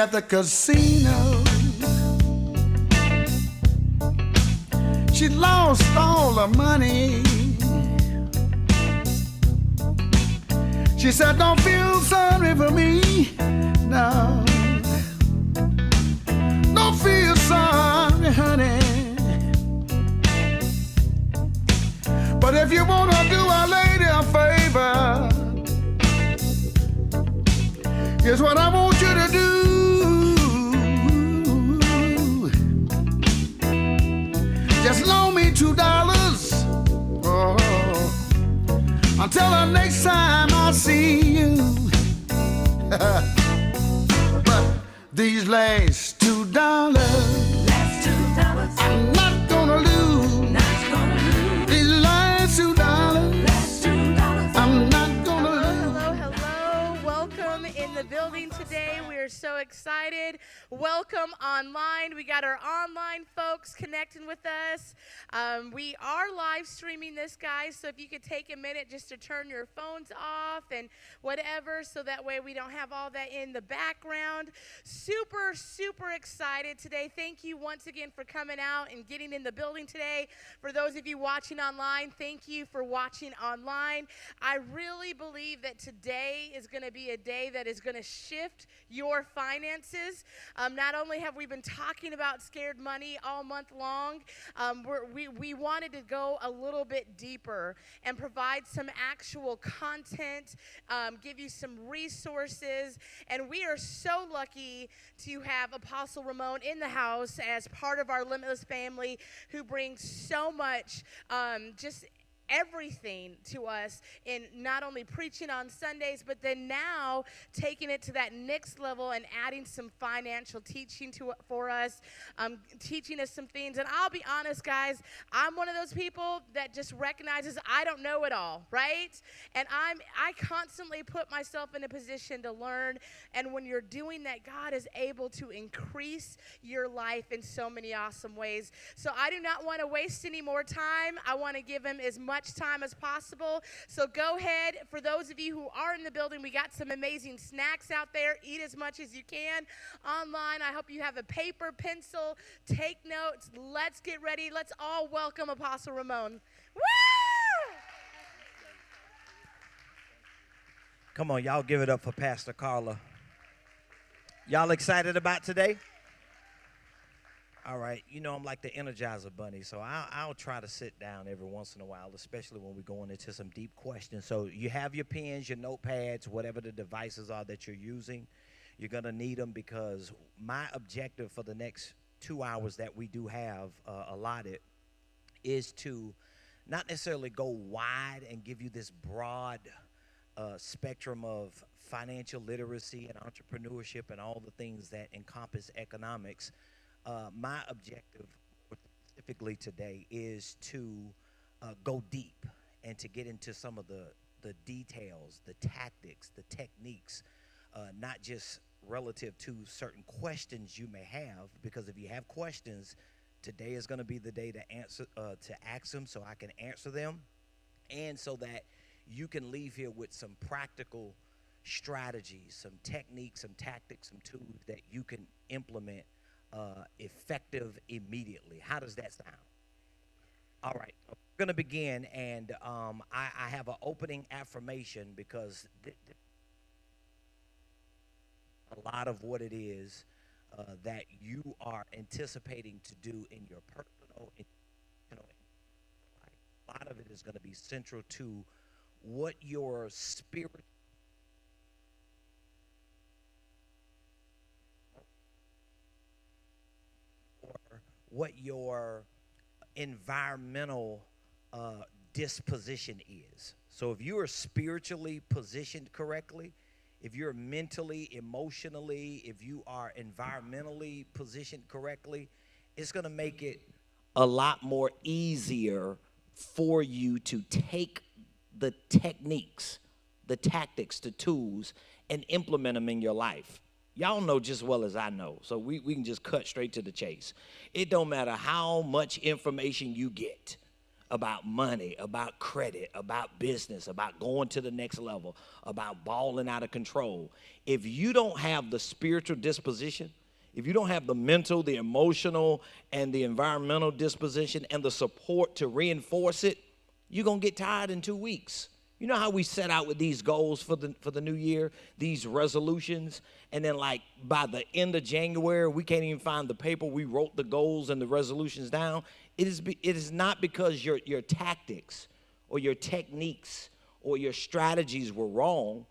at the casino. She lost all her money. She said, don't feel sorry for me. No. Don't feel sorry, honey. But if you want to do Our Lady a favor, here's what I want you to do. Just loan me $2. Oh, until the next time I see you. But these last $2, I'm not gonna lose. These last $2, I'm not gonna lose. Hello, hello. Welcome in the building today. We are so excited. Welcome online. We got our online folks connecting with us. We are live streaming this, guys, so if you could take a minute just to turn your phones off and whatever, so that way we don't have all that in the background. Super, super excited today. Thank you once again for coming out and getting in the building today. For those of you watching online, thank you for watching online. I really believe that today is going to be a day that is going to shift your finances. Not only have we been talking about scared money all month long, we wanted to go a little bit deeper and provide some actual content, give you some resources, and we are so lucky to have Apostle Ramone in the house as part of our Limitless family, who brings so much just everything to us in not only preaching on Sundays, but then now taking it to that next level and adding some financial teaching for us, teaching us some things. And I'll be honest, guys, I'm one of those people that just recognizes I don't know it all, right? And I constantly put myself in a position to learn. And when you're doing that, God is able to increase your life in so many awesome ways. So I do not want to waste any more time. I want to give him as much time as possible. So go ahead. For those of you who are in the building, we got some amazing snacks out there. Eat as much as you can. Online, I hope you have a paper, pencil, take notes. Let's get ready. Let's all welcome Apostle Ramone. Woo! Come on, y'all give it up for Pastor Carla. Y'all excited about today? All right, you know I'm like the Energizer Bunny, so I'll try to sit down every once in a while, especially when we're going into some deep questions. So you have your pens, your notepads, whatever the devices are that you're using. You're going to need them, because my objective for the next 2 hours that we do have allotted is to not necessarily go wide and give you this broad spectrum of financial literacy and entrepreneurship and all the things that encompass economics. My objective specifically today is to go deep and to get into some of the details, the tactics, the techniques, not just relative to certain questions you may have, because if you have questions, today is going to be the day to ask them so I can answer them, and so that you can leave here with some practical strategies, some techniques, some tactics, some tools that you can implement effective immediately. How does that sound? All right, we're going to begin, and I have an opening affirmation, because a lot of what it is that you are anticipating to do in your personal, life. A lot of it is going to be central to what your spirit, what your environmental disposition is. So if you are spiritually positioned correctly, if you're mentally, emotionally, if you are environmentally positioned correctly, it's going to make it a lot more easier for you to take the techniques, the tactics, the tools, and implement them in your life. Y'all know just as well as I know, so we can just cut straight to the chase. It don't matter how much information you get. about money, about credit, about business, about going to the next level, about balling out of control. If you don't have the spiritual disposition, if you don't have the mental, the emotional, and the environmental disposition and the support to reinforce it, you're going to get tired in 2 weeks. You know how we set out with these goals for the new year, these resolutions, and then like by the end of January, we can't even find the paper we wrote the goals and the resolutions down. It is not because your tactics or your techniques or your strategies were wrong.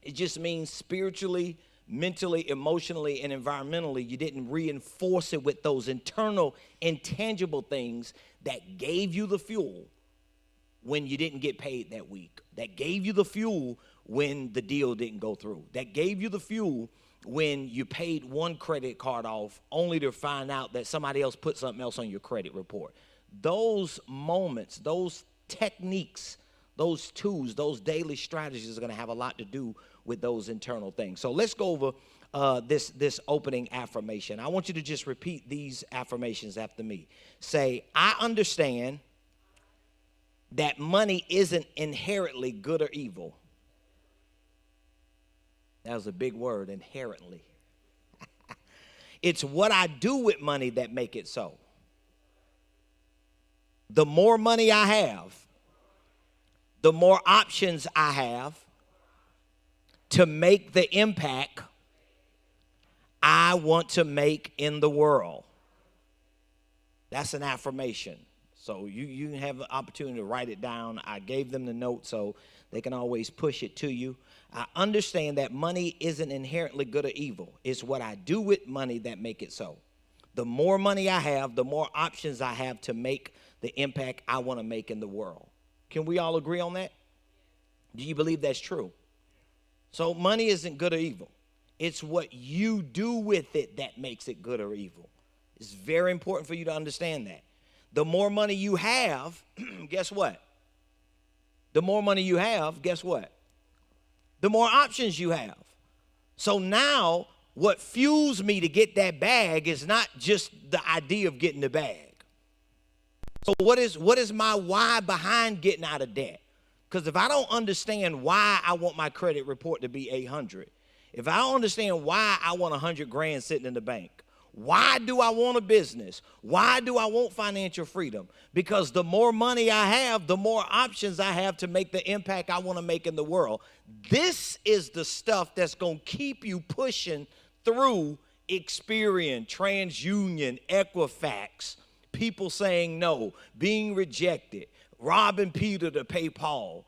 It just means spiritually, mentally, emotionally, and environmentally, you didn't reinforce it with those internal, intangible things that gave you the fuel when you didn't get paid that week, that gave you the fuel when the deal didn't go through, that gave you the fuel when you paid one credit card off only to find out that somebody else put something else on your credit report. Those moments, those techniques, those tools, those daily strategies are going to have a lot to do with those internal things. So let's go over this opening affirmation. I want you to just repeat these affirmations after me. Say, I understand that money isn't inherently good or evil. That was a big word, inherently. It's what I do with money that make it so. The more money I have, the more options I have to make the impact I want to make in the world. That's an affirmation. So you can have the opportunity to write it down. I gave them the note so they can always push it to you. I understand that money isn't inherently good or evil. It's what I do with money that make it so. The more money I have, the more options I have to make the impact I want to make in the world. Can we all agree on that? Do you believe that's true? So money isn't good or evil. It's what you do with it that makes it good or evil. It's very important for you to understand that. The more money you have, guess what? The more money you have, guess what? The more options you have. So now what fuels me to get that bag is not just the idea of getting the bag. So what is my why behind getting out of debt? Because if I don't understand why I want my credit report to be 800, if I don't understand why I want 100 grand sitting in the bank, why do I want a business? Why do I want financial freedom? Because the more money I have, the more options I have to make the impact I want to make in the world. This is the stuff that's going to keep you pushing through Experian, TransUnion, Equifax, people saying no, being rejected, robbing Peter to pay Paul,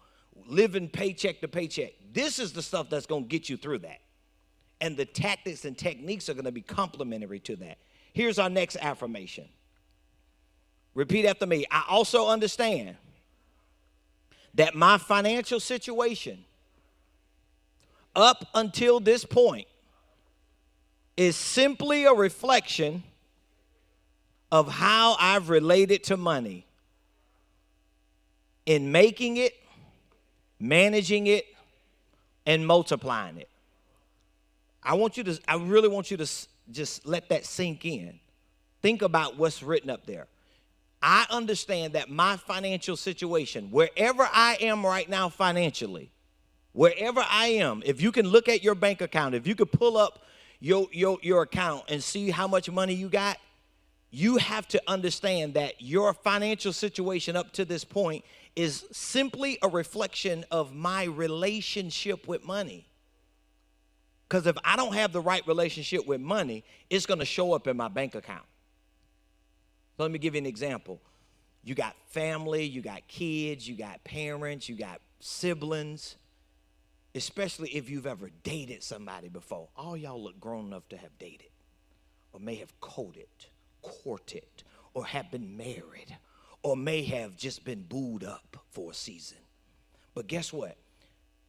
living paycheck to paycheck. This is the stuff that's going to get you through that. And the tactics and techniques are going to be complementary to that. Here's our next affirmation. Repeat after me. I also understand that my financial situation up until this point is simply a reflection of how I've related to money in making it, managing it, and multiplying it. I really want you to just let that sink in. Think about what's written up there. I understand that my financial situation, wherever I am right now financially, wherever I am, if you can look at your bank account, if you could pull up your account and see how much money you got, you have to understand that your financial situation up to this point is simply a reflection of my relationship with money. Because if I don't have the right relationship with money, it's going to show up in my bank account. So let me give you an example. You got family, you got kids, you got parents, you got siblings, especially if you've ever dated somebody before. All y'all look grown enough to have dated or may have courted, or have been married, or may have just been booed up for a season. But guess what?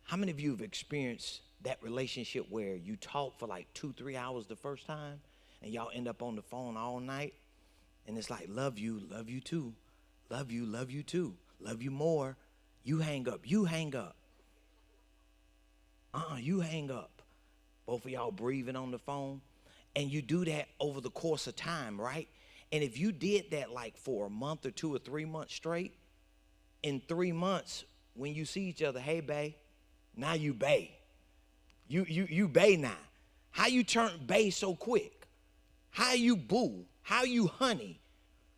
How many of you have experienced that relationship where you talk for like 2-3 hours the first time and y'all end up on the phone all night and it's like, love you too, love you too, love you more, you hang up, you hang up, you hang up. Both of y'all breathing on the phone, and you do that over the course of time, right? And if you did that like for a month or 2 or 3 months straight, in 3 months, when you see each other, hey, bae, now you bae. You bae now. How you turn bae so quick? How you boo? How you honey?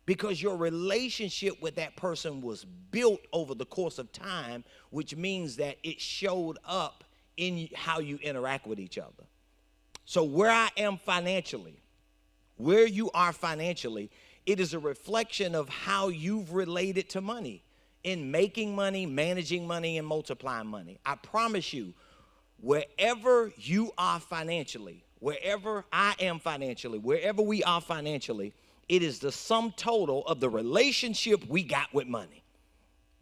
Because your relationship with that person was built over the course of time, which means that it showed up in how you interact with each other. So where I am financially, where you are financially, it is a reflection of how you've related to money in making money, managing money, and multiplying money. I promise you, wherever you are financially, wherever I am financially, wherever we are financially, it is the sum total of the relationship we got with money.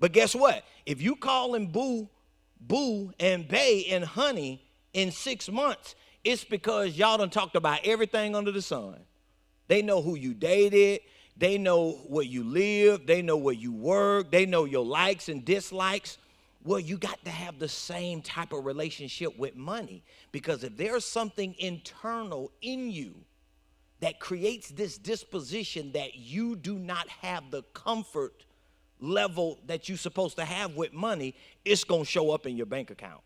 But guess what? If you call him boo and bae and honey in 6 months, it's because y'all done talked about everything under the sun. They know who you dated. They know where you live. They know where you work. They know your likes and dislikes. Well, you got to have the same type of relationship with money, because if there's something internal in you that creates this disposition that you do not have the comfort level that you're supposed to have with money, it's going to show up in your bank account.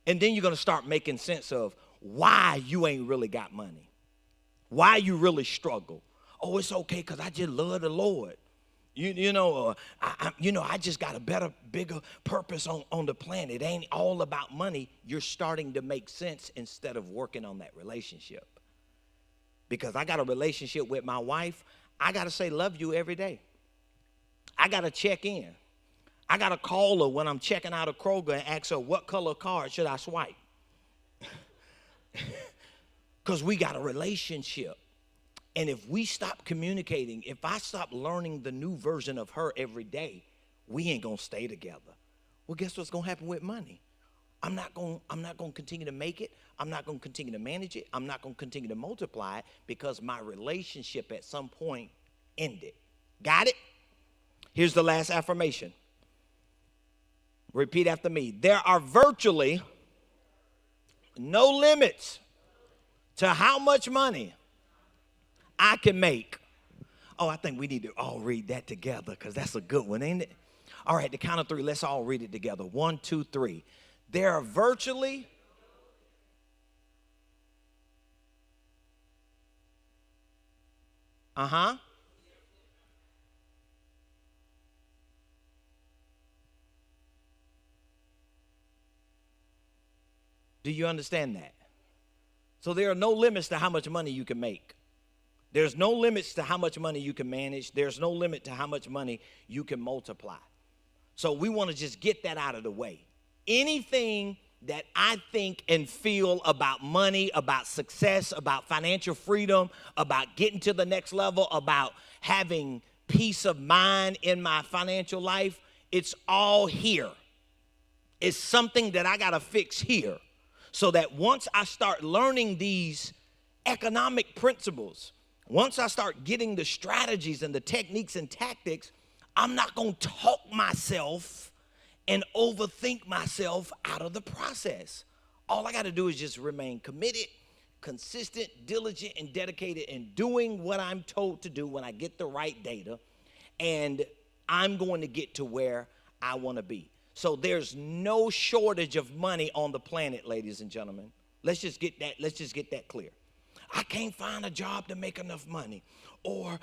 And then you're going to start making sense of why you ain't really got money, why you really struggle. Oh, it's okay because I just love the Lord. I just got a better, bigger purpose on the planet. It ain't all about money. You're starting to make sense instead of working on that relationship. Because I got a relationship with my wife, I got to say love you every day. I got to check in. I got to call her when I'm checking out a Kroger and ask her, what color card should I swipe? Because we got a relationship. And if we stop communicating, if I stop learning the new version of her every day, we ain't going to stay together. Well, guess what's going to happen with money? I'm not going to continue to make it. I'm not going to continue to manage it. I'm not going to continue to multiply it because my relationship at some point ended. Got it? Here's the last affirmation. Repeat after me. There are virtually no limits to how much money I can make. Oh, I think we need to all read that together because that's a good one, ain't it? All right, the count of three. Let's all read it together. 1, 2, 3. There are virtually Do you understand that? So there are no limits to how much money you can make. There's no limits to how much money you can manage. There's no limit to how much money you can multiply. So we want to just get that out of the way. Anything that I think and feel about money, about success, about financial freedom, about getting to the next level, about having peace of mind in my financial life, it's all here. It's something that I got to fix here. So that once I start learning these economic principles, once I start getting the strategies and the techniques and tactics, I'm not going to talk myself and overthink myself out of the process. All I got to do is just remain committed, consistent, diligent, and dedicated in doing what I'm told to do when I get the right data, and I'm going to get to where I want to be. So there's no shortage of money on the planet, ladies and gentlemen. Let's just get that clear. I can't find a job to make enough money, or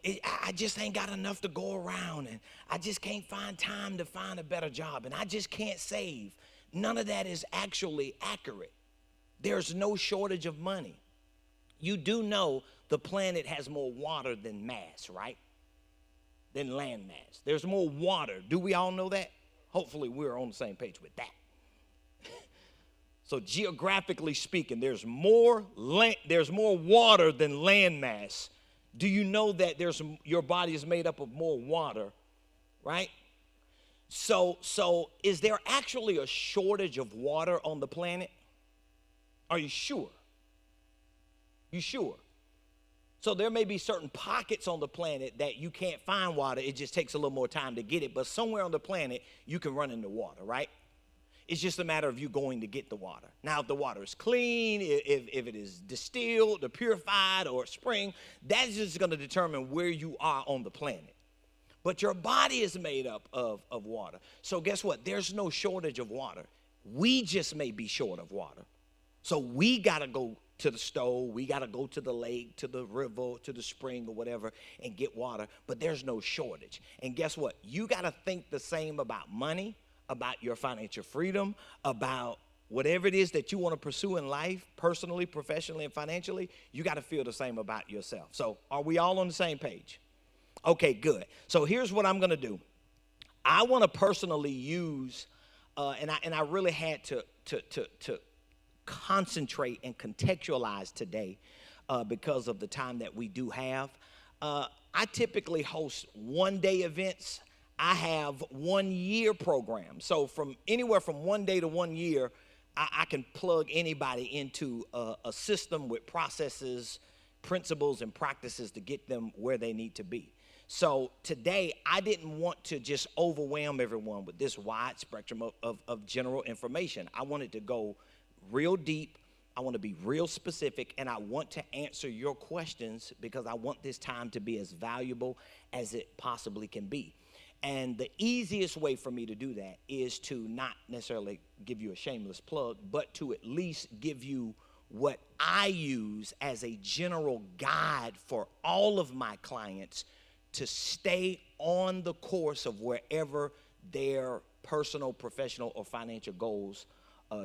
I just ain't got enough to go around, and I just can't find time to find a better job, and I just can't save. None of that is actually accurate. There's no shortage of money. You do know the planet has more water than mass, right? Than land mass. There's more water. Do we all know that? Hopefully we're on the same page with that. So geographically speaking, there's more water than land mass. Do you know that your body is made up of more water, right? So is there actually a shortage of water on the planet? Are you sure? You sure? So there may be certain pockets on the planet that you can't find water. It just takes a little more time to get it. But somewhere on the planet, you can run into water, right? It's just a matter of you going to get the water. Now, if the water is clean, if it is distilled or purified or spring, that's just going to determine where you are on the planet. but your body is made up of water. So guess what? There's no shortage of water. We just may be short of water. So we got to go to the stove, we got to go to the lake, to the river, to the spring or whatever and get water, but there's no shortage. And guess what? You got to think the same about money, about your financial freedom, about whatever it is that you want to pursue in life, personally, professionally, and financially. You got to feel the same about yourself. So are we all on the same page? Okay, good. So here's what I'm going to do. I want to personally use, and I really had to concentrate and contextualize today because of the time that we do have. I typically host one-day events. I have 1 year programs. So from anywhere from 1 day to 1 year, I can plug anybody into a system with processes, principles, and practices to get them where they need to be. So today, I didn't want to just overwhelm everyone with this wide spectrum of general information. I wanted to go real deep. I want to be real specific, and I want to answer your questions because I want this time to be as valuable as it possibly can be. And the easiest way for me to do that is to not necessarily give you a shameless plug, but to at least give you what I use as a general guide for all of my clients to stay on the course of wherever their personal, professional, or financial goals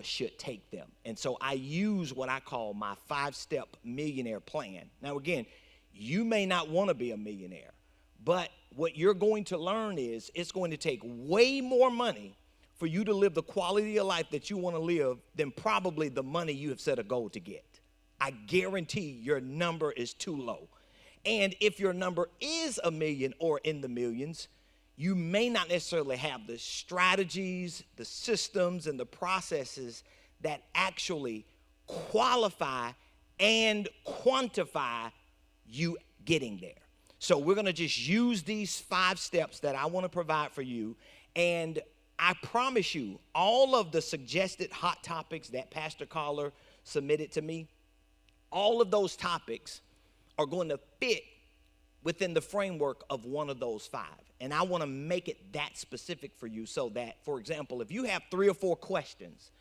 should take them. And so I use what I call my 5-step millionaire plan. Now, again, you may not want to be a millionaire, but what you're going to learn is it's going to take way more money for you to live the quality of life that you want to live than probably the money you have set a goal to get. I guarantee your number is too low. And if your number is $1 million or in the millions, you may not necessarily have the strategies, the systems, and the processes that actually qualify and quantify you getting there. So we're going to just use these 5 steps that I want to provide for you. And I promise you, all of the suggested hot topics that Pastor Carla submitted to me, all of those topics are going to fit within the framework of one of those 5. And I want to make it that specific for you so that, for example, if you have 3 or 4 questions,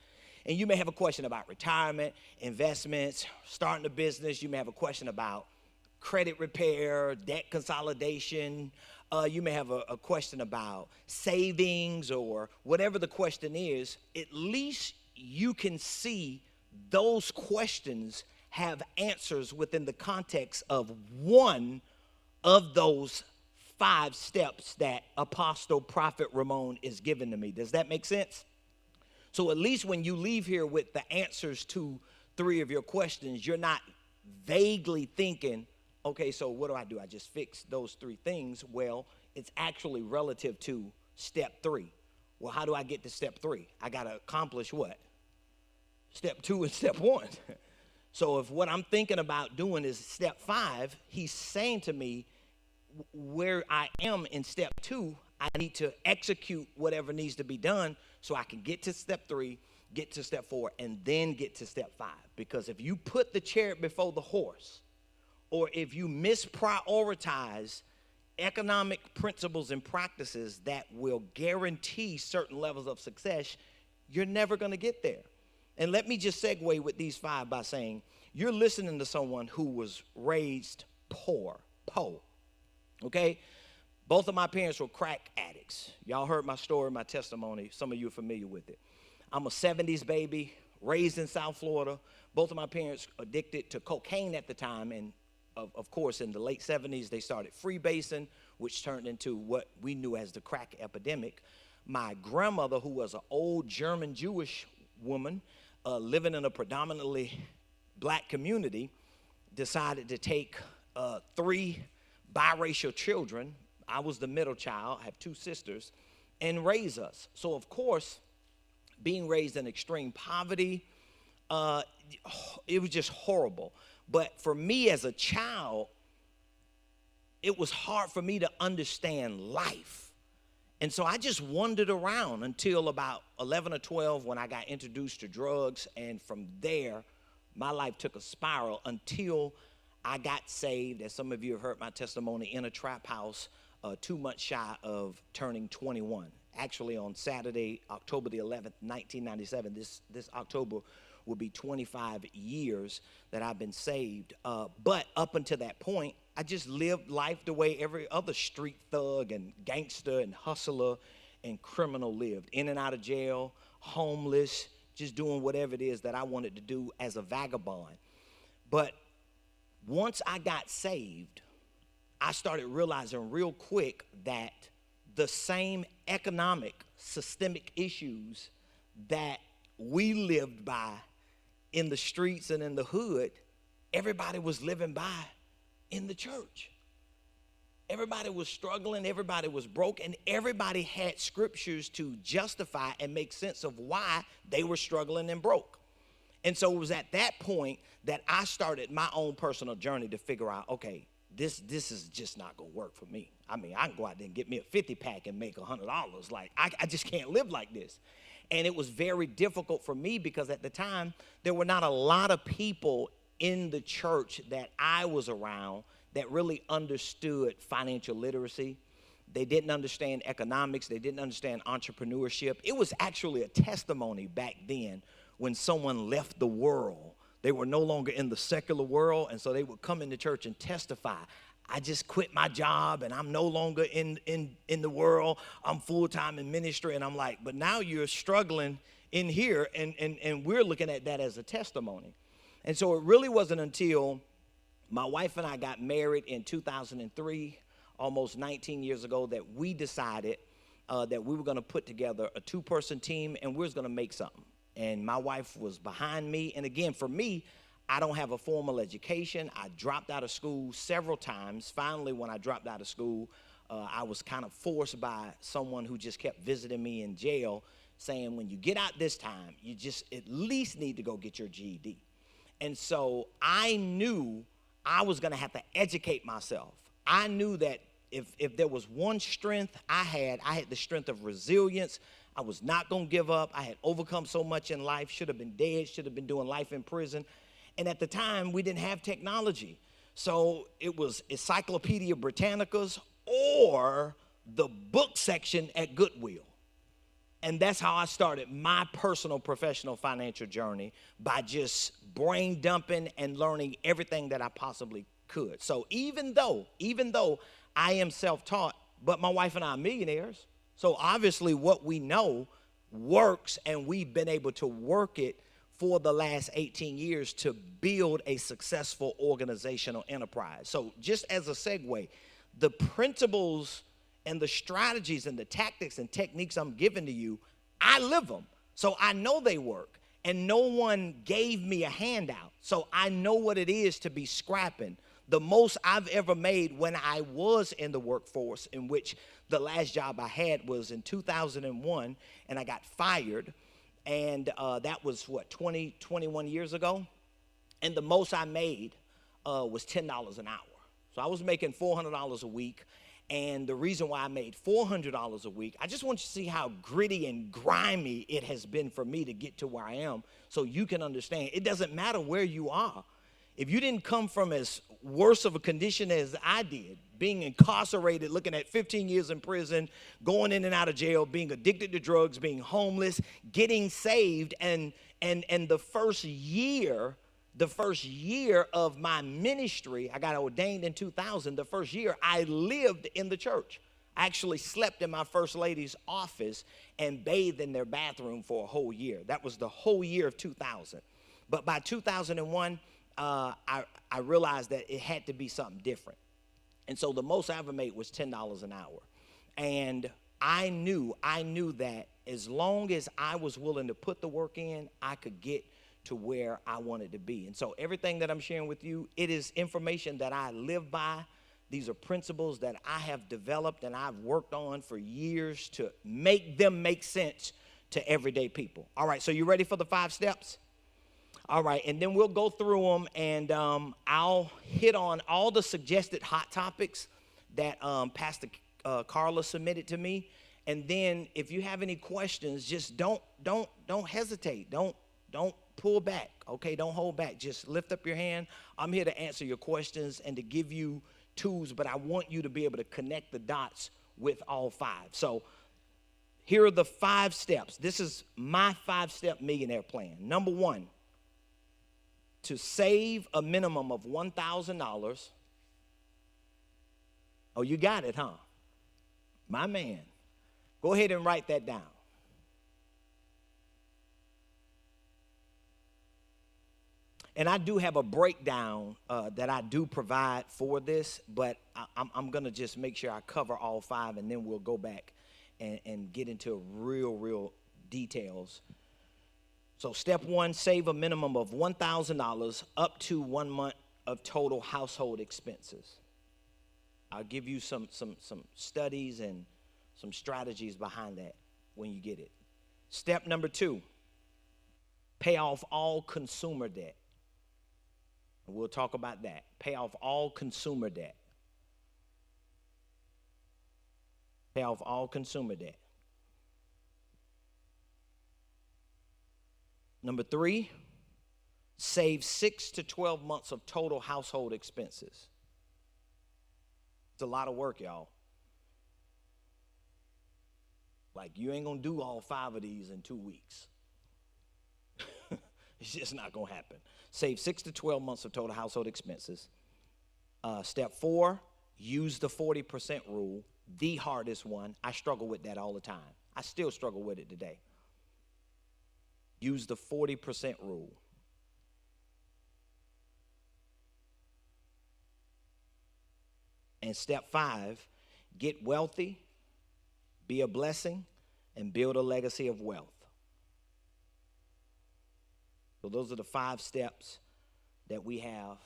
and you may have a question about retirement, investments, starting a business, you may have a question about credit repair, debt consolidation, you may have a question about savings or whatever the question is, at least you can see those questions have answers within the context of one of those 5 steps that Apostle Prophet Ramone is giving to me. Does that make sense? So at least when you leave here with the answers to 3 of your questions, you're not vaguely thinking, okay, so what do? I just fix those 3 things. Well, it's actually relative to step 3. Well, how do I get to step 3? I got to accomplish what? Step 2 and step 1. So if what I'm thinking about doing is step 5, he's saying to me, where I am in step 2, I need to execute whatever needs to be done so I can get to step 3, get to step 4, and then get to step 5. Because if you put the chariot before the horse, or if you misprioritize economic principles and practices that will guarantee certain levels of success, you're never going to get there. And let me just segue with these 5 by saying, you're listening to someone who was raised poor, okay? Both of my parents were crack addicts. Y'all heard my story, my testimony. Some of you are familiar with it. I'm a 70s baby, raised in South Florida. Both of my parents addicted to cocaine at the time, and of course, in the late 70s, they started freebasing, which turned into what we knew as the crack epidemic. My grandmother, who was an old German Jewish woman living in a predominantly black community, decided to take 3 biracial children. I was the middle child, I have 2 sisters, and raise us. So, of course, being raised in extreme poverty, it was just horrible. But for me as a child, it was hard for me to understand life. And so I just wandered around until about 11 or 12 when I got introduced to drugs. And from there, my life took a spiral until I got saved. As some of you have heard my testimony, in a trap house 2 months shy of turning 21. Actually, on Saturday, October the 11th, 1997, this October will be 25 years that I've been saved. But up until that point, I just lived life the way every other street thug and gangster and hustler and criminal lived. In and out of jail, homeless, just doing whatever it is that I wanted to do as a vagabond. But once I got saved, I started realizing real quick that the same economic, systemic issues that we lived by in the streets and in the hood, everybody was living by in the church. Everybody was struggling, everybody was broke, and everybody had scriptures to justify and make sense of why they were struggling and broke. And so it was at that point that I started my own personal journey to figure out, okay, this is just not going to work for me. I mean, I can go out there and get me a 50-pack and make $100. Like, I just can't live like this. And it was very difficult for me because at the time, there were not a lot of people in the church that I was around that really understood financial literacy. They didn't understand economics. They didn't understand entrepreneurship. It was actually a testimony back then when someone left the world. They were no longer in the secular world, and so they would come into church and testify. I just quit my job, and I'm no longer in the world. I'm full-time in ministry, and I'm like, but now you're struggling in here, and we're looking at that as a testimony. And so it really wasn't until my wife and I got married in 2003, almost 19 years ago, that we decided that we were going to put together a 2-person team, and we was going to make something. And my wife was behind me. And again, for me, I don't have a formal education. I dropped out of school several times. Finally, when I dropped out of school, I was kind of forced by someone who just kept visiting me in jail, saying, when you get out this time, you just at least need to go get your GED. And so I knew I was going to have to educate myself. I knew that if there was one strength I had the strength of resilience. I was not going to give up. I had overcome so much in life, should have been dead, should have been doing life in prison. And at the time, we didn't have technology. So it was Encyclopedia Britannicas or the book section at Goodwill. And that's how I started my personal professional financial journey, by just brain dumping and learning everything that I possibly could. So even though I am self-taught, but my wife and I are millionaires, so obviously what we know works, and we've been able to work it for the last 18 years to build a successful organizational enterprise. So just as a segue, the principles and the strategies and the tactics and techniques I'm giving to you, I live them. So I know they work, and no one gave me a handout. So I know what it is to be scrapping. The most I've ever made when I was in the workforce, in which the last job I had was in 2001, and I got fired, and that was, 21 years ago? And the most I made was $10 an hour. So I was making $400 a week, and the reason why I made $400 a week, I just want you to see how gritty and grimy it has been for me to get to where I am, so you can understand. It doesn't matter where you are. If you didn't come from as worse of a condition as I did, being incarcerated, looking at 15 years in prison, going in and out of jail, being addicted to drugs, being homeless, getting saved, and the first year of my ministry, I got ordained in 2000. The first year, I lived in the church. I actually slept in my first lady's office and bathed in their bathroom for a whole year. That was the whole year of 2000. But by 2001, I realized that it had to be something different. And so the most I ever made was $10 an hour. And I knew that as long as I was willing to put the work in, I could get to where I wanted to be. And so everything that I'm sharing with you, it is information that I live by. These are principles that I have developed and I've worked on for years to make them make sense to everyday people. All right, so you ready for the 5 steps? All right, and then we'll go through them, and I'll hit on all the suggested hot topics that Pastor Carla submitted to me. And then if you have any questions, just don't hesitate. Don't pull back, okay? Don't hold back. Just lift up your hand. I'm here to answer your questions and to give you tools, but I want you to be able to connect the dots with all 5. So here are the 5 steps. This is my 5-step millionaire plan. Number 1, to save a minimum of $1,000. Oh, you got it, huh? My man. Go ahead and write that down. And I do have a breakdown that I do provide for this, but I'm going to just make sure I cover all 5, and then we'll go back and get into real details. So step 1, save a minimum of $1,000 up to 1 month of total household expenses. I'll give you some studies and some strategies behind that when you get it. Step number 2, pay off all consumer debt. We'll talk about that. Pay off all consumer debt. Pay off all consumer debt. Number 3, save 6 to 12 months of total household expenses. It's a lot of work, y'all. Like, you ain't going to do all 5 of these in 2 weeks. It's just not going to happen. Save 6 to 12 months of total household expenses. Step 4, use the 40% rule, the hardest one. I struggle with that all the time. I still struggle with it today. Use the 40% rule. And step 5, get wealthy, be a blessing, and build a legacy of wealth. So those are the 5 steps that we have,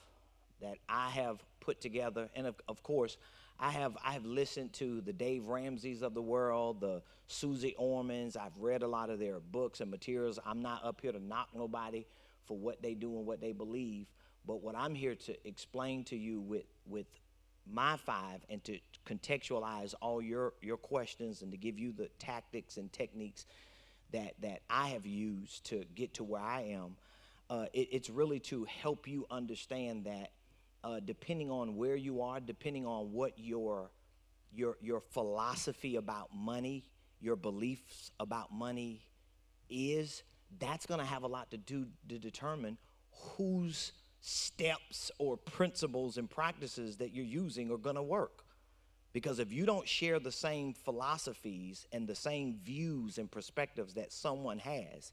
that I have put together. And of course, I have listened to the Dave Ramseys of the world, the Susie Ormans. I've read a lot of their books and materials. I'm not up here to knock nobody for what they do and what they believe. But what I'm here to explain to you with my 5, and to contextualize all your questions, and to give you the tactics and techniques that I have used to get to where I am. It's really to help you understand that depending on where you are, depending on what your philosophy about money, your beliefs about money is, that's going to have a lot to do to determine whose steps or principles and practices that you're using are going to work. Because if you don't share the same philosophies and the same views and perspectives that someone has,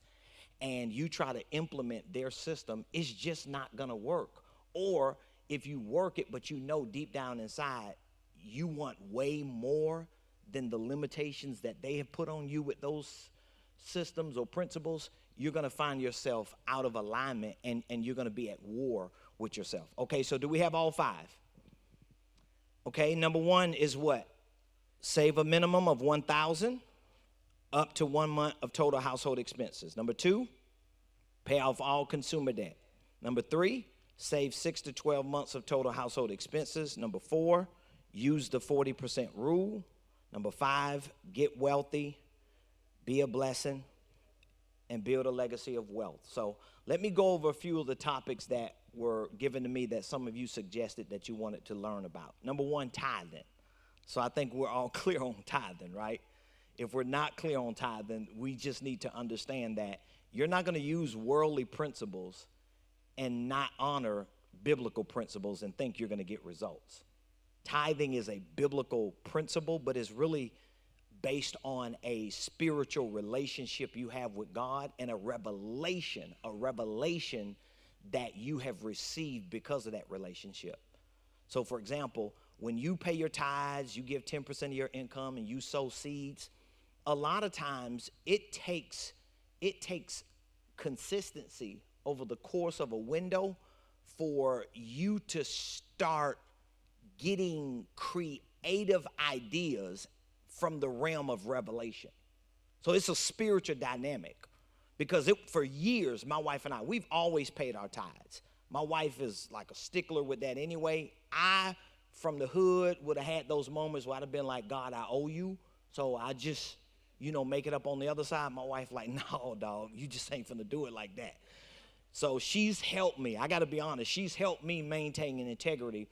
and you try to implement their system, it's just not going to work. Or if you work it, but you know deep down inside, you want way more than the limitations that they have put on you with those systems or principles, you're going to find yourself out of alignment, and you're going to be at war with yourself. Okay, so do we have all 5? Okay, number 1 is what? Save a minimum of $1,000 up to 1 month of total household expenses. Number 2, pay off all consumer debt. Number 3, save 6 to 12 months of total household expenses. Number 4, use the 40% rule. Number 5, get wealthy, be a blessing, and build a legacy of wealth. So let me go over a few of the topics that were given to me that some of you suggested that you wanted to learn about. Number 1, tithing. So I think we're all clear on tithing, right? If we're not clear on tithing, we just need to understand that you're not going to use worldly principles and not honor biblical principles and think you're going to get results. Tithing is a biblical principle, but it's really based on a spiritual relationship you have with God, and a revelation that you have received because of that relationship. So for example, when you pay your tithes, you give 10% of your income, and you sow seeds, a lot of times it takes consistency over the course of a window for you to start getting creative ideas from the realm of revelation. So it's a spiritual dynamic, because for years, my wife and I, we've always paid our tithes. My wife is like a stickler with that anyway. I, from the hood, would have had those moments where I'd have been like, God, I owe you. So I just, make it up on the other side. My wife like, no, dog, you just ain't finna do it like that. So she's helped me. I got to be honest. She's helped me maintain an integrity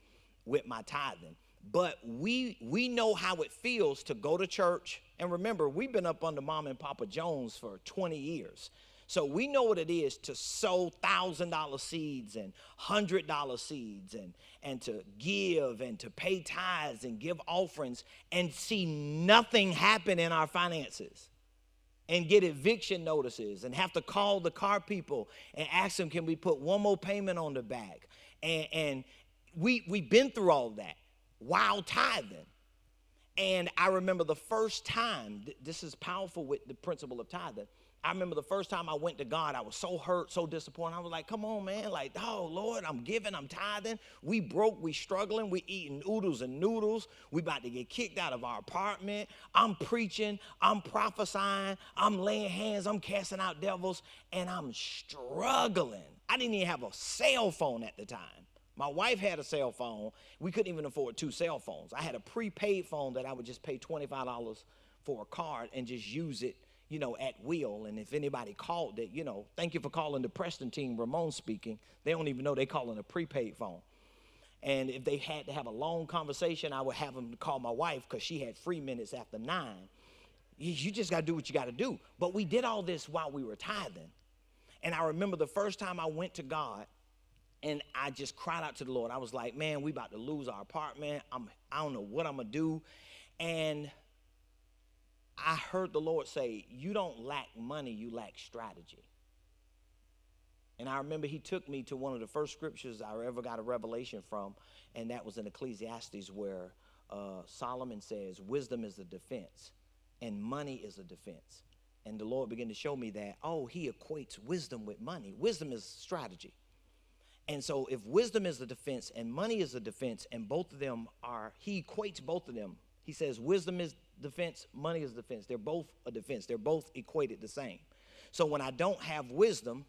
with my tithing. But we know how it feels to go to church. And remember, we've been up under Mama and Papa Jones for 20 years. So we know what it is to sow $1,000 seeds and $100 seeds and to give and to pay tithes and give offerings and see nothing happen in our finances and get eviction notices and have to call the car people and ask them, can we put one more payment on the back? And we've been through all that while tithing. And I remember the first time, this is powerful with the principle of tithing. I remember the first time I went to God, I was so hurt, so disappointed. I was like, come on, man. Like, oh, Lord, I'm giving, I'm tithing. We broke, we struggling, we eating oodles and noodles. We about to get kicked out of our apartment. I'm preaching, I'm prophesying, I'm laying hands, I'm casting out devils, and I'm struggling. I didn't even have a cell phone at the time. My wife had a cell phone. We couldn't even afford 2 cell phones. I had a prepaid phone that I would just pay $25 for a card and just use it, at will. And if anybody called it, thank you for calling the Preston team, Ramone speaking. They don't even know they calling a prepaid phone. And if they had to have a long conversation, I would have them call my wife because she had free minutes after 9. You just got to do what you got to do. But we did all this while we were tithing. And I remember the first time I went to God, and I just cried out to the Lord. I was like, man, we about to lose our apartment. I don't know what I'm going to do. And I heard the Lord say, you don't lack money, you lack strategy. And I remember he took me to one of the first scriptures I ever got a revelation from, and that was in Ecclesiastes where Solomon says, wisdom is a defense, and money is a defense. And the Lord began to show me that, he equates wisdom with money. Wisdom is strategy. And so if wisdom is the defense and money is a defense, and both of them he equates both of them. He says wisdom is defense, money is defense. They're both a defense. They're both equated the same. So when I don't have wisdom,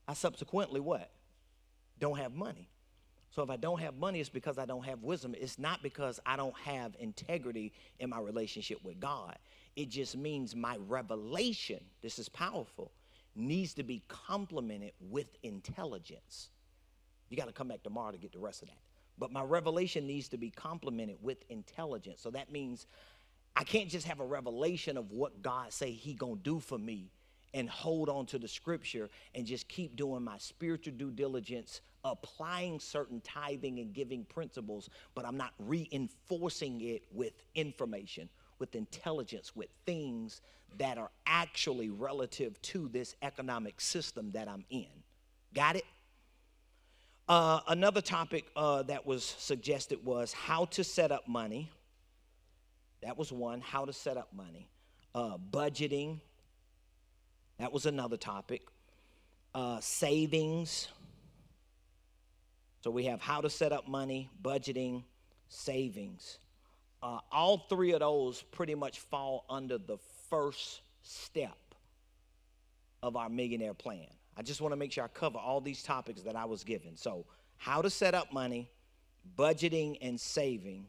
I subsequently what? Don't have money. So if I don't have money, it's because I don't have wisdom. It's not because I don't have integrity in my relationship with God. It just means my revelation, this is powerful, needs to be complemented with intelligence. You got to come back tomorrow to get the rest of that. But my revelation needs to be complemented with intelligence. So that means I can't just have a revelation of what God say he going to do for me and hold on to the scripture and just keep doing my spiritual due diligence, applying certain tithing and giving principles, but I'm not reinforcing it with information, with intelligence, with things that are actually relative to this economic system that I'm in. Got it? Another topic that was suggested was how to set up money. That was one, how to set up money. Budgeting. That was another topic. Savings. So we have how to set up money, budgeting, savings. All 3 of those pretty much fall under the first step of our millionaire plan. I just want to make sure I cover all these topics that I was given. So how to set up money, budgeting, and saving,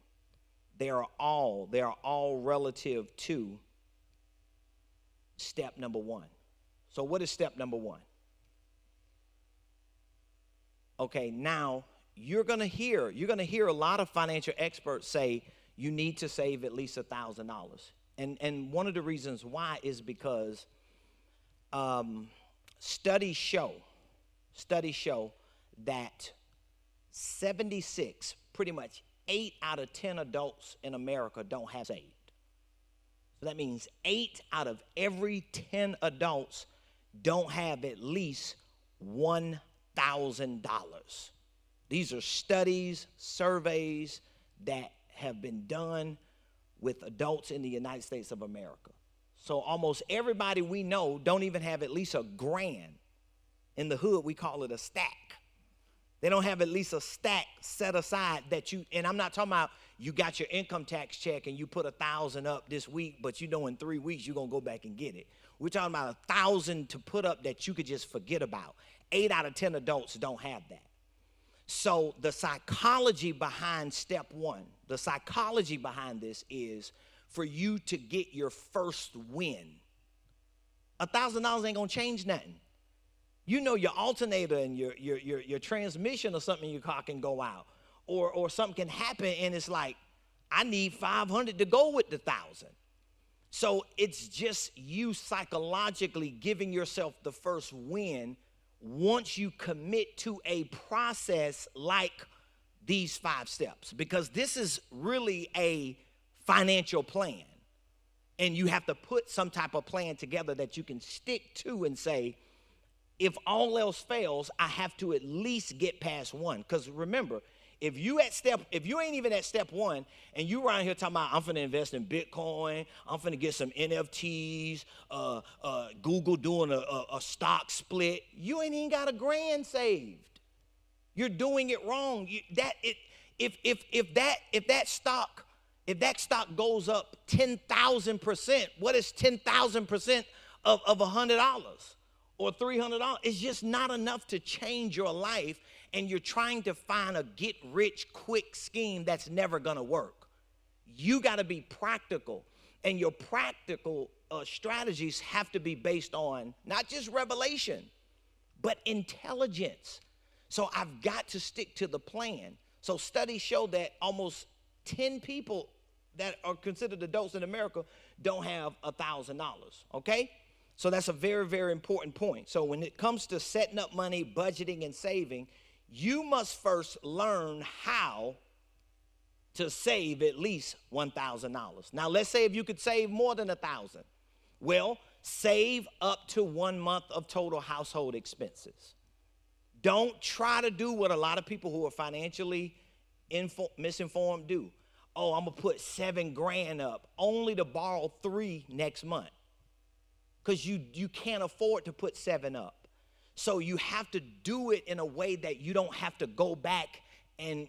they are all relative to step number 1. So what is step number 1? Okay, now you're going to hear a lot of financial experts say you need to save at least $1,000. And one of the reasons why is because studies show that 76, pretty much 8 out of 10 adults in America don't have saved. So that means 8 out of every 10 adults don't have at least $1,000. These are studies, surveys that have been done with adults in the United States of America. So almost everybody we know don't even have at least $1,000. In the hood, we call it a stack. They don't have at least a stack set aside that and I'm not talking about you got your income tax check and you put $1,000 up this week, but you know in 3 weeks you're going to go back and get it. We're talking about $1,000 to put up that you could just forget about. 8 out of 10 adults don't have that. So the psychology behind step 1, the psychology behind this is for you to get your first win. $1,000 ain't gonna change nothing. You know your alternator and your transmission or something in your car can go out. or something can happen and it's like, I need 500 to go with the 1,000. So it's just you psychologically giving yourself the first win once you commit to a process like these 5 steps, because this is really a financial plan. And you have to put some type of plan together that you can stick to and say, if all else fails, I have to at least get past 1. Because remember, if you ain't even at step 1 and you around here talking about, I'm finna invest in Bitcoin, I'm finna get some NFTs, Google doing a stock split, you ain't even got $1,000 saved. You're doing it wrong. If that stock goes up 10,000%, what is 10,000% of $100 or $300? It's just not enough to change your life, and you're trying to find a get-rich-quick scheme that's never going to work. You got to be practical, and your practical strategies have to be based on not just revelation, but intelligence. So I've got to stick to the plan. So studies show that almost 10 people that are considered adults in America don't have $1,000, okay? So that's a very, very important point. So when it comes to setting up money, budgeting, and saving, you must first learn how to save at least $1,000. Now, let's say if you could save more than $1,000. Well, save up to 1 month of total household expenses. Don't try to do what a lot of people who are financially misinformed do. Oh, I'm going to put $7,000 up only to borrow 3 next month. Because you can't afford to put 7 up. So you have to do it in a way that you don't have to go back and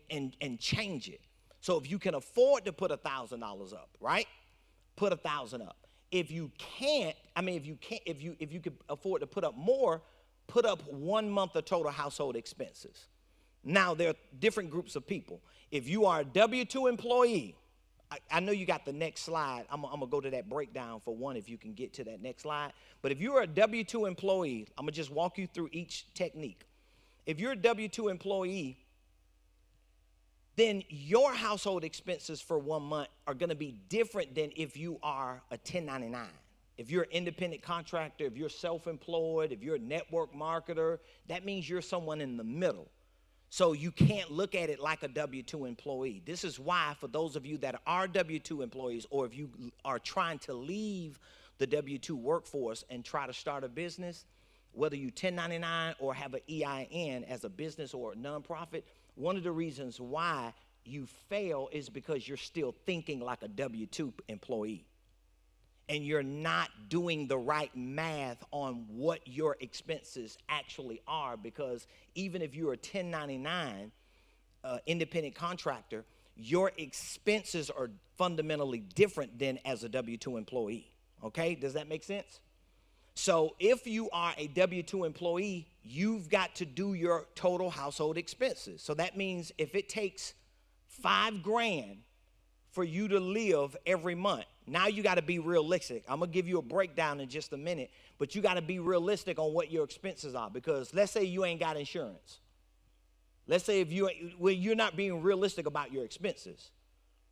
change it. So if you can afford to put $1,000 up, right? Put 1,000 up. If you can afford to put up more, put up 1 month of total household expenses. Now, there are different groups of people. If you are a W-2 employee, I know you got the next slide. I'm going to go to that breakdown for one if you can get to that next slide. But if you're a W-2 employee, I'm going to just walk you through each technique. If you're a W-2 employee, then your household expenses for 1 month are going to be different than if you are a 1099. If you're an independent contractor, if you're self-employed, if you're a network marketer, that means you're someone in the middle. So you can't look at it like a W-2 employee. This is why, for those of you that are W-2 employees, or if you are trying to leave the W-2 workforce and try to start a business, whether you 1099 or have an EIN as a business or a nonprofit, one of the reasons why you fail is because you're still thinking like a W-2 employee. And you're not doing the right math on what your expenses actually are, because even if you're a 1099 independent contractor, your expenses are fundamentally different than as a W-2 employee, okay? Does that make sense? So if you are a W-2 employee, you've got to do your total household expenses. So that means if it takes $5,000 for you to live every month, now you got to be realistic. I'm going to give you a breakdown in just a minute, but you got to be realistic on what your expenses are, because let's say you ain't got insurance. Let's say if you're not being realistic about your expenses,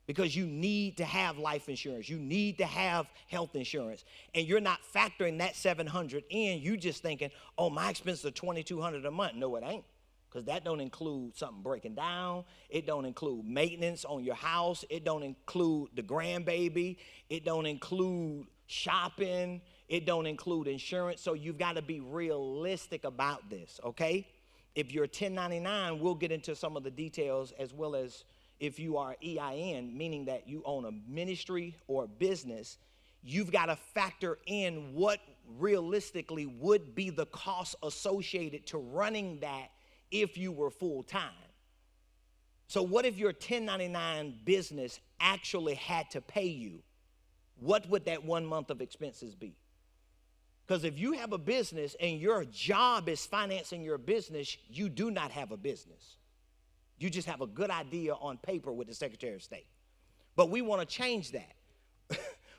because you need to have life insurance, you need to have health insurance, and you're not factoring that $700 in. You just thinking, oh, my expenses are $2,200 a month. No, it ain't. Because that don't include something breaking down. It don't include maintenance on your house. It don't include the grandbaby. It don't include shopping. It don't include insurance. So you've got to be realistic about this, okay? If you're 1099, we'll get into some of the details, as well as if you are EIN, meaning that you own a ministry or a business, you've got to factor in what realistically would be the cost associated to running that if you were full-time. So what if your 1099 business actually had to pay you? What would that 1 month of expenses be? Because if you have a business and your job is financing your business, you do not have a business. You just have a good idea on paper with the Secretary of State. But we want to change that.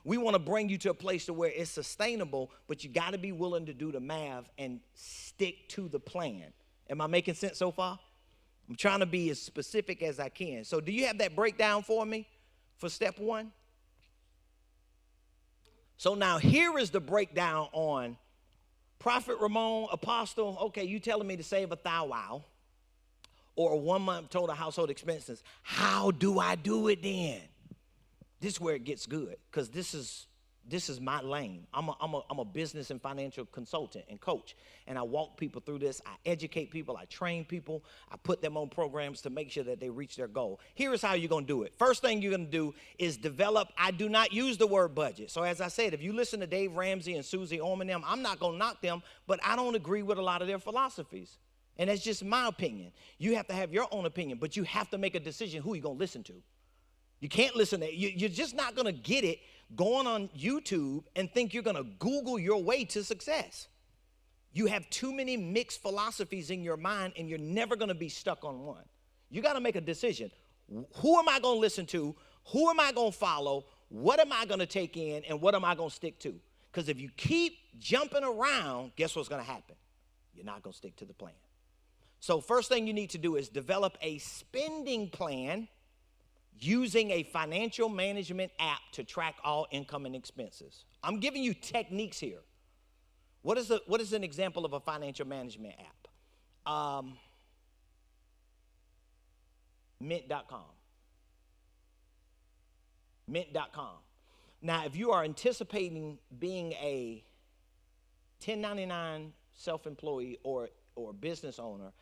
We want to bring you to a place to where it's sustainable, but you got to be willing to do the math and stick to the plan. Am I making sense so far? I'm trying to be as specific as I can. So do you have that breakdown for me for step 1? So now here is the breakdown on Prophet Ramone, Apostle. Okay, you telling me to save a thou wow or a 1 month total household expenses. How do I do it then? This is where it gets good, because this is my lane. I'm a business and financial consultant and coach, and I walk people through this. I educate people. I train people. I put them on programs to make sure that they reach their goal. Here is how you're going to do it. First thing you're going to do is develop. I do not use the word budget. So as I said, if you listen to Dave Ramsey and Susie Orman, them, I'm not going to knock them, but I don't agree with a lot of their philosophies. And that's just my opinion. You have to have your own opinion, but you have to make a decision who you're going to listen to. You can't listen to it. You're just not going to get it going on YouTube and think you're going to Google your way to success. You have too many mixed philosophies in your mind, and you're never going to be stuck on one. You got to make a decision. Who am I going to listen to? Who am I going to follow? What am I going to take in? And what am I going to stick to? Because if you keep jumping around, guess what's going to happen? You're not going to stick to the plan. So first thing you need to do is develop a spending plan using a financial management app to track all income and expenses. I'm giving you techniques here. What is an example of a financial management app? Mint.com. Mint.com. Now, if you are anticipating being a 1099 self-employee or business owner,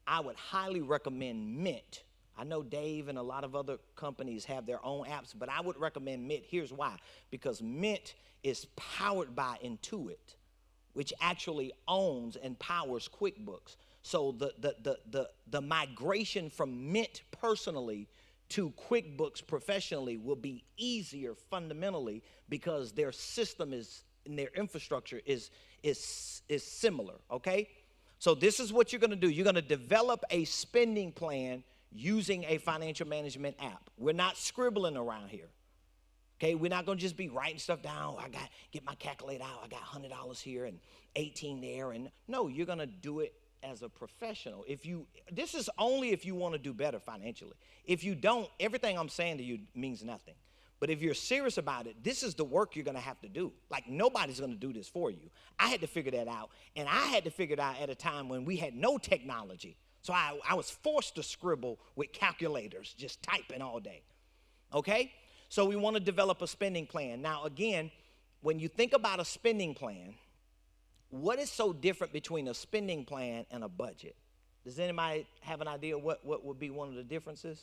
I would highly recommend Mint. I know Dave and a lot of other companies have their own apps, but I would recommend Mint. Here's why. Because Mint is powered by Intuit, which actually owns and powers QuickBooks. So the migration from Mint personally to QuickBooks professionally will be easier fundamentally because their system is and their infrastructure is similar, okay? So this is what you're going to do. You're going to develop a spending plan using a financial management app. We're not scribbling around here. Okay, we're not going to just be writing stuff down. I got get my calculator out. I got $100 here and 18 there, and no, you're going to do it as a professional. This is only if you want to do better financially. If you don't, everything I'm saying to you means nothing. But if you're serious about it, this is the work you're going to have to do. Like, nobody's going to do this for you. I had to figure that out, and I had to figure it out at a time when we had no technology. So I was forced to scribble with calculators, just typing all day, okay? So we want to develop a spending plan. Now, again, when you think about a spending plan, what is so different between a spending plan and a budget? Does anybody have an idea what would be one of the differences?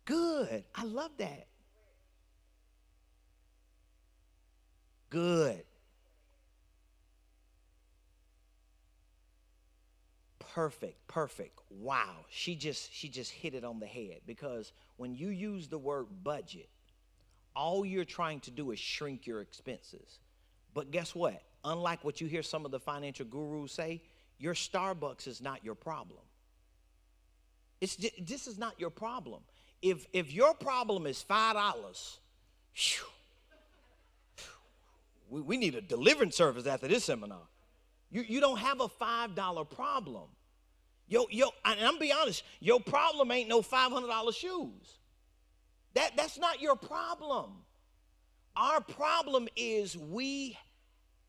Good. I love that. Good. Perfect. Wow. She just hit it on the head, because when you use the word budget, all you're trying to do is shrink your expenses. But guess what? Unlike what you hear some of the financial gurus say, your Starbucks is not your problem. This is not your problem. If your problem is $5, we need a deliverance service after this seminar. You don't have a $5 problem. And I'm be honest, your problem ain't no $500 shoes. That's not your problem. Our problem is we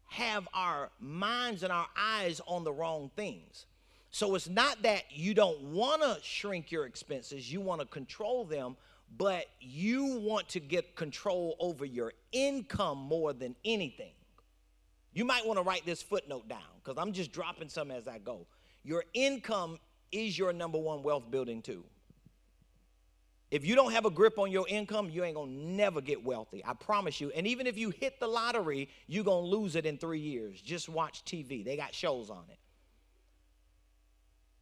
have our minds and our eyes on the wrong things. So it's not that you don't want to shrink your expenses, you want to control them, but you want to get control over your income more than anything. You might want to write this footnote down, because I'm just dropping some as I go. Your income is your number one wealth building tool. If you don't have a grip on your income, you ain't going to never get wealthy. I promise you. And even if you hit the lottery, you're going to lose it in 3 years. Just watch TV. They got shows on it.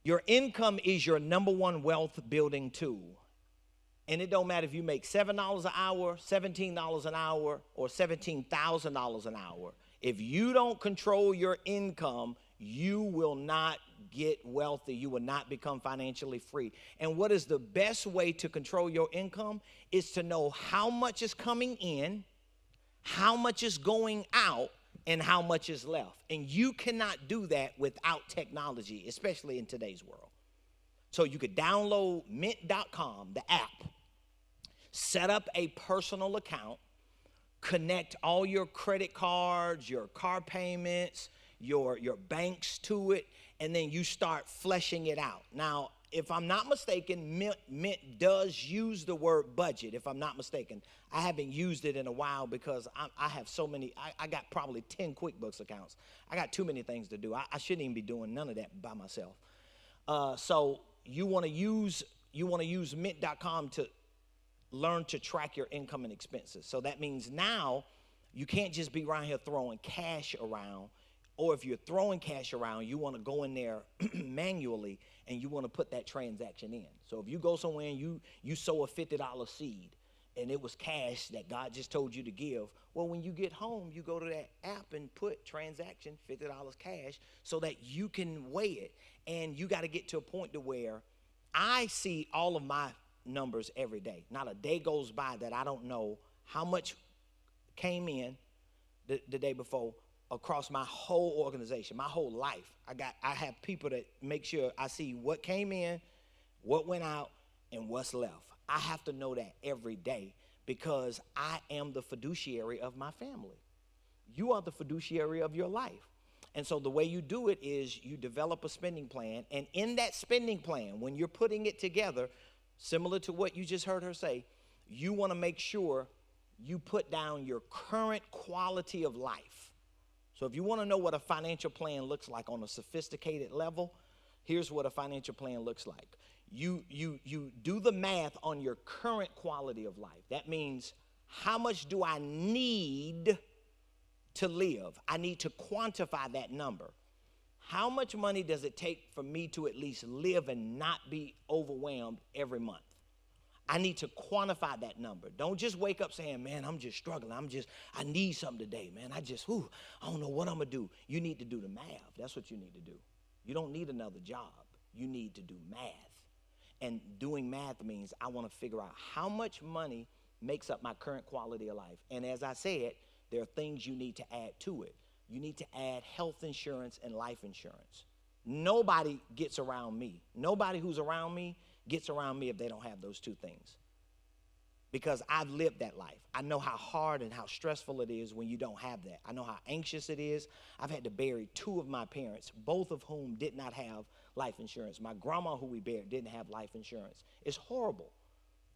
Your income is your number one wealth building tool. And it don't matter if you make $7 an hour, $17 an hour, or $17,000 an hour. If you don't control your income, you will not get wealthy. You will not become financially free. And what is the best way to control your income is to know how much is coming in, how much is going out, and how much is left. And you cannot do that without technology, especially in today's world. So you could download mint.com, the app, set up a personal account, connect all your credit cards, your car payments, your banks to it, and then you start fleshing it out. Now, if I'm not mistaken, Mint does use the word budget, if I'm not mistaken. I haven't used it in a while because I have so many. I got probably 10 QuickBooks accounts. I got too many things to do. I shouldn't even be doing none of that by myself. So you want to use Mint.com to learn to track your income and expenses. So that means now you can't just be around here throwing cash around. Or if you're throwing cash around, you want to go in there manually and you want to put that transaction in. So if you go somewhere and you sow a $50 seed and it was cash that God just told you to give, well, when you get home, you go to that app and put transaction, $50 cash, so that you can weigh it. And you got to get to a point to where I see all of my numbers every day. Not a day goes by that I don't know how much came in the day before, across my whole organization, my whole life. I have people that make sure I see what came in, what went out, and what's left. I have to know that every day because I am the fiduciary of my family. You are the fiduciary of your life. And so the way you do it is you develop a spending plan, and in that spending plan, when you're putting it together, similar to what you just heard her say, you want to make sure you put down your current quality of life. So if you want to know what a financial plan looks like on a sophisticated level, here's what a financial plan looks like. You do the math on your current quality of life. That means, how much do I need to live? I need to quantify that number. How much money does it take for me to at least live and not be overwhelmed every month? I need to quantify that number. Don't just wake up saying, man, I'm just struggling. I need something today, man. I don't know what I'm going to do. You need to do the math. That's what you need to do. You don't need another job. You need to do math. And doing math means I want to figure out how much money makes up my current quality of life. And as I said, there are things you need to add to it. You need to add health insurance and life insurance. Nobody gets around me. Nobody who's around me gets around me if they don't have those two things. Because I've lived that life. I know how hard and how stressful it is when you don't have that. I know how anxious it is. I've had to bury two of my parents, both of whom did not have life insurance. My grandma, who we buried, didn't have life insurance. It's horrible.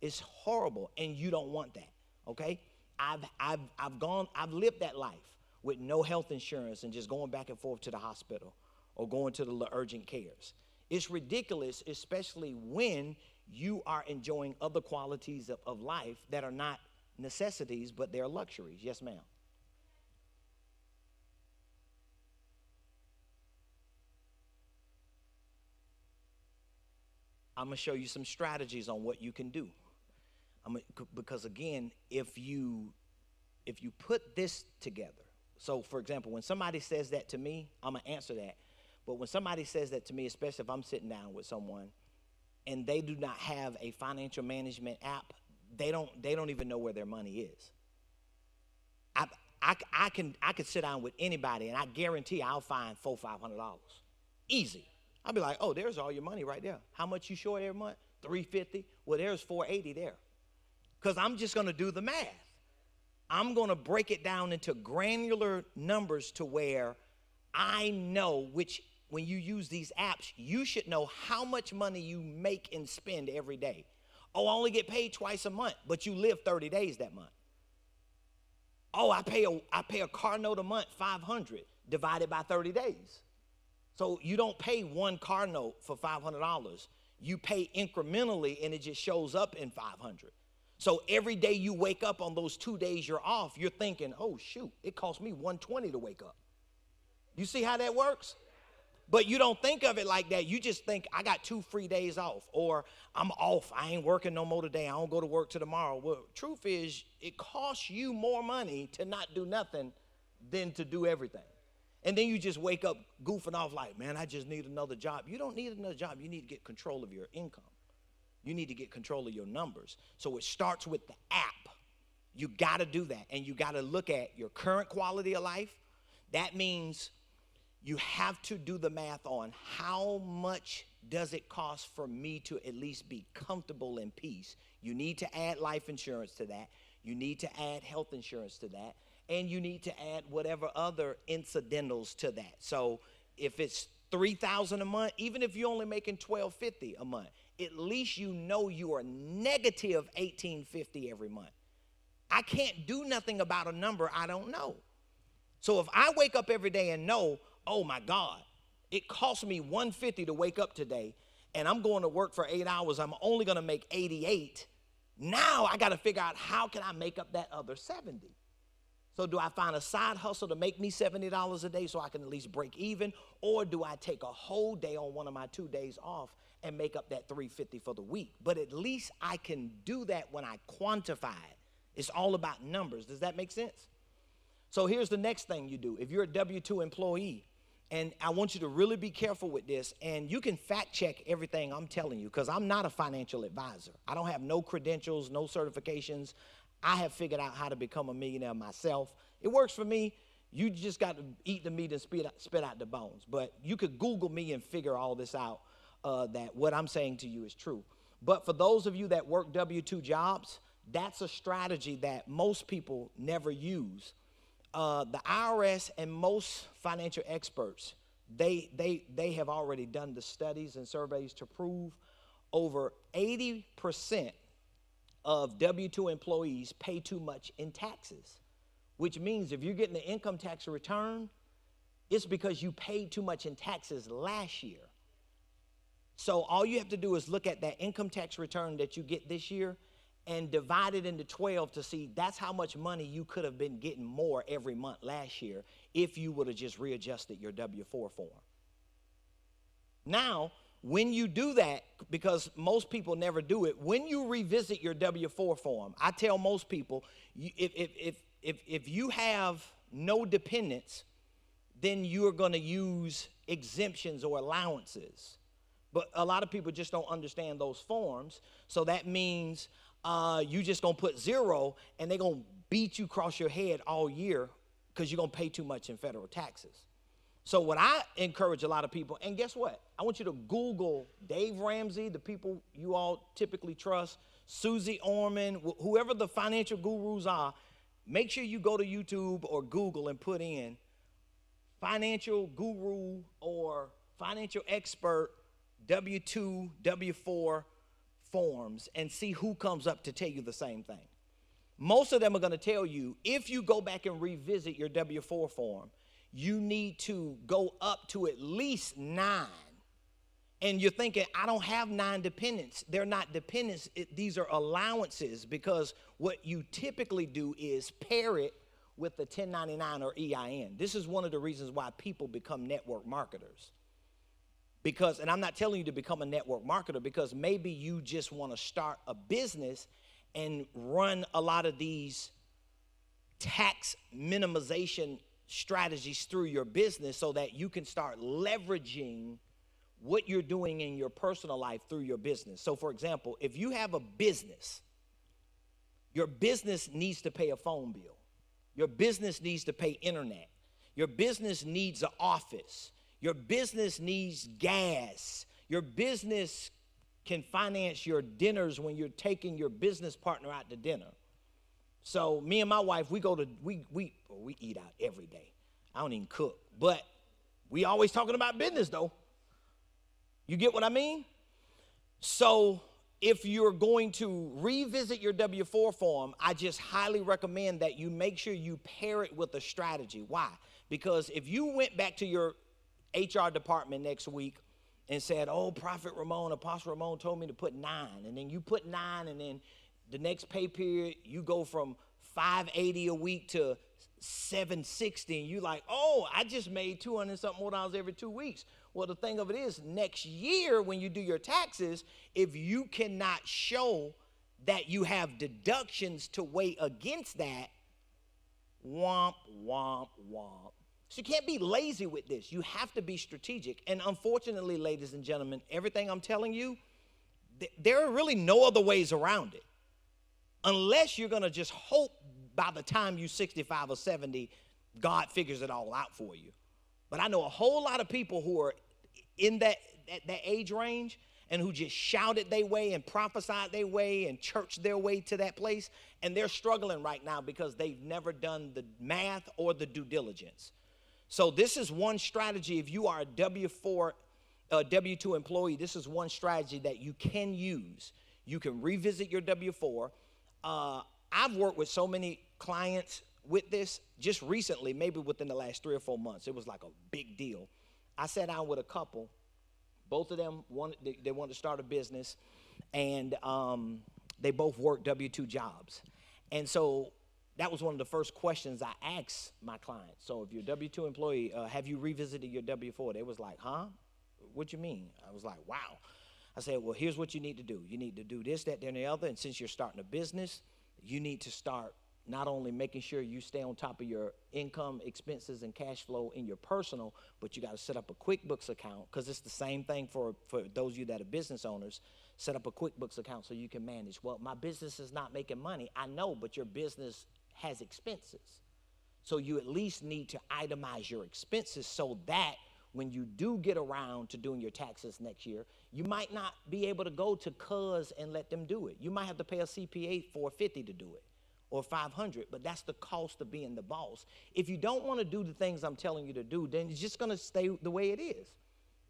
It's horrible, and you don't want that, okay? I've lived that life with no health insurance and just going back and forth to the hospital or going to the urgent cares. It's ridiculous, especially when you are enjoying other qualities of life that are not necessities, but they're luxuries. Yes, ma'am. I'm going to show you some strategies on what you can do. Because again, if you put this together, so for example, when somebody says that to me, I'm going to answer that. But when somebody says that to me, especially if I'm sitting down with someone and they do not have a financial management app, they don't even know where their money is. I could sit down with anybody and I guarantee I'll find $400-500. Easy. I'll be like, oh, there's all your money right there. How much you short every month? $350. Well, there's $480 there. Because I'm just going to do the math. I'm going to break it down into granular numbers to where I know when you use these apps, you should know how much money you make and spend every day. Oh, I only get paid twice a month, but you live 30 days that month. Oh, I pay a car note a month, $500, divided by 30 days. So you don't pay one car note for $500. You pay incrementally, and it just shows up in $500. So every day you wake up on those 2 days you're off, you're thinking, oh, shoot, it cost me $120 to wake up. You see how that works? But you don't think of it like that. You just think, I got 2 free days off, or I'm off. I ain't working no more today. I don't go to work till tomorrow. Well, truth is, it costs you more money to not do nothing than to do everything. And then you just wake up goofing off like, man, I just need another job. You don't need another job. You need to get control of your income. You need to get control of your numbers. So it starts with the app. You got to do that. And you got to look at your current quality of life. That means you have to do the math on how much does it cost for me to at least be comfortable in peace. You need to add life insurance to that. You need to add health insurance to that. And you need to add whatever other incidentals to that. So if it's $3,000 a month, even if you're only making $1,250 a month, at least you know you are negative $1,850 every month. I can't do nothing about a number I don't know. So if I wake up every day and know, oh my God, it cost me $150 to wake up today, and I'm going to work for 8 hours, I'm only going to make 88. Now I got to figure out how can I make up that other 70. So do I find a side hustle to make me $70 a day so I can at least break even? Or do I take a whole day on one of my 2 days off and make up that $350 for the week? But at least I can do that when I quantify it. It's all about numbers. Does that make sense? So here's the next thing you do. If you're a W-2 employee, and I want you to really be careful with this, and you can fact check everything I'm telling you because I'm not a financial advisor. I don't have no credentials, no certifications. I have figured out how to become a millionaire myself. It works for me. You just got to eat the meat and spit out the bones. But you could Google me and figure all this out, that what I'm saying to you is true. But for those of you that work W-2 jobs, that's a strategy that most people never use. The IRS and most financial experts, they have already done the studies and surveys to prove over 80% of W-2 employees pay too much in taxes, which means if you're getting the income tax return, it's because you paid too much in taxes last year. So all you have to do is look at that income tax return that you get this year and divide it into 12 to see that's how much money you could have been getting more every month last year if you would have just readjusted your W-4 form. Now, when you do that, because most people never do it, when you revisit your W-4 form, I tell most people, if you have no dependents, then you're going to use exemptions or allowances. But a lot of people just don't understand those forms, so that means you just going to put 0, and they're going to beat you across your head all year because you're going to pay too much in federal taxes. So what I encourage a lot of people, and guess what? I want you to Google Dave Ramsey, the people you all typically trust, Susie Orman, whoever the financial gurus are. Make sure you go to YouTube or Google and put in financial guru or financial expert W-2, W-4 forms and see who comes up to tell you the same thing. Most of them are going to tell you if you go back and revisit your W-4 form, you need to go up to at least 9. And you're thinking, I don't have 9 dependents. They're not dependents. These are allowances, because what you typically do is pair it with the 1099 or EIN. This is one of the reasons why people become network marketers. Because, and I'm not telling you to become a network marketer, because maybe you just want to start a business and run a lot of these tax minimization strategies through your business so that you can start leveraging what you're doing in your personal life through your business. So for example, if you have a business, your business needs to pay a phone bill. Your business needs to pay internet. Your business needs an office. Your business needs gas. Your business can finance your dinners when you're taking your business partner out to dinner. So me and my wife, we eat out every day. I don't even cook, but we always talking about business though. You get what I mean? So if you're going to revisit your W-4 form, I just highly recommend that you make sure you pair it with a strategy. Why? Because if you went back to your HR department next week and said, oh, Prophet Ramone, Apostle Ramone told me to put 9, and then you put 9, and then the next pay period, you go from $580 a week to $760, and you're like, oh, I just made $200 something more dollars every 2 weeks. Well, the thing of it is, next year when you do your taxes, if you cannot show that you have deductions to weigh against that, womp, womp, womp. So you can't be lazy with this. You have to be strategic. And unfortunately, ladies and gentlemen, everything I'm telling you, there are really no other ways around it. Unless you're going to just hope by the time you're 65 or 70, God figures it all out for you. But I know a whole lot of people who are in that age range and who just shouted their way and prophesied their way and churched their way to that place. And they're struggling right now because they've never done the math or the due diligence. So this is one strategy. If you are a W-2 employee, this is one strategy that you can use. You can revisit your W-4. I've worked with so many clients with this just recently, maybe within the last 3 or 4 months. It was like a big deal. I sat down with a couple. Both of them wanted to start a business, and they both worked W-2 jobs. And so that was one of the first questions I asked my clients. So if you're a W-2 employee, have you revisited your W-4? They was like, huh? What you mean? I was like, wow. I said, well, here's what you need to do. You need to do this, that, and the other. And since you're starting a business, you need to start not only making sure you stay on top of your income, expenses, and cash flow in your personal, but you got to set up a QuickBooks account, because it's the same thing for those of you that are business owners. Set up a QuickBooks account so you can manage. Well, my business is not making money. I know, but your business has expenses. So you at least need to itemize your expenses so that when you do get around to doing your taxes next year, you might not be able to go to cuz and let them do it. You might have to pay a CPA $450 to do it, or $500, but that's the cost of being the boss. If you don't want to do the things I'm telling you to do, then it's just going to stay the way it is.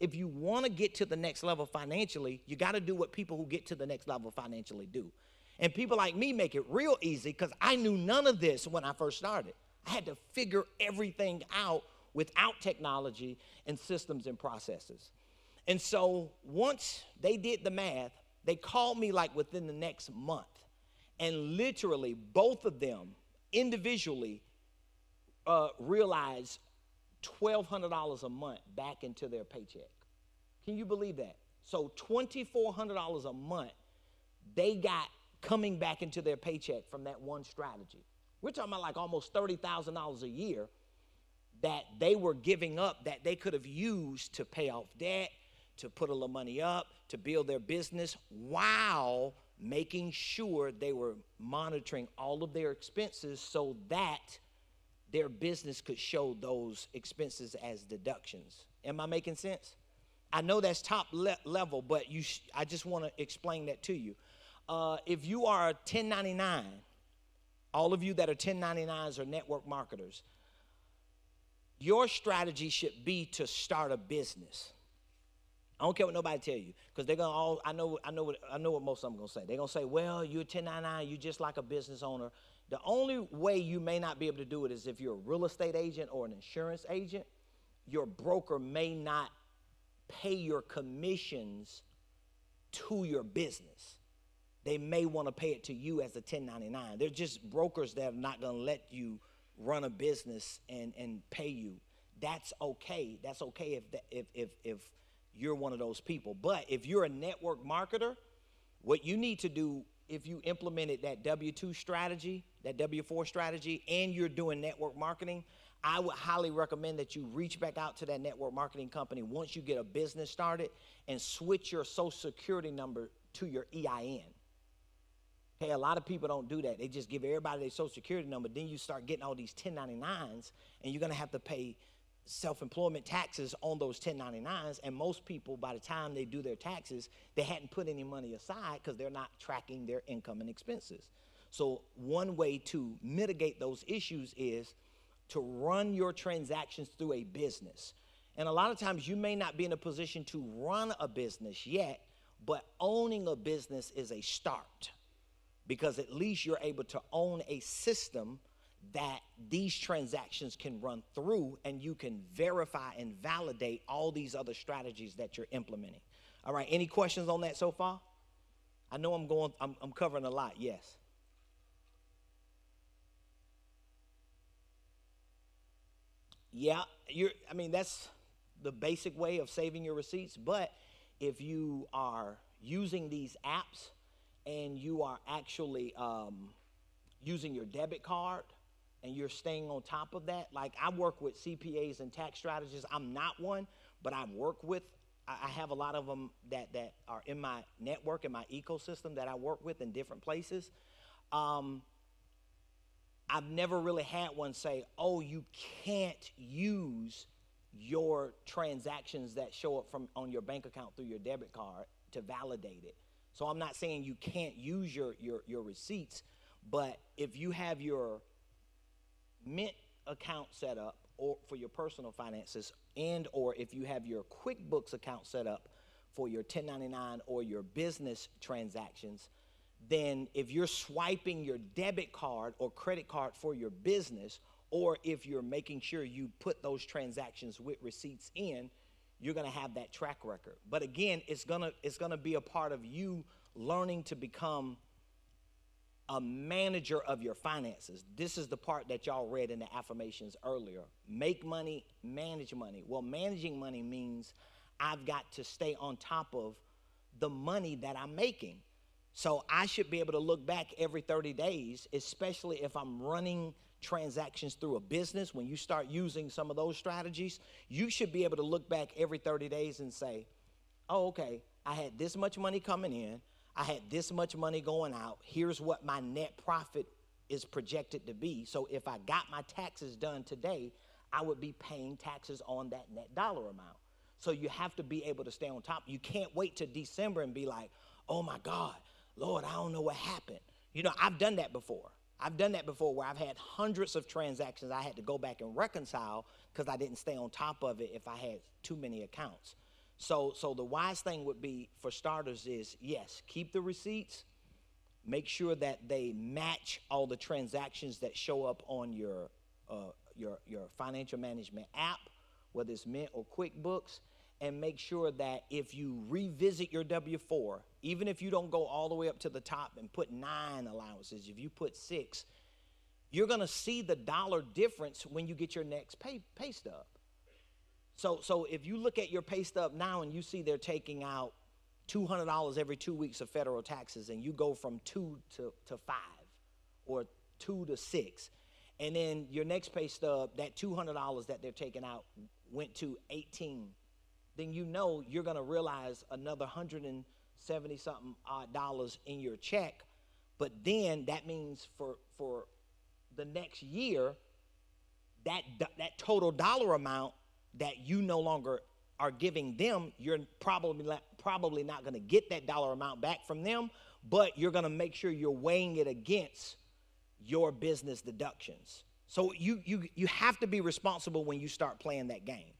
If you want to get to the next level financially, you got to do what people who get to the next level financially do. And people like me make it real easy, because I knew none of this when I first started. I had to figure everything out without technology and systems and processes. And so once they did the math, they called me like within the next month. And literally both of them individually realized $1,200 a month back into their paycheck. Can you believe that? So $2,400 a month they got coming back into their paycheck from that one strategy. We're talking about like almost $30,000 a year that they were giving up, that they could have used to pay off debt, to put a little money up, to build their business, while making sure they were monitoring all of their expenses so that their business could show those expenses as deductions. Am I making sense? I know that's top level, but I just want to explain that to you. If you are a 1099, all of you that are 1099s or network marketers, your strategy should be to start a business. I don't care what nobody tell you, because they're gonna all. I know what most of them gonna say. They're gonna say, "Well, you're a 1099. You just like a business owner." The only way you may not be able to do it is if you're a real estate agent or an insurance agent. Your broker may not pay your commissions to your business. They may want to pay it to you as a 1099. They're just brokers that are not gonna let you run a business and pay you. That's okay. That's okay if you're one of those people. But if you're a network marketer, what you need to do, if you implemented that W-2 strategy, that W-4 strategy, and you're doing network marketing, I would highly recommend that you reach back out to that network marketing company once you get a business started and switch your Social Security number to your EIN. Okay, a lot of people don't do that. They just give everybody their Social Security number. Then you start getting all these 1099s, and you're going to have to pay self-employment taxes on those 1099s. And most people, by the time they do their taxes, they hadn't put any money aside because they're not tracking their income and expenses. So one way to mitigate those issues is to run your transactions through a business. And a lot of times you may not be in a position to run a business yet, but owning a business is a start, because at least you're able to own a system that these transactions can run through, and you can verify and validate all these other strategies that you're implementing. All right, any questions on that so far? I know I'm covering a lot, yes. Yeah, that's the basic way of saving your receipts, but if you are using these apps and you are actually using your debit card and you're staying on top of that. Like, I work with CPAs and tax strategists. I'm not one, but I work with, I have a lot of them that are in my network, in my ecosystem that I work with in different places. I've never really had one say, oh, you can't use your transactions that show up from on your bank account through your debit card to validate it. So I'm not saying you can't use your receipts, but if you have your Mint account set up or for your personal finances, and or if you have your QuickBooks account set up for your 1099 or your business transactions, then if you're swiping your debit card or credit card for your business, or if you're making sure you put those transactions with receipts in, you're gonna have that track record. But again, it's gonna be a part of you learning to become a manager of your finances. This is the part that y'all read in the affirmations earlier. Make money, manage money. Well, managing money means I've got to stay on top of the money that I'm making. So I should be able to look back every 30 days, especially if I'm running transactions through a business. When you start using some of those strategies, you should be able to look back every 30 days and say, oh, okay, I had this much money coming in. I had this much money going out. Here's what my net profit is projected to be. So if I got my taxes done today, I would be paying taxes on that net dollar amount. So you have to be able to stay on top. You can't wait till December and be like, oh my God, Lord, I don't know what happened. You know, I've done that before. I've done that before where I've had hundreds of transactions I had to go back and reconcile because I didn't stay on top of it if I had too many accounts. So the wise thing would be, for starters, is yes, keep the receipts. Make sure that they match all the transactions that show up on your financial management app, whether it's Mint or QuickBooks, and make sure that if you revisit your W-4, even if you don't go all the way up to the top and put 9 allowances, if you put 6, you're going to see the dollar difference when you get your next pay stub. So if you look at your pay stub now and you see they're taking out $200 every 2 weeks of federal taxes, and you go from 2 to 5 or 2 to 6, and then your next pay stub, that $200 that they're taking out went to 18, then you know you're going to realize another 170 something odd dollars in your check. But then that means for the next year, that total dollar amount that you no longer are giving them, you're probably not going to get that dollar amount back from them, but you're going to make sure you're weighing it against your business deductions. So you have to be responsible when you start playing that game.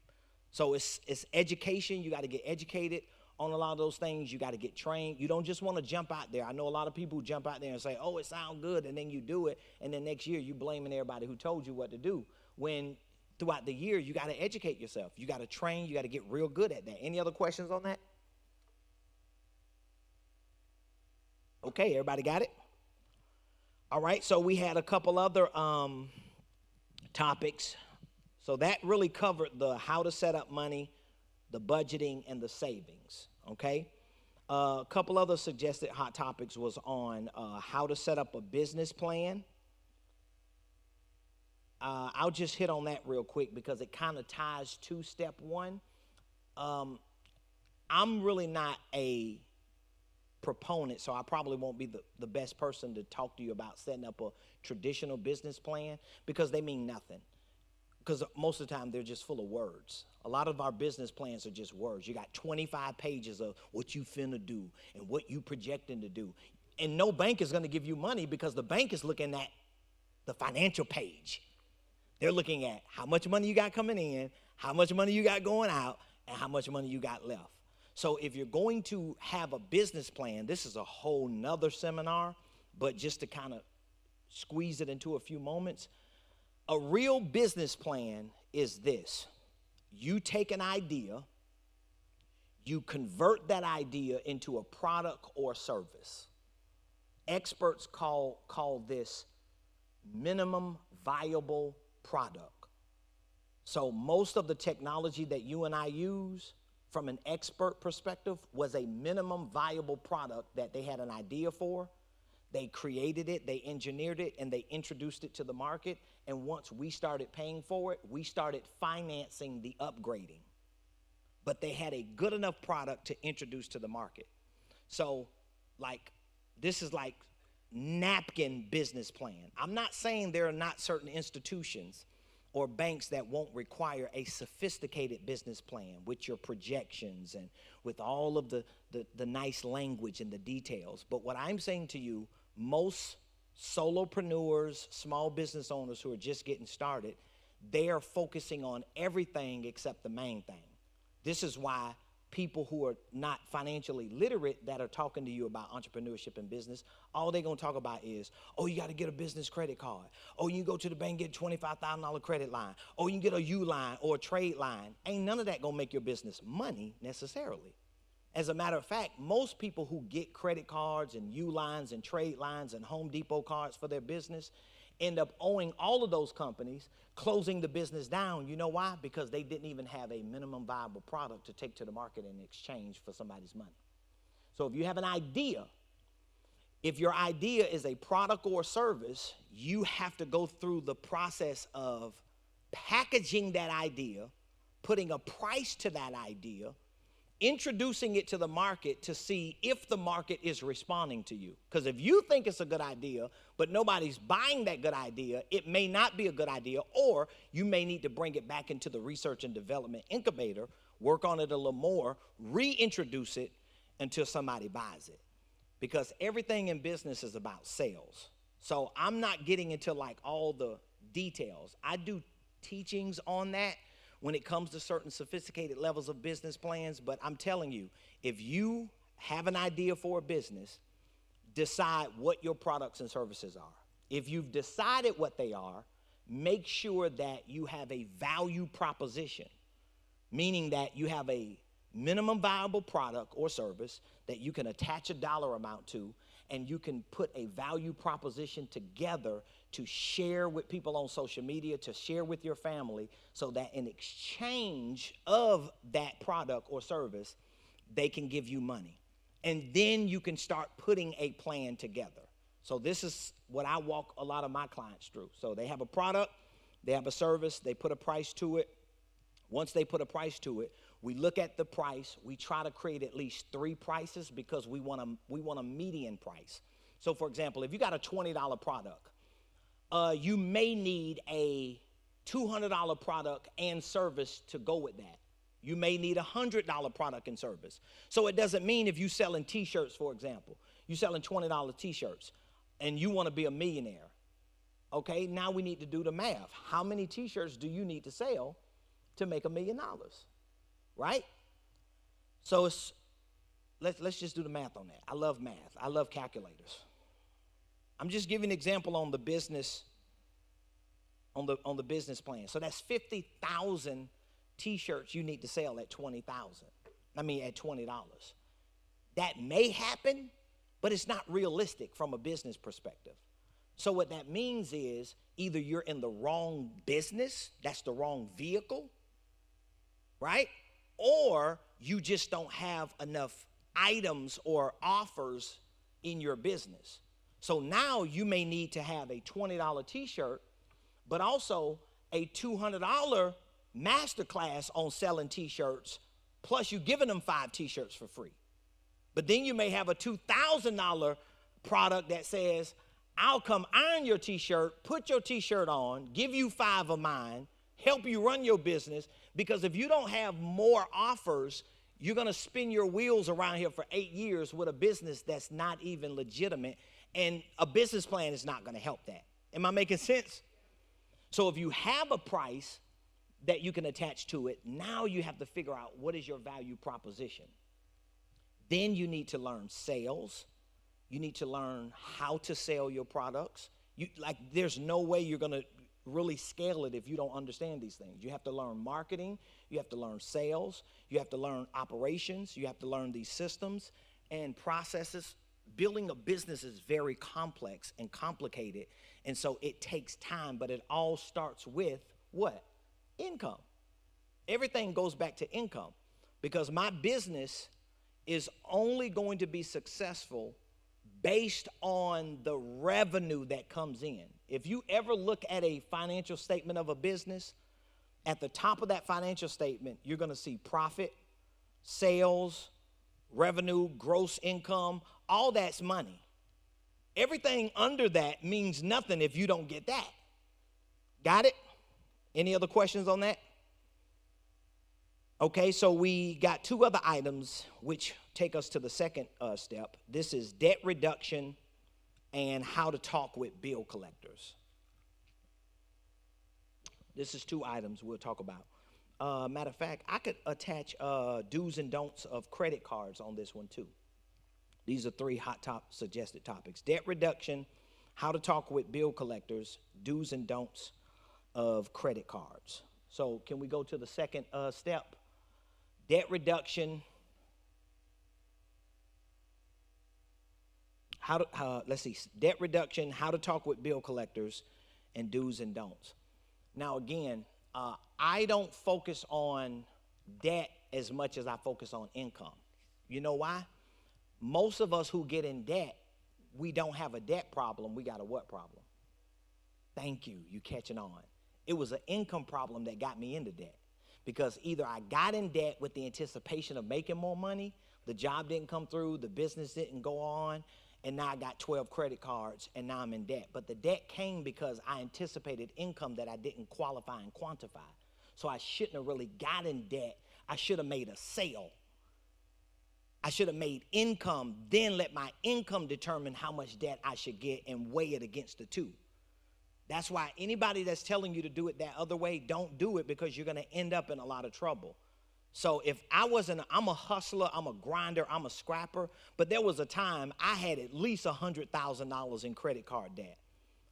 So it's education. You got to get educated on a lot of those things. You got to get trained. You don't just want to jump out there. I know a lot of people who jump out there and say, oh, it sounds good, and then you do it, and then next year you blaming everybody who told you what to do, when throughout the year, you got to educate yourself. You got to train. You got to get real good at that. Any other questions on that? Okay, everybody got it? All right, so we had a couple other topics. So that really covered the how to set up money, the budgeting, and the savings, okay? A couple other suggested hot topics was on how to set up a business plan. I'll just hit on that real quick because it kind of ties to step one. I'm really not a proponent, so I probably won't be the best person to talk to you about setting up a traditional business plan because they mean nothing. Because most of the time, they're just full of words. A lot of our business plans are just words. You got 25 pages of what you finna do and what you projecting to do. And no bank is going to give you money because the bank is looking at the financial page. They're looking at how much money you got coming in, how much money you got going out, and how much money you got left. So if you're going to have a business plan, this is a whole nother seminar, but just to kind of squeeze it into a few moments, a real business plan is this. You take an idea, you convert that idea into a product or service. Experts call this minimum viable product. So most of the technology that you and I use from an expert perspective was a minimum viable product that they had an idea for. They created it, they engineered it, and they introduced it to the market, And once we started paying for it, we started financing the upgrading. But they had a good enough product to introduce to the market. So, like, this is like napkin business plan. I'm not saying there are not certain institutions or banks that won't require a sophisticated business plan with your projections and with all of the nice language and the details. But what I'm saying to you, most solopreneurs, small business owners who are just getting started, they are focusing on everything except the main thing. This is why people who are not financially literate that are talking to you about entrepreneurship and business, all they're going to talk about is, oh, you got to get a business credit card. Oh, you can go to the bank and get a $25,000 credit line. Oh, you can get a U line or a trade line. Ain't none of that going to make your business money necessarily. As a matter of fact, most people who get credit cards and U lines and trade lines and Home Depot cards for their business end up owing all of those companies, closing the business down. You know why? Because they didn't even have a minimum viable product to take to the market in exchange for somebody's money. So if you have an idea, if your idea is a product or service, you have to go through the process of packaging that idea, putting a price to that idea, introducing it to the market to see if the market is responding to you. Because if you think it's a good idea, but nobody's buying that good idea, it may not be a good idea, or you may need to bring it back into the research and development incubator, work on it a little more, reintroduce it until somebody buys it. Because everything in business is about sales. So I'm not getting into like all the details. I do teachings on that when it comes to certain sophisticated levels of business plans, but I'm telling you, if you have an idea for a business, decide what your products and services are. If you've decided what they are, make sure that you have a value proposition, meaning that you have a minimum viable product or service that you can attach a dollar amount to, and you can put a value proposition together to share with people on social media, to share with your family, so that in exchange of that product or service, they can give you money. And then you can start putting a plan together. So this is what I walk a lot of my clients through. So they have a product, they have a service, they put a price to it. Once they put a price to it, we look at the price. We try to create at least 3 prices because we want a median price. So for example, if you got a $20 product, you may need a $200 product and service to go with that. You may need a $100 product and service. So it doesn't mean if you're selling t-shirts, for example, you're selling $20 t-shirts and you want to be a millionaire. Okay, now we need to do the math. How many t-shirts do you need to sell to make $1 million? Right? So let's just do the math on that. I love math. I love calculators. I'm just giving an example on the business, on the business plan. So that's 50,000 t-shirts you need to sell at $20. That may happen, but it's not realistic from a business perspective. So what that means is either you're in the wrong business, that's the wrong vehicle, right? Or you just don't have enough items or offers in your business. So now you may need to have a $20 t-shirt, but also a $200 masterclass on selling t-shirts, plus you giving them 5 t-shirts for free. But then you may have a $2,000 product that says, I'll come iron your t-shirt, put your t-shirt on, give you 5 of mine, help you run your business, because if you don't have more offers, you're going to spin your wheels around here for 8 years with a business that's not even legitimate, and a business plan is not going to help that. Am I making sense? So if you have a price that you can attach to it, now you have to figure out what is your value proposition. Then you need to learn sales. You need to learn how to sell your products. There's no way you're going to really scale it if you don't understand these things. You have to learn marketing. You have to learn sales. You have to learn operations. You have to learn these systems and processes. Building a business is very complex and complicated, and so it takes time, but it all starts with what? Income. Everything goes back to income, because my business is only going to be successful based on the revenue that comes in. If you ever look at a financial statement of a business, at the top of that financial statement, you're going to see profit, sales, revenue, gross income, all that's money. Everything under that means nothing if you don't get that. Got it? Any other questions on that? Okay, so we got two other items which take us to the second step. This is debt reduction and how to talk with bill collectors. This is two items we'll talk about. Matter of fact, I could attach do's and don'ts of credit cards on this one too. These are three suggested topics. Debt reduction, how to talk with bill collectors, do's and don'ts of credit cards. So can we go to the second step? Debt reduction. Let's see, debt reduction, how to talk with bill collectors, and do's and don'ts. Now again, I don't focus on debt as much as I focus on income. You know why? Most of us who get in debt, we don't have a debt problem, we got a what problem? Thank you, you catching on. It was an income problem that got me into debt. Because either I got in debt with the anticipation of making more money, the job didn't come through, the business didn't go on, and now I got 12 credit cards, and now I'm in debt. But the debt came because I anticipated income that I didn't qualify and quantify. So I shouldn't have really got in debt. I should have made a sale. I should have made income, then let my income determine how much debt I should get and weigh it against the two. That's why anybody that's telling you to do it that other way, don't do it, because you're going to end up in a lot of trouble. So if I'm a hustler, I'm a grinder, I'm a scrapper, but there was a time I had at least $100,000 in credit card debt.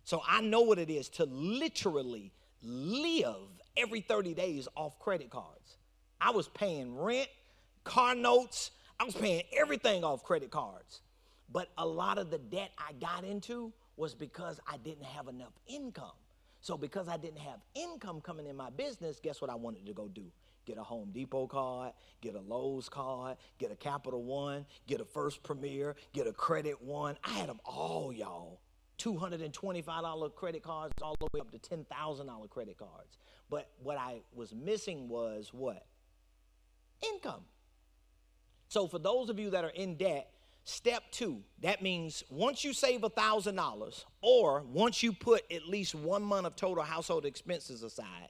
So I know what it is to literally live every 30 days off credit cards. I was paying rent, car notes, I was paying everything off credit cards. But a lot of the debt I got into was because I didn't have enough income. So because I didn't have income coming in my business, guess what I wanted to go do? Get a Home Depot card, get a Lowe's card, get a Capital One, get a First Premier, get a Credit One. I had them all, y'all. $225 credit cards all the way up to $10,000 credit cards. But what I was missing was what? Income. So for those of you that are in debt, step 2, that means once you save $1,000 or once you put at least 1 month of total household expenses aside,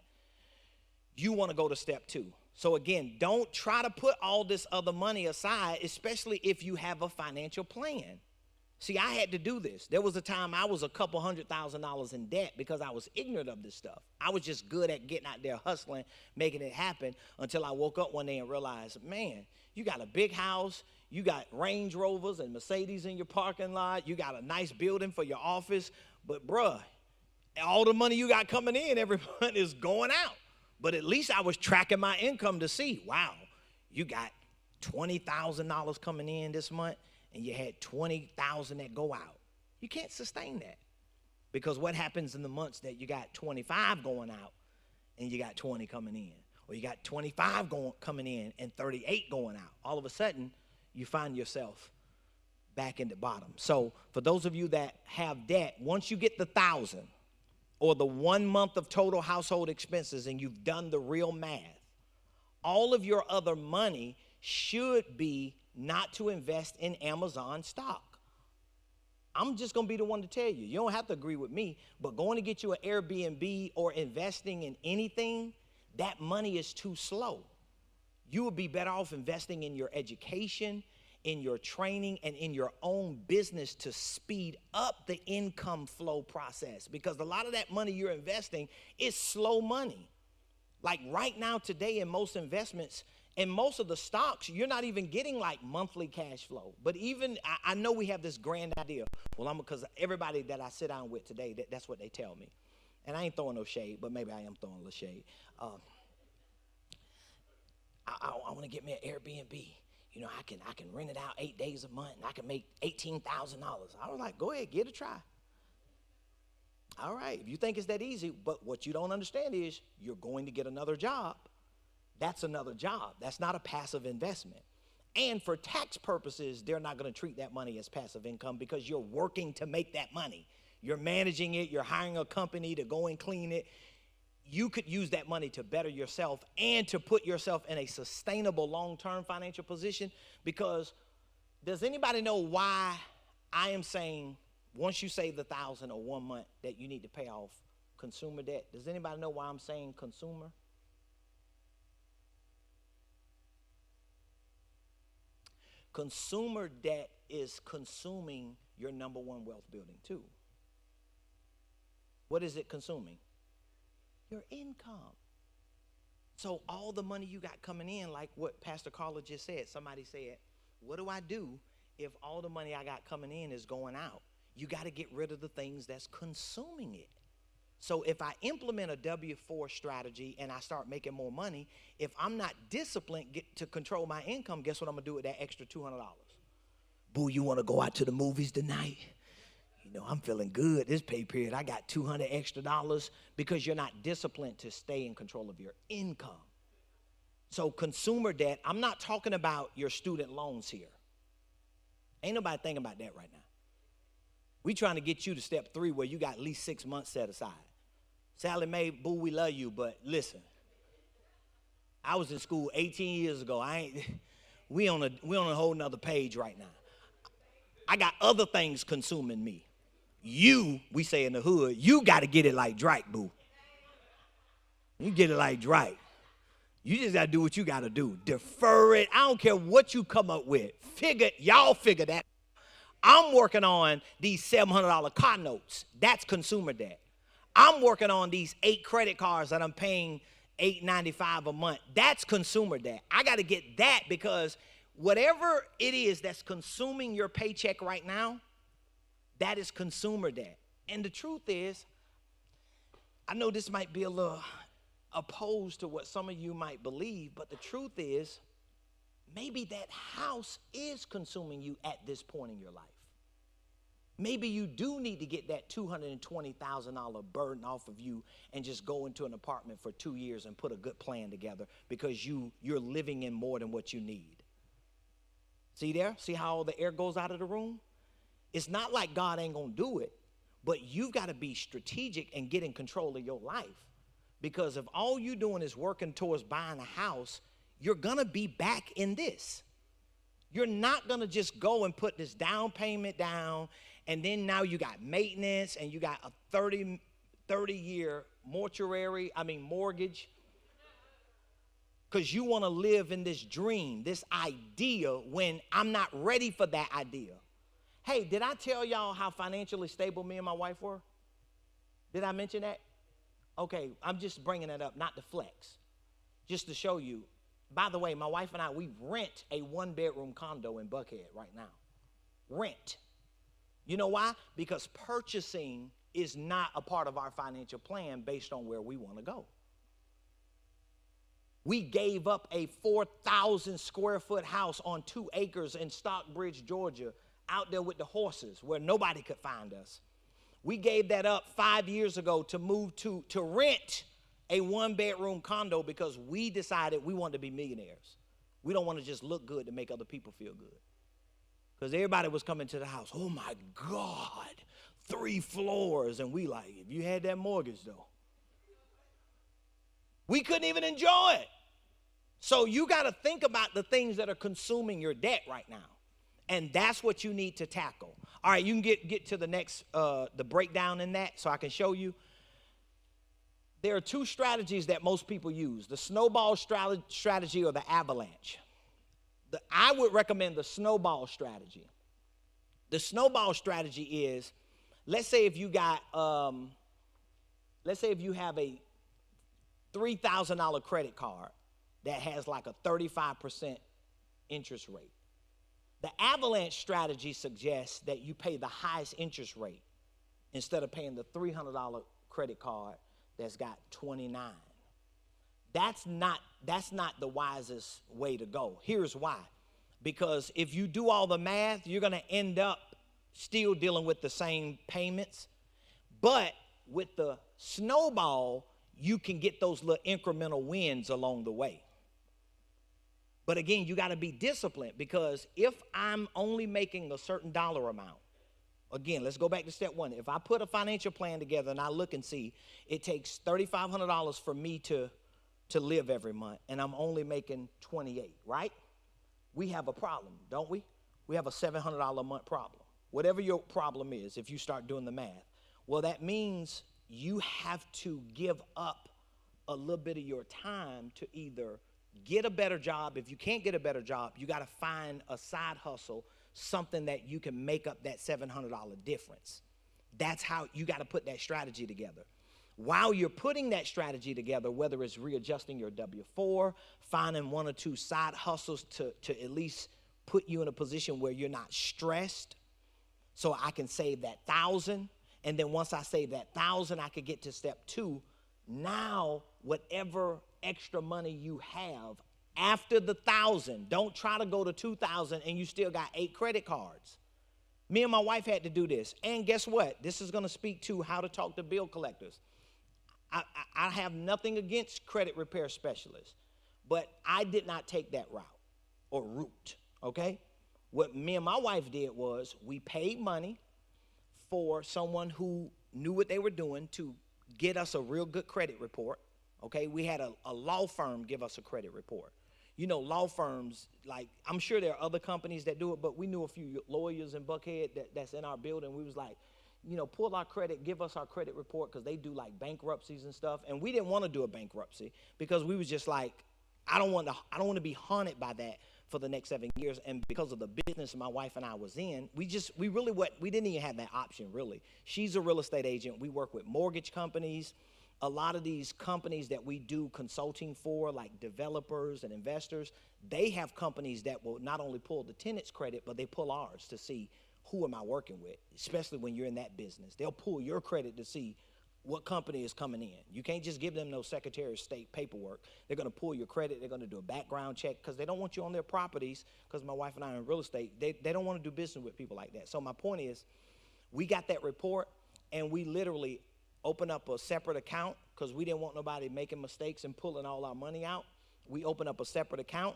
you want to go to step 2. So again, don't try to put all this other money aside, especially if you have a financial plan. See, I had to do this. There was a time I was a couple $100,000 in debt because I was ignorant of this stuff. I was just good at getting out there hustling, making it happen, until I woke up one day and realized, man, you got a big house, you got Range Rovers and Mercedes in your parking lot, you got a nice building for your office, but bruh, all the money you got coming in every month is going out. But at least I was tracking my income to see, wow, you got $20,000 coming in this month, and you had $20,000 that go out. You can't sustain that, because what happens in the months that you got 25 going out and you got 20 coming in, or you got 25 coming in and 38 going out? All of a sudden, you find yourself back in the bottom. So for those of you that have debt, once you get the 1,000 or the 1 month of total household expenses and you've done the real math, all of your other money should be not to invest in Amazon stock. I'm just going to be the one to tell you. You don't have to agree with me, but going to get you an Airbnb or investing in anything, that money is too slow. You would be better off investing in your education, in your training, and in your own business to speed up the income flow process, because a lot of that money you're investing is slow money. Like right now today in most investments, and most of the stocks, you're not even getting like monthly cash flow. But even, I know we have this grand idea. Well, because everybody that I sit down with today, that's what they tell me. And I ain't throwing no shade, but maybe I am throwing a little shade. I want to get me an Airbnb. You know, I can rent it out 8 days a month, and I can make $18,000. I was like, go ahead, give it a try. All right, if you think it's that easy, but what you don't understand is you're going to get another job. That's another job. That's not a passive investment. And for tax purposes, they're not going to treat that money as passive income because you're working to make that money. you're managing it, you're hiring a company to go and clean it. You could use that money to better yourself and to put yourself in a sustainable long-term financial position. Because does anybody know why I am saying once you save the $1,000 or 1 month that you need to pay off consumer debt? Does anybody know why I'm saying consumer? Consumer debt is consuming your number one wealth building tool. What is it consuming? Your income. So all the money you got coming in, like what Pastor Carla just said, somebody said, what do I do if all the money I got coming in is going out? You got to get rid of the things that's consuming it. So if I implement a W-4 strategy and I start making more money, if I'm not disciplined to control my income, guess what I'm going to do with that extra $200? Boo, you want to go out to the movies tonight? You know, I'm feeling good this pay period. I got $200 extra because you're not disciplined to stay in control of your income. So consumer debt, I'm not talking about your student loans here. Ain't nobody thinking about that right now. We trying to get you to step 3 where you got at least 6 months set aside. Sally Mae, boo, we love you, but listen. I was in school 18 years ago. We on a whole nother page right now. I got other things consuming me. You, we say in the hood, you got to get it like Drake, boo. You get it like Drake. You just got to do what you got to do. Defer it. I don't care what you come up with. Y'all figure that. I'm working on these $700 car notes. That's consumer debt. I'm working on these 8 credit cards that I'm paying $8.95 a month. That's consumer debt. I got to get that because whatever it is that's consuming your paycheck right now, that is consumer debt. And the truth is, I know this might be a little opposed to what some of you might believe, but the truth is, maybe that house is consuming you at this point in your life. Maybe you do need to get that $220,000 burden off of you and just go into an apartment for 2 years and put a good plan together because you're living in more than what you need. See there? See how all the air goes out of the room? It's not like God ain't going to do it, but you've got to be strategic and get in control of your life. Because if all you're doing is working towards buying a house, you're going to be back in this. You're not going to just go and put this down payment down, and then now you got maintenance, and you got a 30-year mortgage, because you want to live in this dream, this idea, when I'm not ready for that idea. Hey, did I tell y'all how financially stable me and my wife were? Did I mention that? Okay, I'm just bringing that up, not to flex, just to show you. By the way, my wife and I, we rent a 1-bedroom condo in Buckhead right now. Rent. You know why? Because purchasing is not a part of our financial plan based on where we want to go. We gave up a 4,000 square foot house on 2 acres in Stockbridge, Georgia, out there with the horses where nobody could find us. We gave that up 5 years ago to move to rent a 1-bedroom condo because we decided we wanted to be millionaires. We don't want to just look good to make other people feel good. Because everybody was coming to the house. Oh, my God, 3 floors. And we like, if you had that mortgage, though. We couldn't even enjoy it. So you got to think about the things that are consuming your debt right now. And that's what you need to tackle. All right, you can get to the next, the breakdown in that so I can show you. There are 2 strategies that most people use, the snowball strategy or the avalanche. I would recommend the snowball strategy. The snowball strategy is, let's say if you have a $3,000 credit card that has like a 35% interest rate. The avalanche strategy suggests that you pay the highest interest rate instead of paying the $300 credit card that's got 29. That's not the wisest way to go. Here's why. Because if you do all the math, you're going to end up still dealing with the same payments. But with the snowball, you can get those little incremental wins along the way. But again, you got to be disciplined, because if I'm only making a certain dollar amount Again, let's go back to step one. If I put a financial plan together and I look and see it takes $3,500 for me to live every month, and I'm only making $28, right? We have a problem, don't we? We have a $700 a month problem. Whatever your problem is, if you start doing the math, well, that means you have to give up a little bit of your time to either get a better job. If you can't get a better job, you got to find a side hustle, something that you can make up that $700 difference. That's how you got to put that strategy together. While you're putting that strategy together, whether it's readjusting your W-4, finding one or two side hustles to at least put you in a position where you're not stressed, so I can save that $1,000, and then once I save that $1,000, I could get to step two. Now, whatever extra money you have after the $1,000, don't try to go to $2,000 and you still got 8 credit cards. Me and my wife had to do this, and guess what? This is going to speak to how to talk to bill collectors. I have nothing against credit repair specialists, but I did not take that route, okay? What me and my wife did was we paid money for someone who knew what they were doing to get us a real good credit report, okay? We had a law firm give us a credit report. You know, law firms, like, I'm sure there are other companies that do it, but we knew a few lawyers in Buckhead that's in our building. We was like, you know, pull our credit, give us our credit report, because they do like bankruptcies and stuff. And we didn't want to do a bankruptcy because we was just like, I don't want to be haunted by that for the next 7 years. And because of the business my wife and I was in, we didn't even have that option, really. She's a real estate agent. We work with mortgage companies. A lot of these companies that we do consulting for, like developers and investors, they have companies that will not only pull the tenant's credit, but they pull ours to see who am I working with, especially when you're in that business. They'll pull your credit to see what company is coming in. You can't just give them no Secretary of State paperwork. They're going to pull your credit. They're going to do a background check because they don't want you on their properties, because my wife and I are in real estate. They don't want to do business with people like that. So my point is, we got that report, and we literally opened up a separate account because we didn't want nobody making mistakes and pulling all our money out. We opened up a separate account,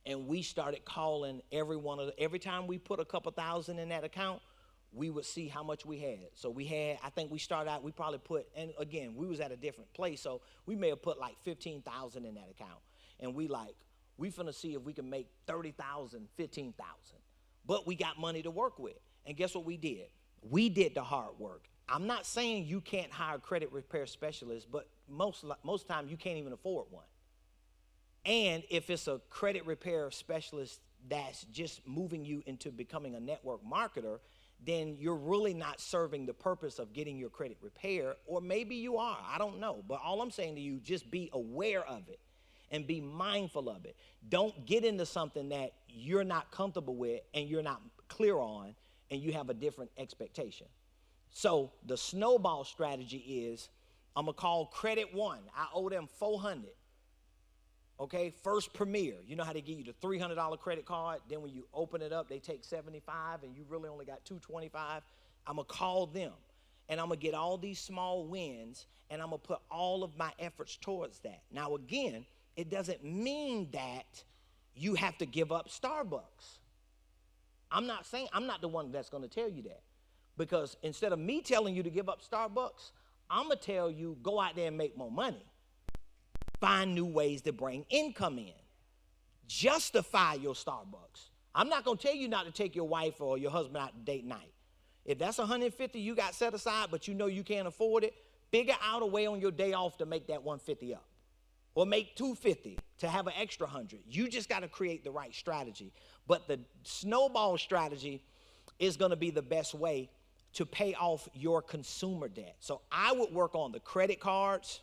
and we started calling every time we put a couple thousand in that account, we would see how much we had. So we had, I think we started out, we probably put, and again, we was at a different place, so we may have put like 15,000 in that account. And we finna see if we can make 30,000, 15,000. But we got money to work with. And guess what we did? We did the hard work. I'm not saying you can't hire credit repair specialists, but most time you can't even afford one. And if it's a credit repair specialist that's just moving you into becoming a network marketer, then you're really not serving the purpose of getting your credit repaired, or maybe you are, I don't know. But all I'm saying to you, just be aware of it and be mindful of it. Don't get into something that you're not comfortable with and you're not clear on and you have a different expectation. So the snowball strategy is, I'm gonna call credit one. I owe them $400. Okay, First Premier, you know how they give you the $300 credit card, then when you open it up, they take $75 and you really only got $225. I'm gonna call them and I'm gonna get all these small wins and I'm gonna put all of my efforts towards that. Now again, it doesn't mean that you have to give up Starbucks. I'm not the one that's gonna tell you that, because instead of me telling you to give up Starbucks, I'm gonna tell you, go out there and make more money. Find new ways to bring income in. Justify your Starbucks. I'm not going to tell you not to take your wife or your husband out to date night. If that's $150 you got set aside, but you know you can't afford it, figure out a way on your day off to make that $150 up. Or make $250 to have an extra $100. You just got to create the right strategy. But the snowball strategy is going to be the best way to pay off your consumer debt. So I would work on the credit cards.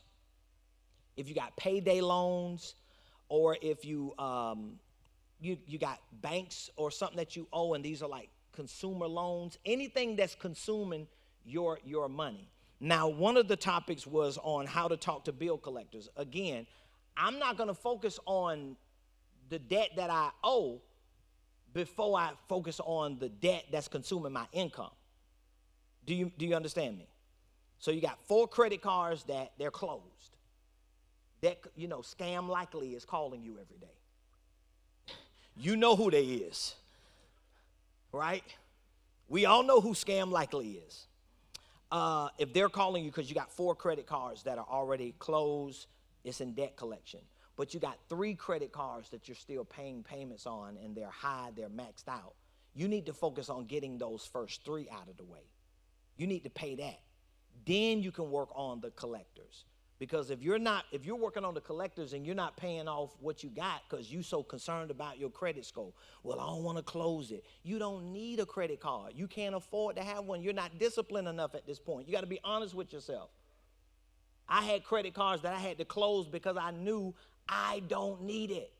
If you got payday loans, or if you got banks or something that you owe, and these are like consumer loans, anything that's consuming your money. Now, one of the topics was on how to talk to bill collectors. Again, I'm not going to focus on the debt that I owe before I focus on the debt that's consuming my income. Do you understand me? So you got 4 credit cards that they're closed. That, you know, Scam Likely is calling you every day. You know who they is, right? We all know who Scam Likely is. If they're calling you because you got 4 credit cards that are already closed, it's in debt collection. But you got 3 credit cards that you're still paying payments on, and they're high, they're maxed out. You need to focus on getting those first 3 out of the way. You need to pay that. Then you can work on the collectors. Because if you're working on the collectors and you're not paying off what you got because you're so concerned about your credit score, well, I don't want to close it. You don't need a credit card. You can't afford to have one. You're not disciplined enough at this point. You got to be honest with yourself. I had credit cards that I had to close because I knew I don't need it.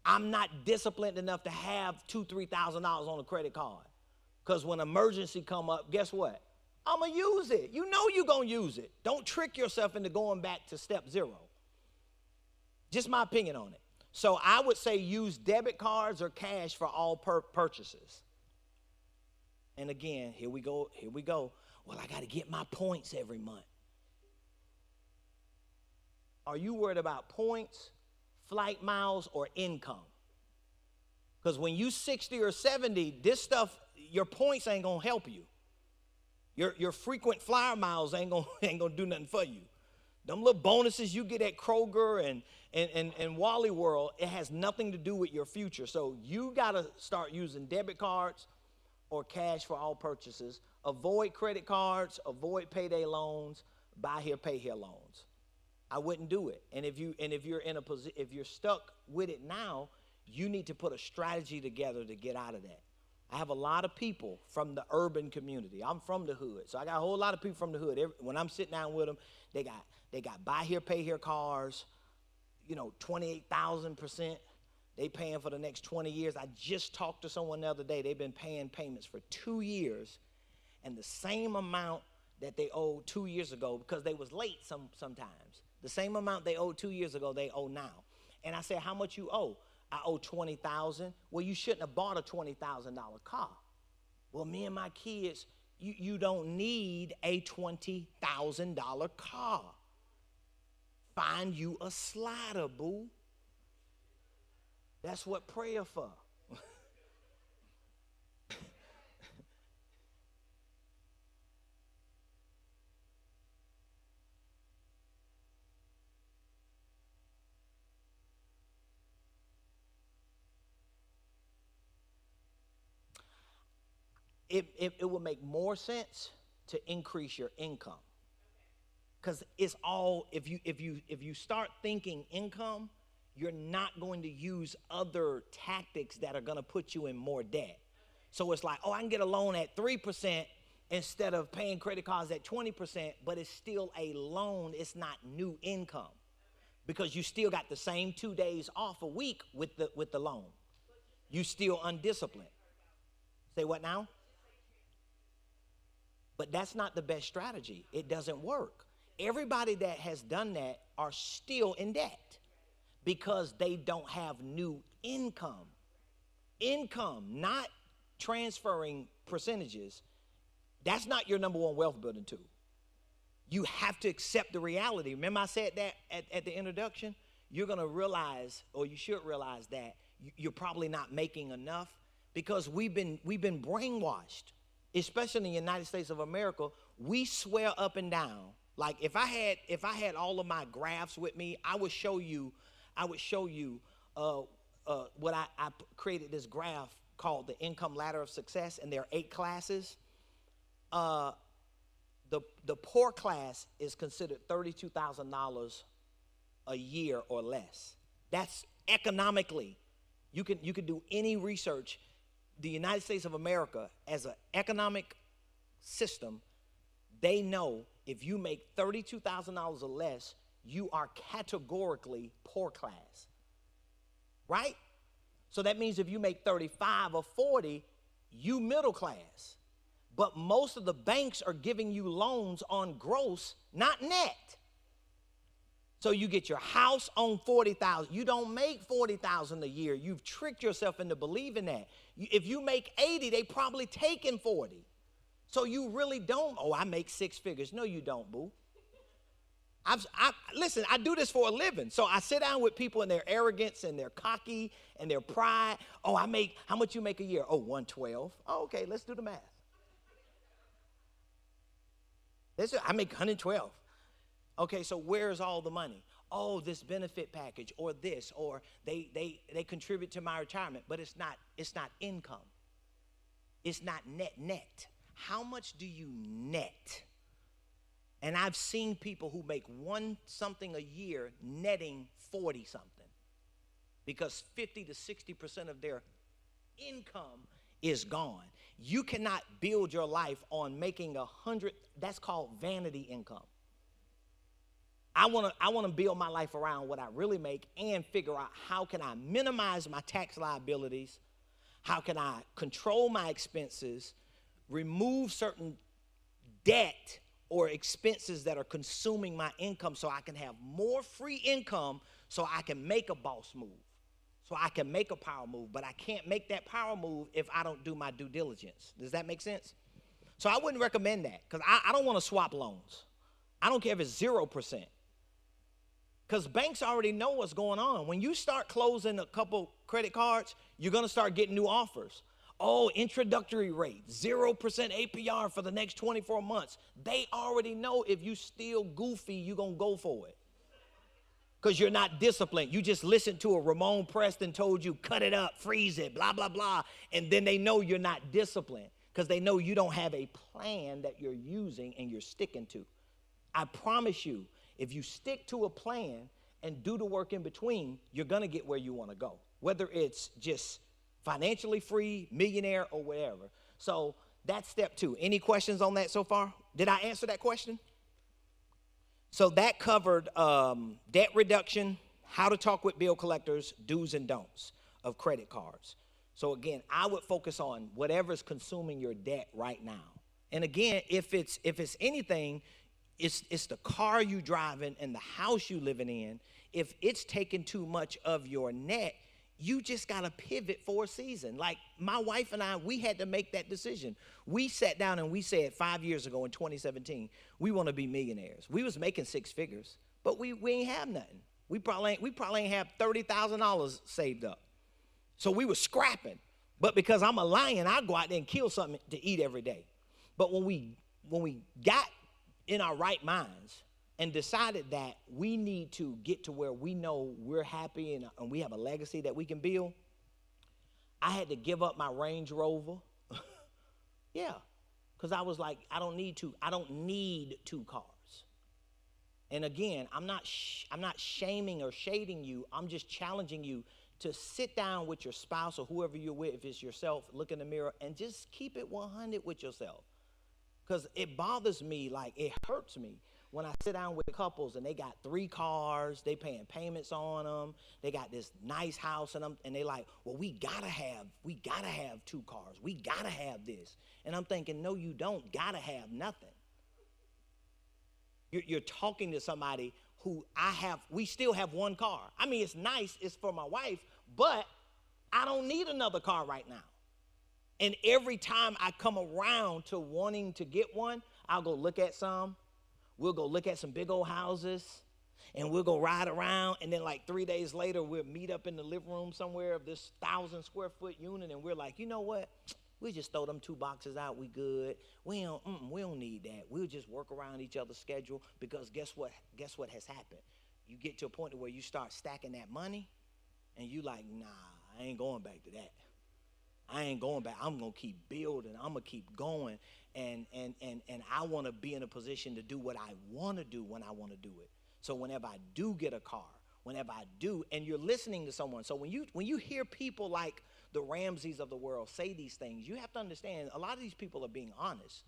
I'm not disciplined enough to have $2,000, $3,000 on a credit card. Because when emergency come up, guess what? I'm going to use it. You know you're going to use it. Don't trick yourself into going back to step 0. Just my opinion on it. So I would say use debit cards or cash for all purchases. And again, here we go. Well, I got to get my points every month. Are you worried about points, flight miles, or income? Because when you 60 or 70, this stuff, your points ain't going to help you. Your frequent flyer miles ain't gonna do nothing for you. Them little bonuses you get at Kroger and Wally World, it has nothing to do with your future. So you gotta start using debit cards or cash for all purchases. Avoid credit cards, avoid payday loans, buy here, pay here loans. I wouldn't do it. And if you're in a position, if you're stuck with it now, you need to put a strategy together to get out of that. I have a lot of people from the urban community. I'm from the hood, so I got a whole lot of people from the hood. When I'm sitting down with them, they got buy here, pay here cars, 28,000%. They paying for the next 20 years. I just talked to someone the other day. They've been paying payments for 2 years, and the same amount that they owed 2 years ago, because they was late sometimes. The same amount they owed 2 years ago, they owe now. And I said, how much you owe? I owe $20,000. Well, you shouldn't have bought a $20,000 car. Well, me and my kids, you don't need a $20,000 car. Find you a slider, boo. That's what prayer for. It will make more sense to increase your income, because it's all, if you start thinking income, you're not going to use other tactics that are going to put you in more debt. So it's like, I can get a loan at 3% instead of paying credit cards at 20%, but it's still a loan. It's not new income, because you still got the same 2 days off a week with the loan. You still undisciplined. Say what now? But that's not the best strategy. It doesn't work. Everybody that has done that are still in debt because they don't have new income. Income, not transferring percentages. That's not your number one wealth building tool. You have to accept the reality. Remember I said that at the introduction? You're going to realize, or you should realize, that you're probably not making enough, because we've been brainwashed. Especially in the United States of America, we swear up and down. Like if I had all of my graphs with me, I would show you what I created this graph called the income ladder of success, and there are 8 classes. The poor class is considered $32,000 a year or less. That's economically. You can do any research. The United States of America, as an economic system, they know if you make $32,000 or less, you are categorically poor class, right? So that means if you make 35 or 40, you middle class. But most of the banks are giving you loans on gross, not net. So you get your house on $40,000. You don't make $40,000 a year. You've tricked yourself into believing that. If you make 80, they probably taking 40. So you really don't. I make 6 figures. No, you don't, boo. Listen, I do this for a living. So I sit down with people and their arrogance and their cocky and their pride. How much you make a year? 112. Okay, let's do the math. I make 112. Okay, so where's all the money? Oh, this benefit package or this, or they contribute to my retirement, but it's not income. It's not net. How much do you net? And I've seen people who make one something a year netting 40 something because 50 to 60% of their income is gone. You cannot build your life on making 100. That's called vanity income. I want to build my life around what I really make and figure out how can I minimize my tax liabilities, how can I control my expenses, remove certain debt or expenses that are consuming my income so I can have more free income so I can make a boss move, so I can make a power move. But I can't make that power move if I don't do my due diligence. Does that make sense? So I wouldn't recommend that because I don't want to swap loans. I don't care if it's 0%. Because banks already know what's going on. When you start closing a couple credit cards, you're going to start getting new offers. Oh, introductory rate, 0% APR for the next 24 months. They already know if you still goofy, you're going to go for it. Because you're not disciplined. You just listened to a Ramone Preston told you, cut it up, freeze it, blah, blah, blah. And then they know you're not disciplined because they know you don't have a plan that you're using and you're sticking to. I promise you, if you stick to a plan and do the work in between, you're going to get where you want to go, whether it's just financially free, millionaire, or whatever. So that's step 2. Any questions on that so far? Did I answer that question? So that covered debt reduction, how to talk with bill collectors, do's and don'ts of credit cards. So again, I would focus on whatever's consuming your debt right now. And again, if it's anything, it's the car you driving and the house you living in. If it's taking too much of your net, you just got to pivot for a season. Like my wife and I, we had to make that decision. We sat down and we said 5 years ago in 2017, we want to be millionaires. We was making 6 figures, but we ain't have nothing. We probably ain't have $30,000 saved up. So we were scrapping. But because I'm a lion, I go out there and kill something to eat every day. But when we got in our right minds and decided that we need to get to where we know we're happy and we have a legacy that we can build, I had to give up my Range Rover. Yeah, because I was like, I don't need 2 cars. And again, I'm not shaming or shading you. I'm just challenging you to sit down with your spouse or whoever you're with, if it's yourself, look in the mirror and just keep it 100 with yourself. Because it bothers me, like it hurts me when I sit down with couples and they got 3 cars, they paying payments on them, they got this nice house and they like, well, we gotta have 2 cars, we gotta have this. And I'm thinking, no, you don't gotta have nothing. You're talking to somebody who we still have 1 car. I mean, it's nice, it's for my wife, but I don't need another car right now. And every time I come around to wanting to get one, I'll go look at some. We'll go look at some big old houses, and we'll go ride around. And then like 3 days later, we'll meet up in the living room somewhere of this 1,000 square foot unit, and we're like, you know what? We just throw them 2 boxes out. We good. We don't need that. We'll just work around each other's schedule because guess what? Guess what has happened? You get to a point where you start stacking that money, and you like, nah, I ain't going back to that. I ain't going back. I'm going to keep building. I'm going to keep going. And I want to be in a position to do what I want to do when I want to do it. So whenever I do get a car, whenever I do, and you're listening to someone. So when you hear people like the Ramseys of the world say these things, you have to understand a lot of these people are being honest.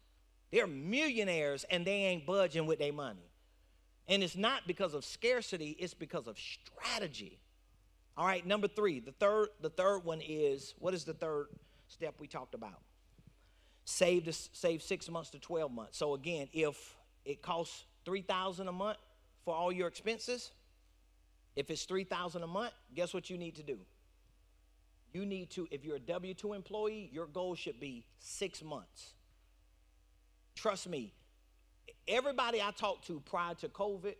They're millionaires and they ain't budging with their money. And it's not because of scarcity. It's because of strategy. All right, number 3, the third one is, what is the third step we talked about? Save 6 months to 12 months. So again, if it costs $3,000 a month for all your expenses, if it's $3,000 a month, guess what you need to do? You need to, if you're a W-2 employee, your goal should be 6 months. Trust me, everybody I talked to prior to COVID,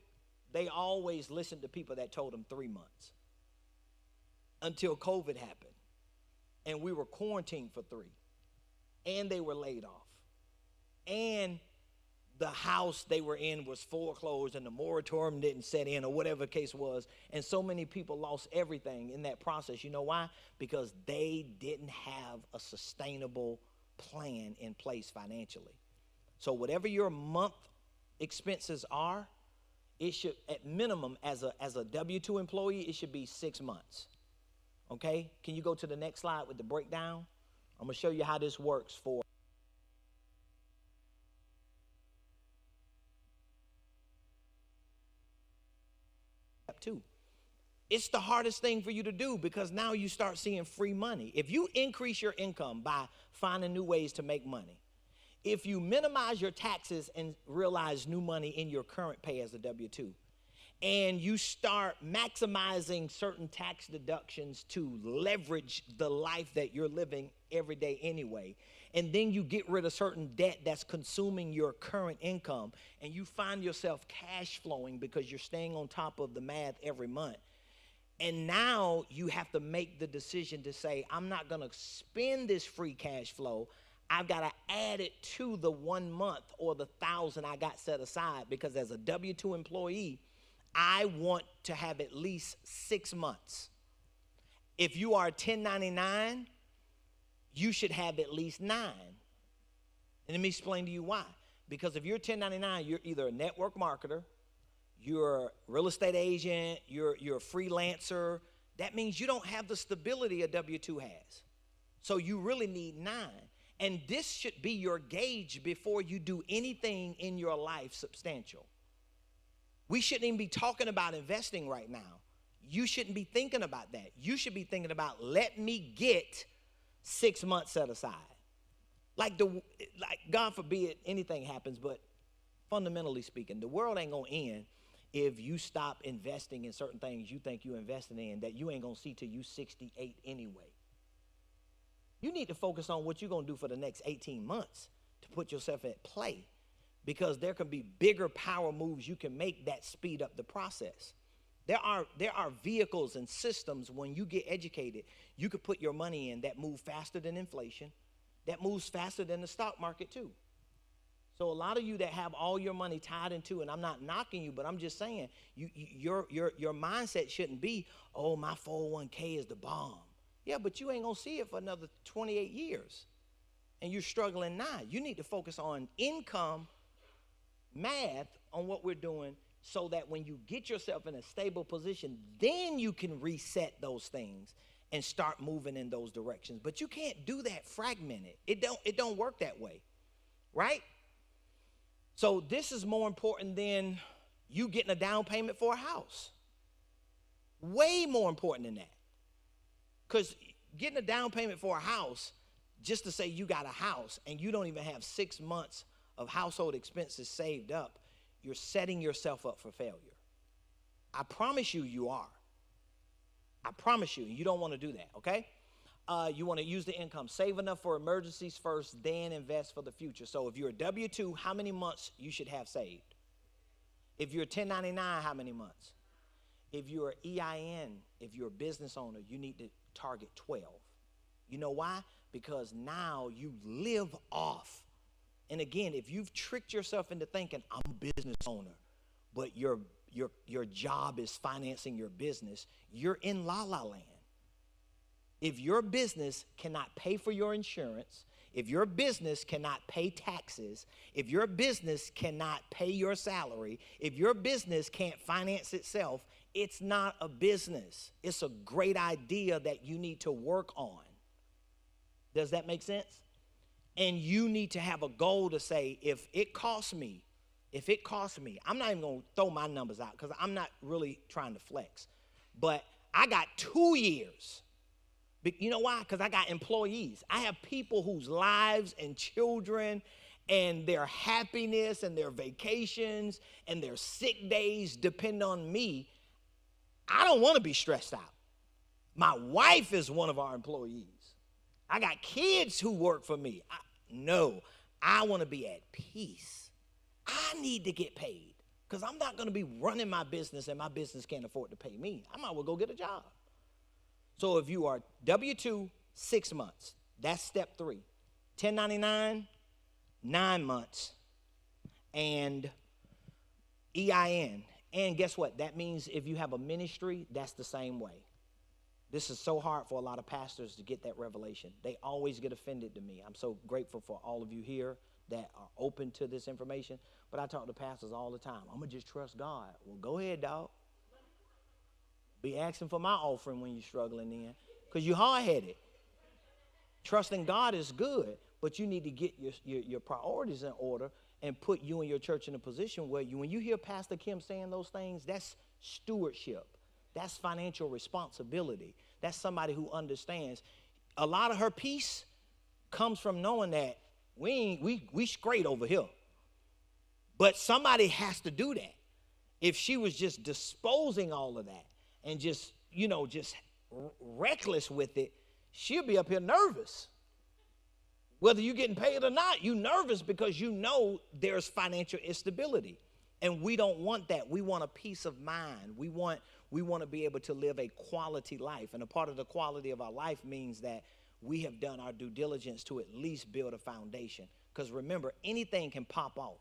they always listened to people that told them 3 months. Until COVID happened, and we were quarantined for 3, and they were laid off, and the house they were in was foreclosed and the moratorium didn't set in or whatever the case was. And so many people lost everything in that process. You know why? Because they didn't have a sustainable plan in place financially. So whatever your month expenses are, it should, at minimum, as a W-2 employee, it should be 6 months. Okay? Can you go to the next slide with the breakdown? I'm going to show you how this works for step 2. It's the hardest thing for you to do because now you start seeing free money. If you increase your income by finding new ways to make money, if you minimize your taxes and realize new money in your current pay as a W-2, and you start maximizing certain tax deductions to leverage the life that you're living every day anyway, and then you get rid of certain debt that's consuming your current income, and you find yourself cash flowing because you're staying on top of the math every month. And now you have to make the decision to say, I'm not going to spend this free cash flow. I've got to add it to the 1 month or the 1,000 I got set aside, because as a W-2 employee, I want to have at least 6 months. If you are 1099, you should have at least 9. And let me explain to you why. Because if you're 1099, you're either a network marketer, you're a real estate agent, you're a freelancer. That means you don't have the stability a W-2 has. So you really need 9. And this should be your gauge before you do anything in your life substantial. We shouldn't even be talking about investing right now. You shouldn't be thinking about that. You should be thinking about, let me get 6 months set aside. Like God forbid anything happens, but fundamentally speaking, the world ain't gonna end if you stop investing in certain things you think you're investing in that you ain't gonna see till you 68 anyway. You need to focus on what you're gonna do for the next 18 months to put yourself at play, because there can be bigger power moves you can make that speed up the process. There are vehicles and systems when you get educated, you could put your money in that move faster than inflation, that moves faster than the stock market too. So a lot of you that have all your money tied into, and I'm not knocking you, but I'm just saying, your mindset shouldn't be, oh, my 401k is the bomb. Yeah, but you ain't gonna see it for another 28 years. And you're struggling now. You need to focus on income, math on what we're doing, so that when you get yourself in a stable position, then you can reset those things and start moving in those directions. But you can't do that fragmented. It don't work that way, right? So this is more important than you getting a down payment for a house. Way more important than that. Because getting a down payment for a house, just to say you got a house and you don't even have 6 months of household expenses saved up, you're setting yourself up for failure. I promise you, you are. I promise you, you don't want to do that, okay? You want to use the income. Save enough for emergencies first, then invest for the future. So if you're a W-2, how many months you should have saved? If you're a 1099, how many months? If you're an EIN, if you're a business owner, you need to target 12. You know why? Because now you live off. And again, if you've tricked yourself into thinking, I'm a business owner, but your job is financing your business, you're in la-la land. If your business cannot pay for your insurance, if your business cannot pay taxes, if your business cannot pay your salary, if your business can't finance itself, it's not a business. It's a great idea that you need to work on. Does that make sense? And you need to have a goal to say, if it costs me, I'm not even going to throw my numbers out because I'm not really trying to flex. But I got 2 years. You know why? Because I got employees. I have people whose lives and children and their happiness and their vacations and their sick days depend on me. I don't want to be stressed out. My wife is one of our employees. I got kids who work for me. I want to be at peace. I need to get paid because I'm not going to be running my business and my business can't afford to pay me. I might as well go get a job. So if you are W-2, 6 months, that's step 3. 1099, 9 months. and EIN. And guess what? That means if you have a ministry, that's the same way. This is so hard for a lot of pastors to get that revelation. They always get offended to me. I'm so grateful for all of you here that are open to this information. But I talk to pastors all the time. I'm going to just trust God. Well, go ahead, dog. Be asking for my offering when you're struggling then, because you're hard-headed. Trusting God is good, but you need to get your priorities in order and put you and your church in a position where when you hear Pastor Kim saying those things, that's stewardship. That's financial responsibility. That's somebody who understands. A lot of her peace comes from knowing that we straight over here. But somebody has to do that. If she was just disposing all of that and just reckless with it, she'll be up here nervous. Whether you're getting paid or not, you're nervous because you know there's financial instability. And we don't want that. We want a peace of mind. We want to be able to live a quality life. And a part of the quality of our life means that we have done our due diligence to at least build a foundation. Because remember, anything can pop off.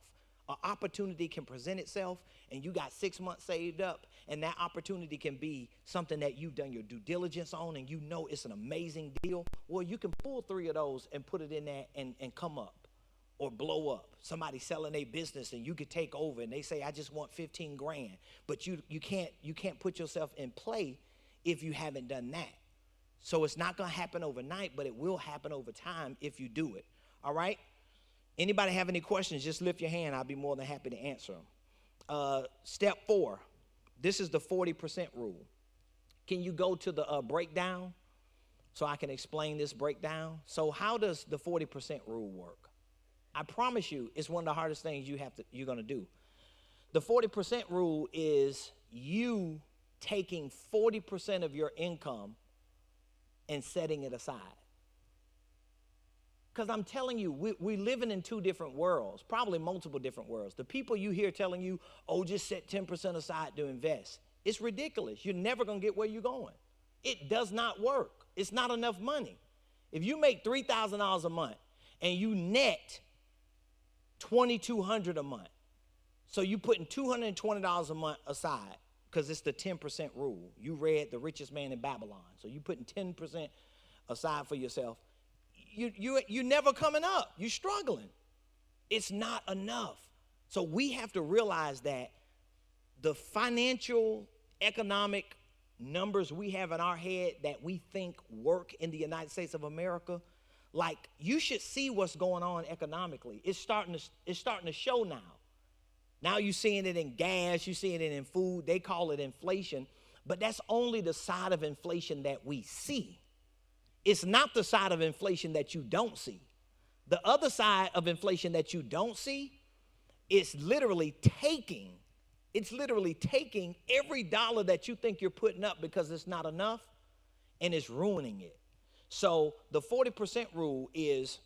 An opportunity can present itself, and you got 6 months saved up, and that opportunity can be something that you've done your due diligence on, and you know it's an amazing deal. Well, you can pull 3 of those and put it in there and come up. Or blow up. Somebody selling their business and you could take over and they say, I just want 15 grand. But you can't put yourself in play if you haven't done that. So it's not going to happen overnight, but it will happen over time if you do it. All right? Anybody have any questions, just lift your hand. I'll be more than happy to answer them. Step 4. This is the 40% rule. Can you go to the breakdown so I can explain this breakdown? So how does the 40% rule work? I promise you, it's one of the hardest things you're going to do. The 40% rule is you taking 40% of your income and setting it aside. Because I'm telling you, we're living in 2 different worlds, probably multiple different worlds. The people you hear telling you, oh, just set 10% aside to invest. It's ridiculous. You're never going to get where you're going. It does not work. It's not enough money. If you make $3,000 a month and you net $2,200 a month. So you putting $220 a month aside because it's the 10% rule. You read The Richest Man in Babylon. So you putting 10% aside for yourself. You never coming up. You're struggling. It's not enough. So we have to realize that the financial, economic numbers we have in our head that we think work in the United States of America, like, you should see what's going on economically. It's starting to show now. Now you're seeing it in gas, you're seeing it in food. They call it inflation, but that's only the side of inflation that we see. It's not the side of inflation that you don't see. The other side of inflation that you don't see is literally taking every dollar that you think you're putting up because it's not enough, and it's ruining it. So the 40% rule is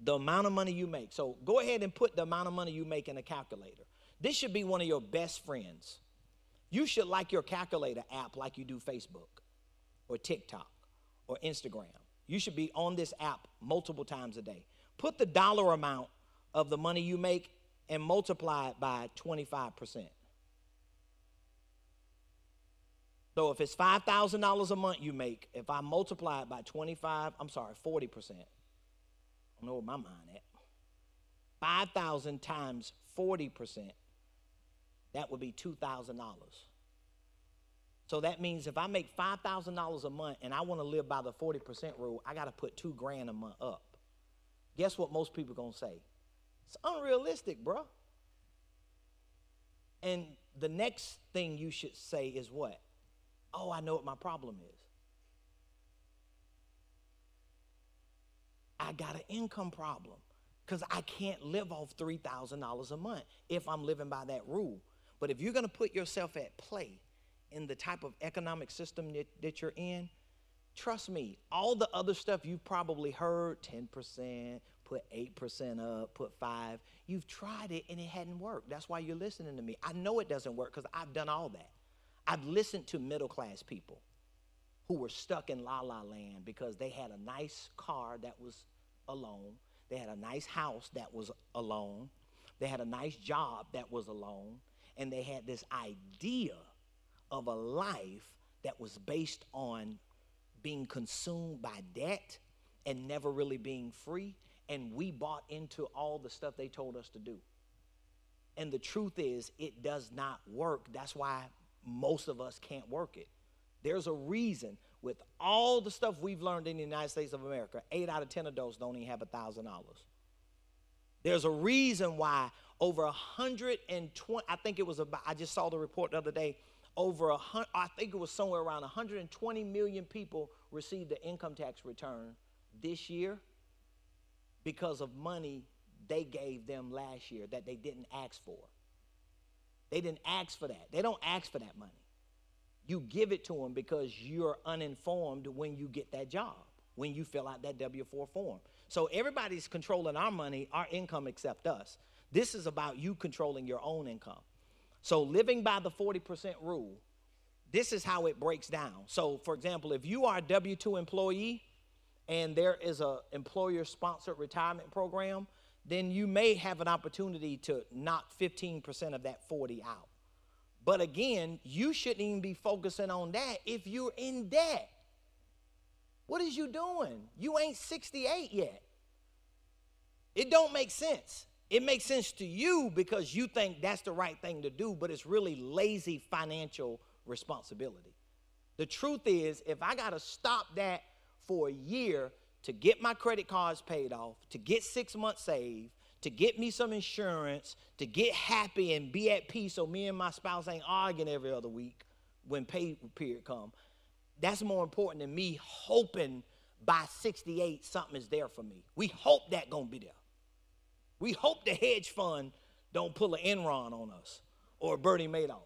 the amount of money you make. So go ahead and put the amount of money you make in a calculator. This should be one of your best friends. You should like your calculator app like you do Facebook or TikTok or Instagram. You should be on this app multiple times a day. Put the dollar amount of the money you make and multiply it by 25%. So if it's $5,000 a month you make, if I multiply it by 40%. I don't know where my mind at. 5,000 times 40%, that would be $2,000. So that means if I make $5,000 a month and I want to live by the 40% rule, I got to put $2,000 a month up. Guess what most people are going to say? It's unrealistic, bro. And the next thing you should say is what? Oh, I know what my problem is. I got an income problem because I can't live off $3,000 a month if I'm living by that rule. But if you're going to put yourself at play in the type of economic system that you're in, trust me, all the other stuff you've probably heard, 10%, put 8% up, put 5%, you've tried it and it hadn't worked. That's why you're listening to me. I know it doesn't work because I've done all that. I've listened to middle-class people who were stuck in la-la land because they had a nice car that was a loan. They had a nice house that was a loan. They had a nice job that was alone, and they had this idea of a life that was based on being consumed by debt and never really being free. And we bought into all the stuff they told us to do. And the truth is, it does not work. That's why most of us can't work it. There's a reason with all the stuff we've learned in the United States of America, 8 out of 10 adults don't even have $1,000. There's a reason why over 120, I think it was about, I just saw the report the other day, I think it was somewhere around 120 million people received the income tax return this year because of money they gave them last year that they didn't ask for. They didn't ask for that. They don't ask for that money. You give it to them because you're uninformed when you get that job, when you fill out that W-4 form. So everybody's controlling our money, our income except us. This is about you controlling your own income. So living by the 40% rule, this is how it breaks down. So, for example, if you are a W-2 employee and there is an employer-sponsored retirement program, then you may have an opportunity to knock 15% of that 40 out. But again, you shouldn't even be focusing on that if you're in debt. What is you doing? You ain't 68 yet. It don't make sense. It makes sense to you because you think that's the right thing to do, but it's really lazy financial responsibility. The truth is, if I got to stop that for a year to get my credit cards paid off, to get 6 months saved, to get me some insurance, to get happy and be at peace so me and my spouse ain't arguing every other week when pay period come, that's more important than me hoping by 68 something is there for me. We hope that gonna be there. We hope the hedge fund don't pull an Enron on us or a Bernie Madoff.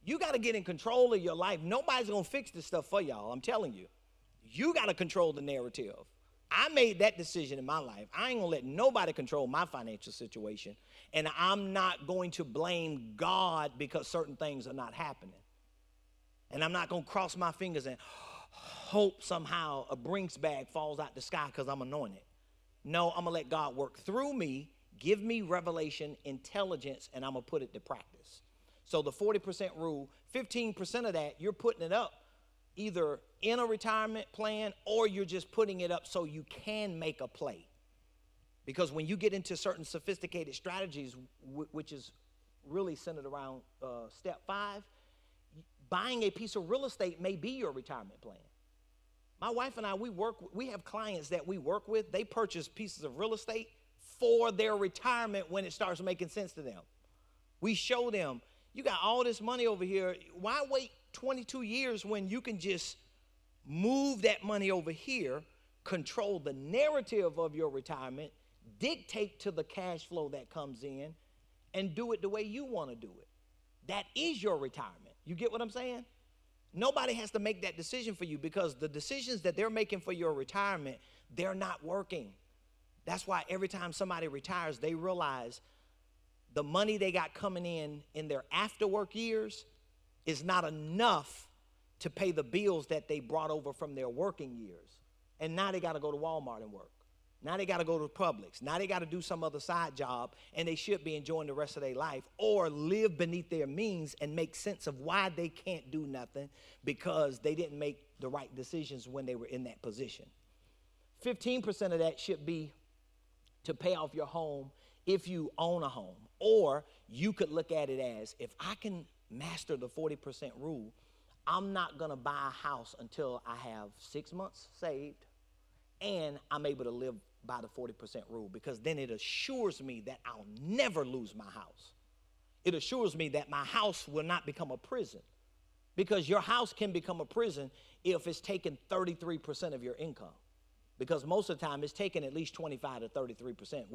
You got to get in control of your life. Nobody's going to fix this stuff for y'all, I'm telling you. You got to control the narrative. I made that decision in my life. I ain't going to let nobody control my financial situation. And I'm not going to blame God because certain things are not happening. And I'm not going to cross my fingers and hope somehow a Brinks bag falls out the sky because I'm anointed. No, I'm going to let God work through me, give me revelation, intelligence, and I'm going to put it to practice. So the 40% rule, 15% of that, you're putting it up either in a retirement plan or you're just putting it up so you can make a play. Because when you get into certain sophisticated strategies, which is really centered around step 5, buying a piece of real estate may be your retirement plan. My wife and I, we have clients that we work with. They purchase pieces of real estate for their retirement when it starts making sense to them. We show them, you got all this money over here. Why wait 22 years when you can just move that money over here, control the narrative of your retirement, dictate to the cash flow that comes in, and do it the way you want to do it? That is your retirement. You get what I'm saying? Nobody has to make that decision for you because the decisions that they're making for your retirement, they're not working. That's why every time somebody retires, they realize the money they got coming in their after work years is not enough to pay the bills that they brought over from their working years. And now they got to go to Walmart and work. Now they got to go to Publix. Now they got to do some other side job, and they should be enjoying the rest of their life or live beneath their means and make sense of why they can't do nothing because they didn't make the right decisions when they were in that position. 15% of that should be to pay off your home if you own a home. Or you could look at it as, if I can master the 40% rule, I'm not going to buy a house until I have 6 months saved and I'm able to live by the 40% rule, because then it assures me that I'll never lose my house. It assures me that my house will not become a prison, because your house can become a prison if it's taking 33% of your income, because most of the time it's taking at least 25 to 33%.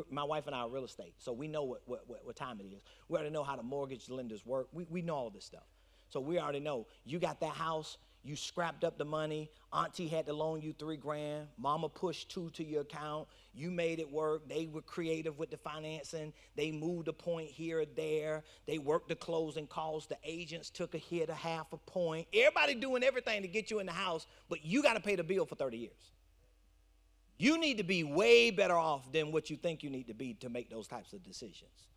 My wife and I are real estate, so we know what time it is. We already know how the mortgage lenders work. We know all this stuff. So we already know you got that house, you scrapped up the money, auntie had to loan you $3,000, mama pushed $2,000 to your account, you made it work, they were creative with the financing, they moved a point here or there, they worked the closing costs, the agents took a hit of half a point, everybody doing everything to get you in the house, but you got to pay the bill for 30 years. You need to be way better off than what you think you need to be to make those types of decisions,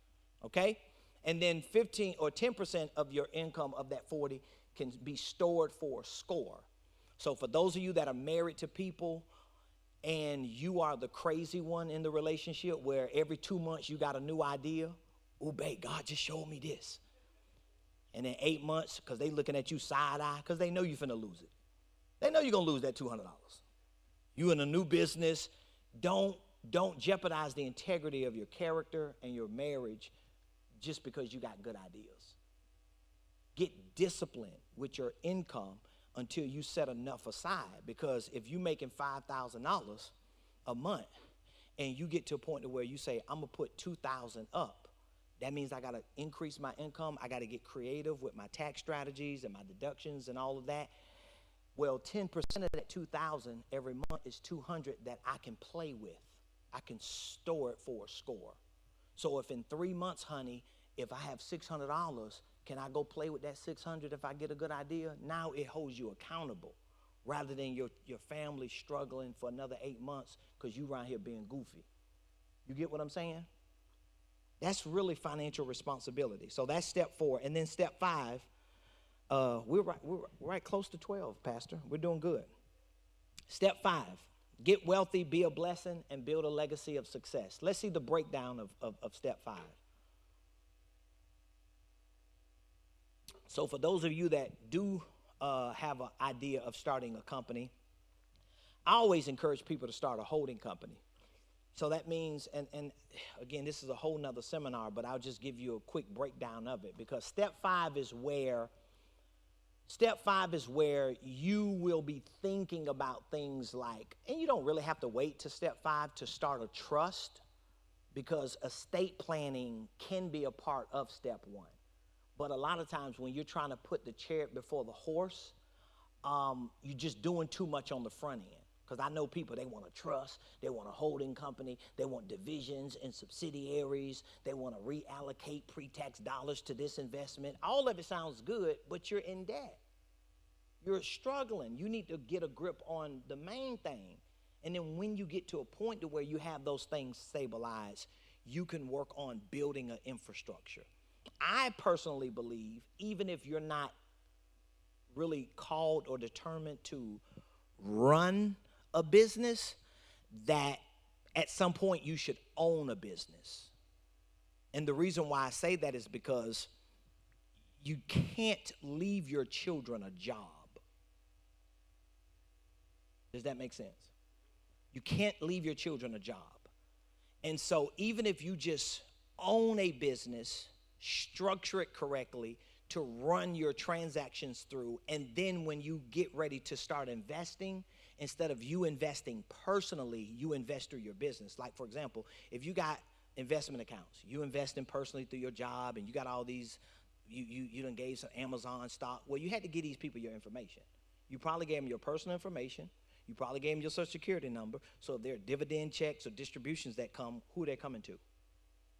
okay? And then 15 or 10% of your income of that 40 can be stored for a score. So for those of you that are married to people and you are the crazy one in the relationship where every 2 months you got a new idea, oh, babe, God just showed me this. And then 8 months, because they looking at you side-eye, because they know you're finna lose it. They know you're going to lose that $200. You in a new business, don't jeopardize the integrity of your character and your marriage just because you got good ideas. Get disciplined with your income until you set enough aside, because if you're making $5,000 a month and you get to a point to where you say, I'm going to put $2,000 up, that means I got to increase my income. I got to get creative with my tax strategies and my deductions and all of that. Well, 10% of that 2,000 every month is 200 that I can play with. I can store it for a score. So if in 3 months, honey, if I have $600, can I go play with that 600 if I get a good idea? Now it holds you accountable rather than your family struggling for another 8 months because you around here being goofy. You get what I'm saying? That's really financial responsibility. So that's step 4. And then step 5, we're right close to 12, Pastor. We're doing good. Step 5, get wealthy, be a blessing, and build a legacy of success. Let's see the breakdown of step 5. So for those of you that do have an idea of starting a company, I always encourage people to start a holding company. So that means, and again, this is a whole nother seminar, but I'll just give you a quick breakdown of it, because step 5 is where you will be thinking about things like, and you don't really have to wait to step 5 to start a trust, because estate planning can be a part of step 1. But a lot of times when you're trying to put the chariot before the horse, you're just doing too much on the front end. Because I know people, they want a trust, they want a holding company, they want divisions and subsidiaries, they want to reallocate pre-tax dollars to this investment. All of it sounds good, but you're in debt. You're struggling. You need to get a grip on the main thing. And then when you get to a point to where you have those things stabilized, you can work on building an infrastructure. I personally believe, even if you're not really called or determined to run a business, that at some point you should own a business. And the reason why I say that is because you can't leave your children a job. Does that make sense? You can't leave your children a job. And so even if you just own a business, structure it correctly to run your transactions through, and then when you get ready to start investing, instead of you investing personally, you invest through your business. Like, for example, if you got investment accounts, you invest in personally through your job, and you got all these, you done gave some Amazon stock. Well, you had to give these people your information. You probably gave them your personal information. You probably gave them your social security number. So if there are dividend checks or distributions that come, who are they coming to?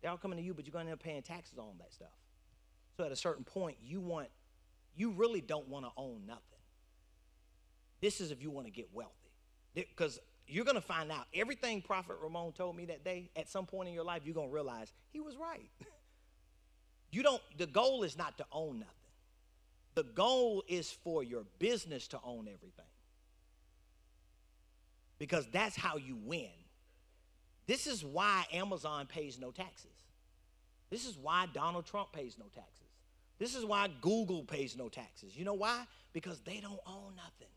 They're all coming to you, but you're going to end up paying taxes on that stuff. So at a certain point, you really don't want to own nothing. This is if you want to get wealthy. Because you're going to find out everything Prophet Ramone told me that day, at some point in your life, you're going to realize he was right. The goal is not to own nothing. The goal is for your business to own everything. Because that's how you win. This is why Amazon pays no taxes. This is why Donald Trump pays no taxes. This is why Google pays no taxes. You know why? Because they don't own nothing.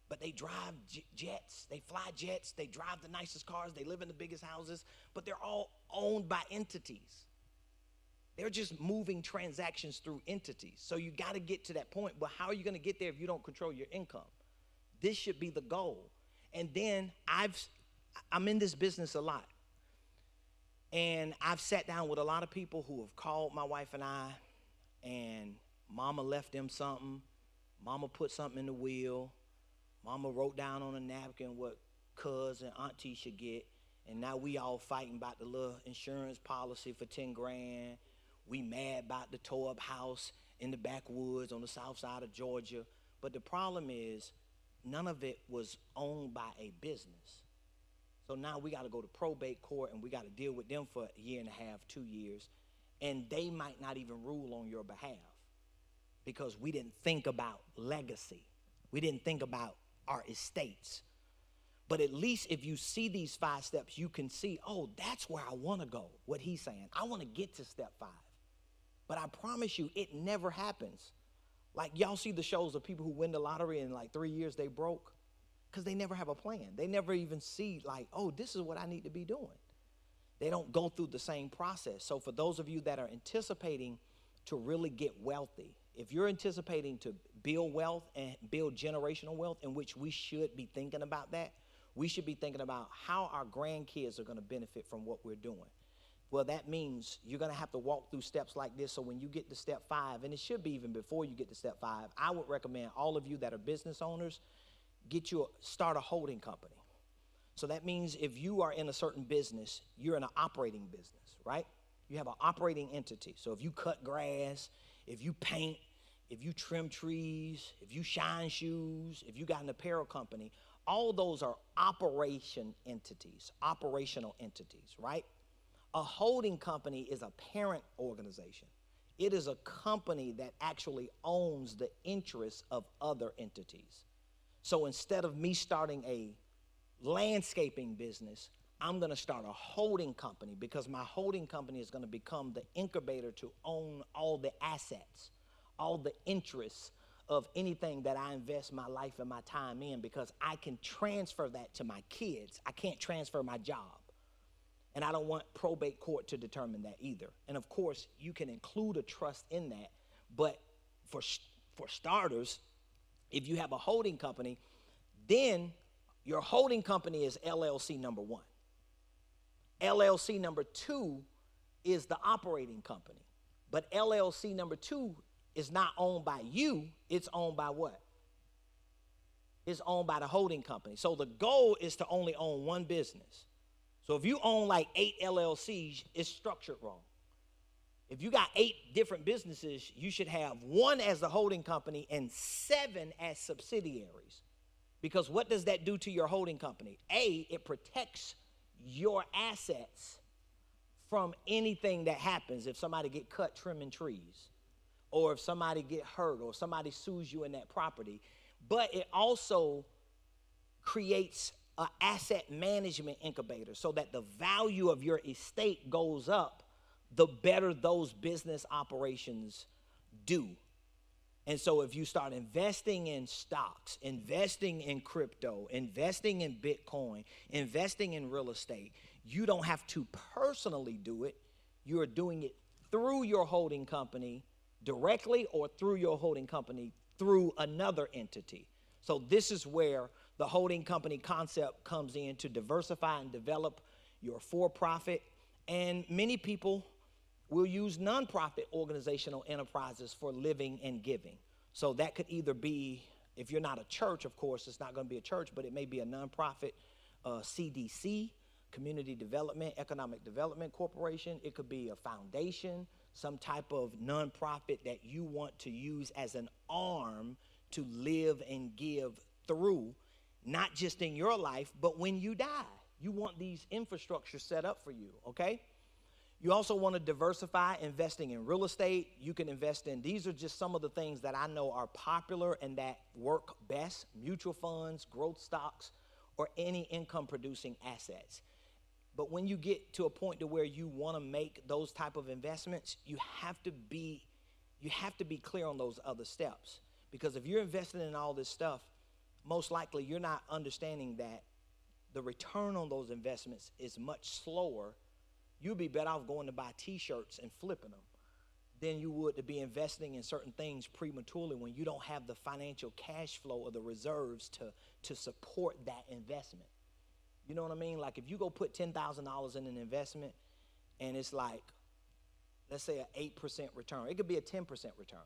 But they drive jets, they fly jets, they drive the nicest cars, they live in the biggest houses, but they're all owned by entities. They're just moving transactions through entities. So you got to get to that point. But how are you going to get there if you don't control your income? This should be the goal. And then I'm in this business a lot. And I've sat down with a lot of people who have called my wife and I, and mama left them something. Mama put something in the will. Mama wrote down on a napkin what cuz and auntie should get. And now we all fighting about the little insurance policy for 10 grand. We mad about the tore up house in the backwoods on the south side of Georgia. But the problem is, none of it was owned by a business. So now we got to go to probate court and we got to deal with them for a year and a half, 2 years. And they might not even rule on your behalf because we didn't think about legacy. We didn't think about our estates. But at least if you see these 5 steps, you can see, oh, that's where I want to go, what he's saying. I want to get to step 5. But I promise you, it never happens. Like y'all see the shows of people who win the lottery and in like 3 years they broke because they never have a plan. They never even see like, oh, this is what I need to be doing. They don't go through the same process. So for those of you that are anticipating to really get wealthy, if you're anticipating to build wealth and build generational wealth, in which we should be thinking about that, we should be thinking about how our grandkids are going to benefit from what we're doing. Well, that means you're going to have to walk through steps like this. So when you get to step 5, and it should be even before you get to step 5, I would recommend all of you that are business owners, start a holding company. So that means if you are in a certain business, you're in an operating business, right? You have an operating entity. So if you cut grass, if you paint, if you trim trees, if you shine shoes, if you got an apparel company, all those are operational entities, right? A holding company is a parent organization. It is a company that actually owns the interests of other entities. So instead of me starting a landscaping business, I'm going to start a holding company because my holding company is going to become the incubator to own all the assets, all the interests of anything that I invest my life and my time in, because I can transfer that to my kids. I can't transfer my job. And I don't want probate court to determine that either. And of course, you can include a trust in that. But for starters, if you have a holding company, then your holding company is LLC number 1. LLC number 2 is the operating company. But LLC number 2 is not owned by you. It's owned by what? It's owned by the holding company. So the goal is to only own one business. So if you own like 8 LLCs, it's structured wrong. If you got 8 different businesses, you should have 1 as the holding company and 7 as subsidiaries. Because what does that do to your holding company? A, it protects your assets from anything that happens. If somebody get cut trimming trees, or if somebody get hurt, or somebody sues you in that property. But it also creates an asset management incubator so that the value of your estate goes up the better those business operations do. And so if you start investing in stocks, investing in crypto, investing in Bitcoin, investing in real estate, you don't have to personally do it. You're doing it through your holding company directly, or through your holding company through another entity. So this is where the holding company concept comes in, to diversify and develop your for-profit. And many people will use nonprofit organizational enterprises for living and giving. So that could either be, if you're not a church, of course, it's not going to be a church, but it may be a nonprofit CDC, Community Development, Economic Development Corporation. It could be a foundation, some type of nonprofit that you want to use as an arm to live and give through, not just in your life, but when you die. You want these infrastructures set up for you, okay? You also want to diversify, investing in real estate. You can invest in, these are just some of the things that I know are popular and that work best: mutual funds, growth stocks, or any income producing assets. But when you get to a point to where you want to make those type of investments, you have to be clear on those other steps. Because if you're investing in all this stuff, most likely you're not understanding that the return on those investments is much slower. You'd be better off going to buy t-shirts and flipping them than you would to be investing in certain things prematurely when you don't have the financial cash flow or the reserves to support that investment. You know what I mean? Like if you go put $10,000 in an investment and it's like, let's say an 8% return. It could be a 10% return.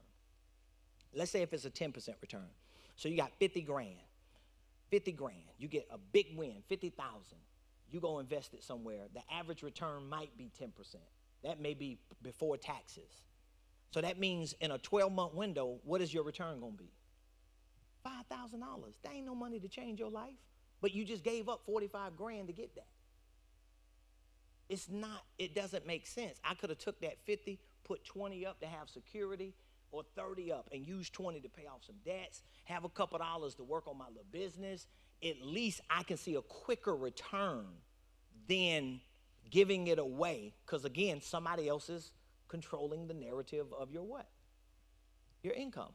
Let's say if it's a 10% return. So you got 50 grand. 50 grand. You get a big win, 50,000. You go invest it somewhere. The average return might be 10%. That may be before taxes. So that means in a 12-month window, what is your return going to be? $5,000. That ain't no money to change your life. but you just gave up 45 grand to get that. It doesn't make sense. I could have took that 50, put 20 up to have security, or 30 up and use 20 to pay off some debts, have a couple dollars to work on my little business. At least I can see a quicker return than giving it away, because again, somebody else is controlling the narrative of your what? Your income.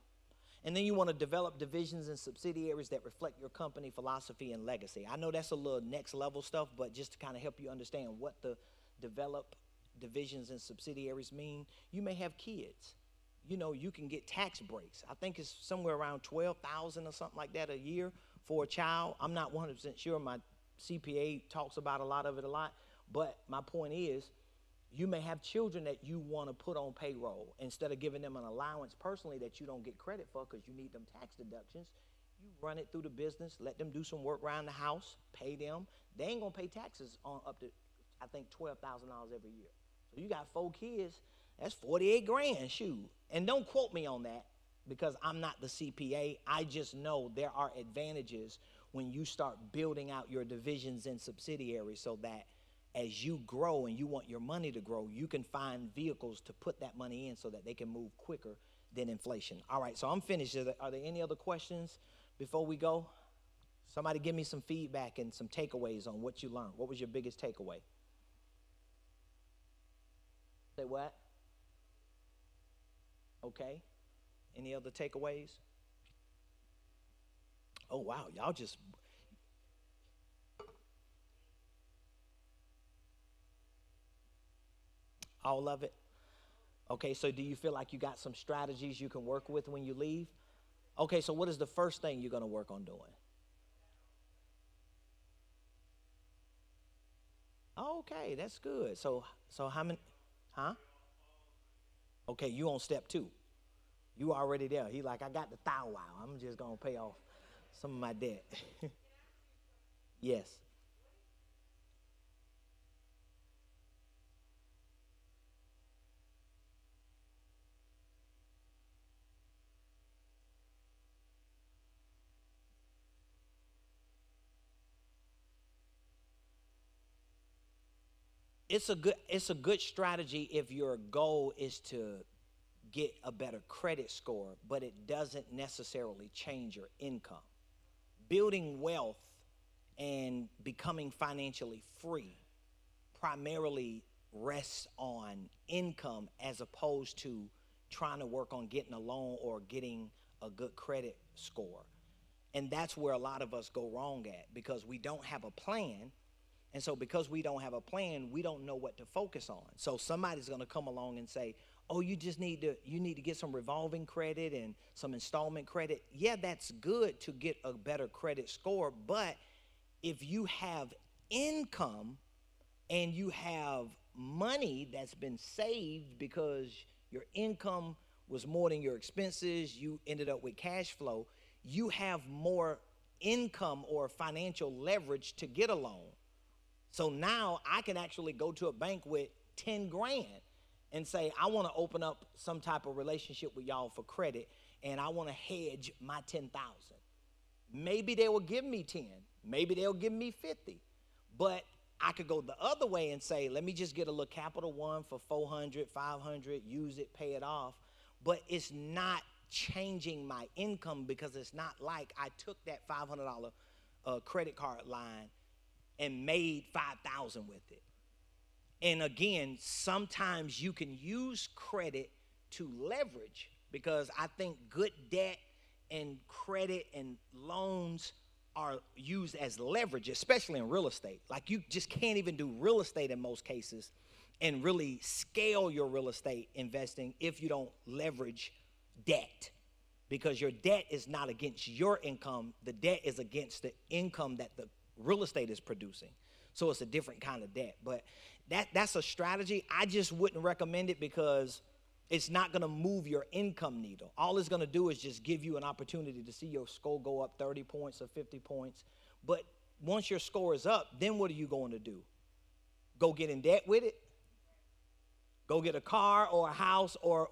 And then you want to develop divisions and subsidiaries that reflect your company philosophy and legacy. I know that's a little next level stuff, but just to kind of help you understand what the develop divisions and subsidiaries mean, you may have kids. You know, you can get tax breaks. I think it's somewhere around $12,000 or something like that a year for a child. I'm not 100% sure. My CPA talks about a lot of it a lot. But my point is, you may have children that you want to put on payroll. Instead of giving them an allowance personally that you don't get credit for because you need them tax deductions, you run it through the business, let them do some work around the house, pay them. They ain't going to pay taxes on up to, I think, $12,000 every year. So you got 4 kids, that's 48 grand, shoot. And don't quote me on that because I'm not the CPA. I just know there are advantages when you start building out your divisions and subsidiaries so that as you grow and you want your money to grow, you can find vehicles to put that money in so that they can move quicker than inflation. All right, so I'm finished. Are there any other questions before we go? Somebody give me some feedback and some takeaways on what you learned. What was your biggest takeaway? Say what? Okay. Any other takeaways? Oh, wow. Y'all just... All of it? Okay, so do you feel like you got some strategies you can work with when you leave? Okay, so what is the first thing you're going to work on doing? Okay, that's good. So how many, huh? Okay, you on step 2. You already there. He like, I got the thou wow. I'm just going to pay off some of my debt. Yes. It's a good strategy if your goal is to get a better credit score, but it doesn't necessarily change your income. Building wealth and becoming financially free primarily rests on income as opposed to trying to work on getting a loan or getting a good credit score. And that's where a lot of us go wrong at because we don't have a plan. And so because we don't have a plan, we don't know what to focus on. So somebody's going to come along and say, oh, you need to get some revolving credit and some installment credit. Yeah, that's good to get a better credit score. But if you have income and you have money that's been saved because your income was more than your expenses, you ended up with cash flow, you have more income or financial leverage to get a loan. So now I can actually go to a bank with 10 grand and say, I want to open up some type of relationship with y'all for credit, and I want to hedge my 10,000. Maybe they will give me 10. Maybe they'll give me 50. But I could go the other way and say, let me just get a little Capital One for 400, 500, use it, pay it off. But it's not changing my income because it's not like I took that $500 credit card line and made 5,000 with it. And again, sometimes you can use credit to leverage because I think good debt and credit and loans are used as leverage, especially in real estate. Like you just can't even do real estate in most cases and really scale your real estate investing if you don't leverage debt, because your debt is not against your income. The debt is against the income that the real estate is producing. So it's a different kind of debt. But that's a strategy. I just wouldn't recommend it because it's not going to move your income needle. All it's going to do is just give you an opportunity to see your score go up 30 points or 50 points. But once your score is up, then what are you going to do? Go get in debt with it? Go get a car or a house or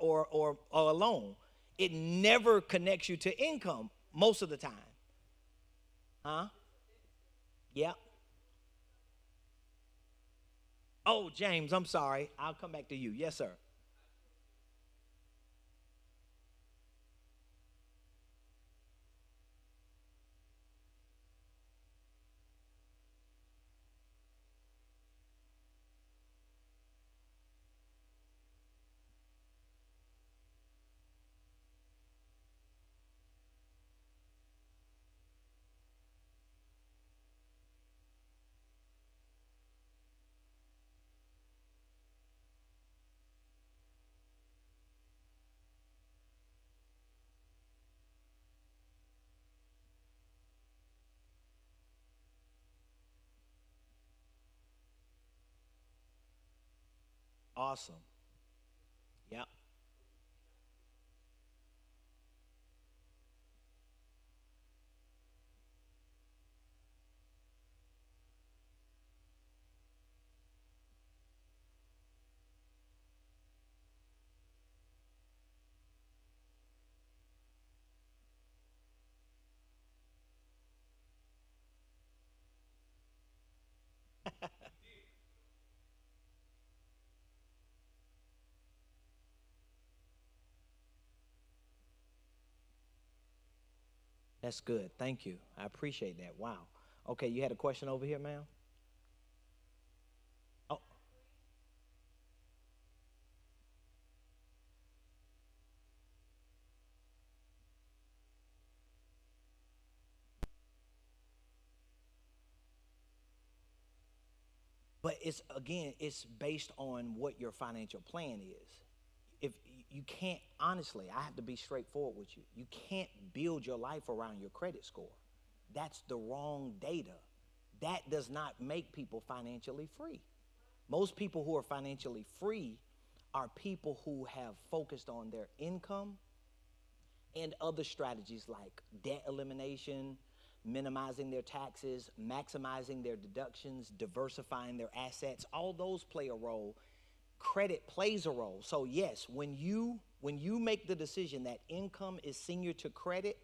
a loan? It never connects you to income most of the time. Huh? Yeah. Oh, James, I'm sorry. I'll come back to you. Yes, sir. Awesome. Yeah. That's good. Thank you. I appreciate that. Wow. Okay, you had a question over here, ma'am? Oh, but it's again, it's based on what your financial plan is. If you can't, honestly, I have to be straightforward with you. You can't build your life around your credit score. That's the wrong data. That does not make people financially free. Most people who are financially free are people who have focused on their income and other strategies like debt elimination, minimizing their taxes, maximizing their deductions, diversifying their assets. All those play a role. Credit plays a role. So yes, when you make the decision that income is senior to credit,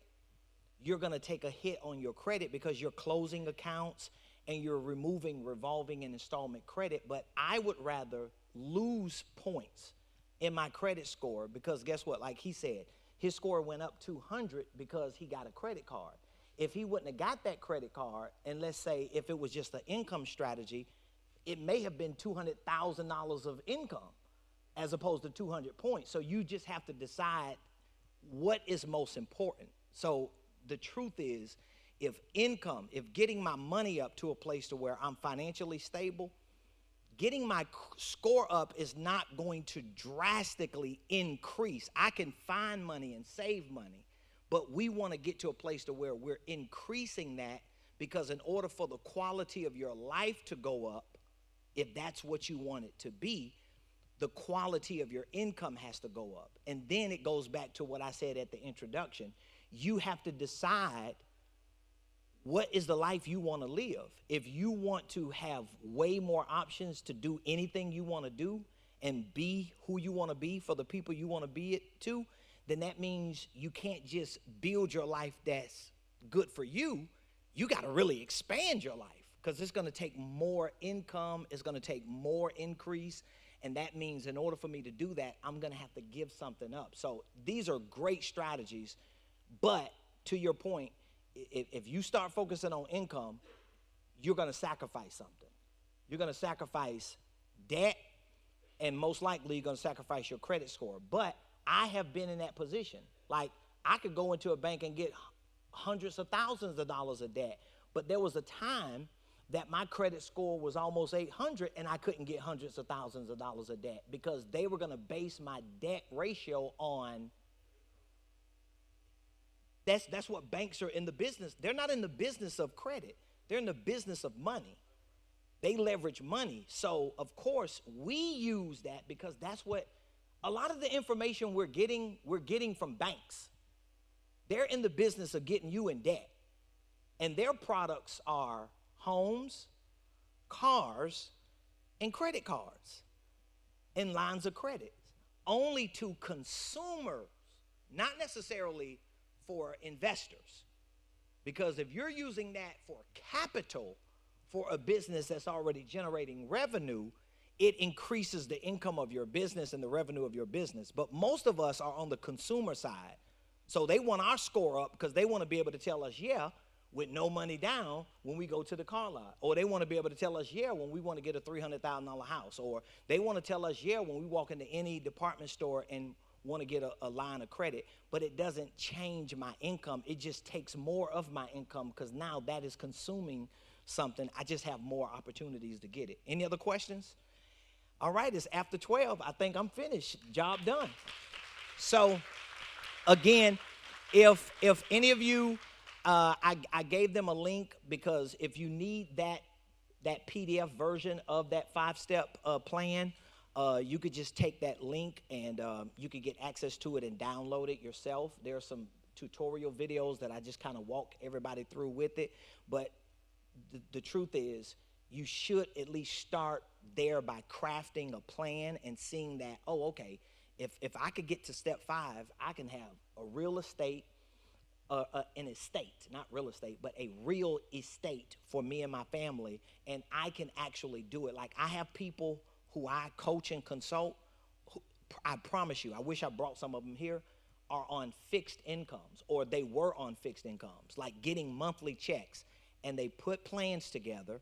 you're going to take a hit on your credit because you're closing accounts and you're removing revolving and installment credit. But I would rather lose points in my credit score because guess what? Like he said, his score went up 200 because he got a credit card. If he wouldn't have got that credit card, and let's say if it was just an income strategy, it may have been $200,000 of income as opposed to 200 points. So you just have to decide what is most important. So the truth is, if getting my money up to a place to where I'm financially stable, getting my score up is not going to drastically increase. I can find money and save money, but we want to get to a place to where we're increasing that because in order for the quality of your life to go up, if that's what you want it to be, the quality of your income has to go up. And then it goes back to what I said at the introduction. You have to decide what is the life you want to live. If you want to have way more options to do anything you want to do and be who you want to be for the people you want to be it to, then that means you can't just build your life that's good for you. You got to really expand your life because it's going to take more income. It's going to take more increase. And that means in order for me to do that, I'm going to have to give something up. So these are great strategies. But to your point, if you start focusing on income, you're going to sacrifice something. You're going to sacrifice debt, and most likely you're going to sacrifice your credit score. But I have been in that position. Like, I could go into a bank and get hundreds of thousands of dollars of debt, but there was a time that my credit score was almost 800 and I couldn't get hundreds of thousands of dollars of debt because they were going to base my debt ratio on. That's what banks are in the business. They're not in the business of credit. They're in the business of money. They leverage money. So, of course, we use that because that's what a lot of the information we're getting from banks. They're in the business of getting you in debt. And their products are homes, cars, and credit cards, and lines of credit. Only to consumers, not necessarily for investors. Because if you're using that for capital, for a business that's already generating revenue, it increases the income of your business and the revenue of your business. But most of us are on the consumer side. So they want our score up because they want to be able to tell us, yeah, with no money down when we go to the car lot. Or they want to be able to tell us, yeah, when we want to get a $300,000 house. Or they want to tell us, yeah, when we walk into any department store and want to get a line of credit. But it doesn't change my income. It just takes more of my income because now that is consuming something. I just have more opportunities to get it. Any other questions? All right, it's after 12. I think I'm finished. Job done. So, again, if any of you, I gave them a link because if you need that PDF version of that 5-step plan, you could just take that link and you could get access to it and download it yourself. There are some tutorial videos that I just kind of walk everybody through with it. But the truth is, you should at least start there by crafting a plan and seeing that, oh, okay, if I could get to step 5, I can have a real estate, an estate, not real estate, but a real estate for me and my family, and I can actually do it. Like, I have people who I coach and consult, who, I promise you, I wish I brought some of them here, are on fixed incomes, or they were on fixed incomes, like getting monthly checks, and they put plans together.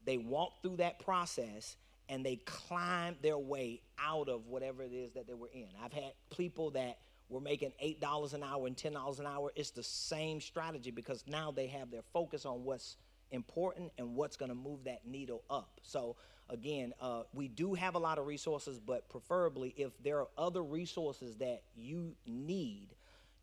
They walk through that process and they climb their way out of whatever it is that they were in. I've had people that were making $8 an hour and $10 an hour. It's the same strategy because now they have their focus on what's important and what's going to move that needle up. So again, we do have a lot of resources, but preferably if there are other resources that you need,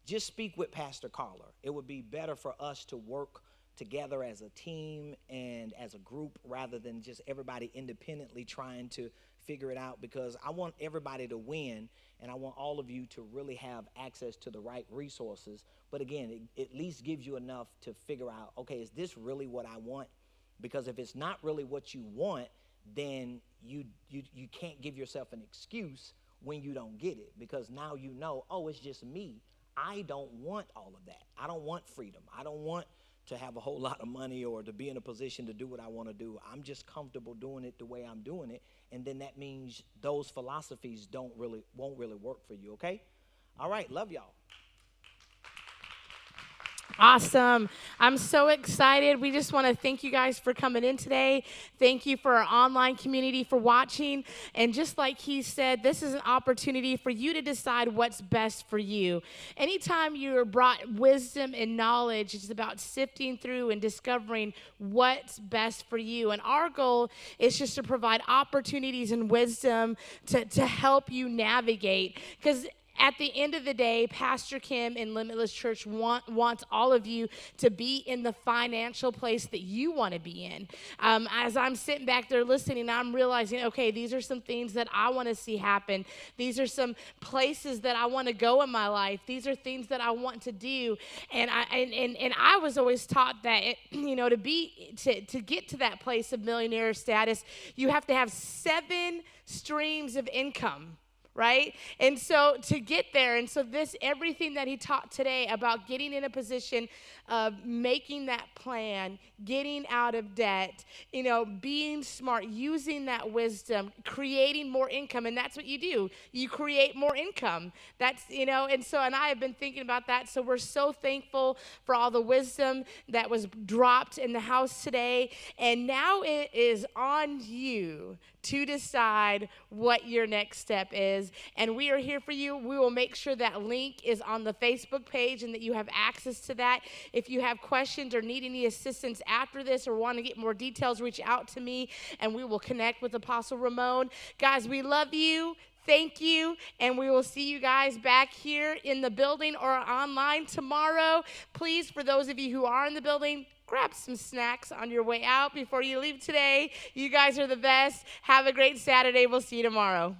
just speak with Pastor Carla. It would be better for us to work together as a team and as a group rather than just everybody independently trying to figure it out, because I want everybody to win and I want all of you to really have access to the right resources. But again, it at least gives you enough to figure out, okay, is this really what I want? Because if it's not really what you want, then you can't give yourself an excuse when you don't get it, because now you know, oh, it's just me. I don't want all of that. I don't want freedom. I don't want to have a whole lot of money or to be in a position to do what I want to do. I'm just comfortable doing it the way I'm doing it. And then that means those philosophies won't really work for you, okay? All right, love y'all. Awesome. I'm so excited. We just want to thank you guys for coming in today. Thank you for our online community for watching. And just like he said, this is an opportunity for you to decide what's best for you. Anytime you're brought wisdom and knowledge, it's about sifting through and discovering what's best for you. And our goal is just to provide opportunities and wisdom to help you navigate. Because at the end of the day, Pastor Kim and Limitless Church wants all of you to be in the financial place that you want to be in. As I'm sitting back there listening, I'm realizing, okay, these are some things that I want to see happen. These are some places that I want to go in my life. These are things that I want to do. And I was always taught that, to get to that place of millionaire status, you have to have 7 streams of income. Right? And so to get there, and so everything that he taught today about getting in a position of making that plan, getting out of debt, being smart, using that wisdom, creating more income, and that's what you do. You create more income. That's, and I have been thinking about that, so we're so thankful for all the wisdom that was dropped in the house today, and now it is on you to decide what your next step is. And we are here for you. We will make sure that link is on the Facebook page and that you have access to that. If you have questions or need any assistance after this or want to get more details, reach out to me and we will connect with Apostle Ramone. Guys, we love you. Thank you, and we will see you guys back here in the building or online tomorrow. Please, for those of you who are in the building, grab some snacks on your way out before you leave today. You guys are the best. Have a great Saturday. We'll see you tomorrow.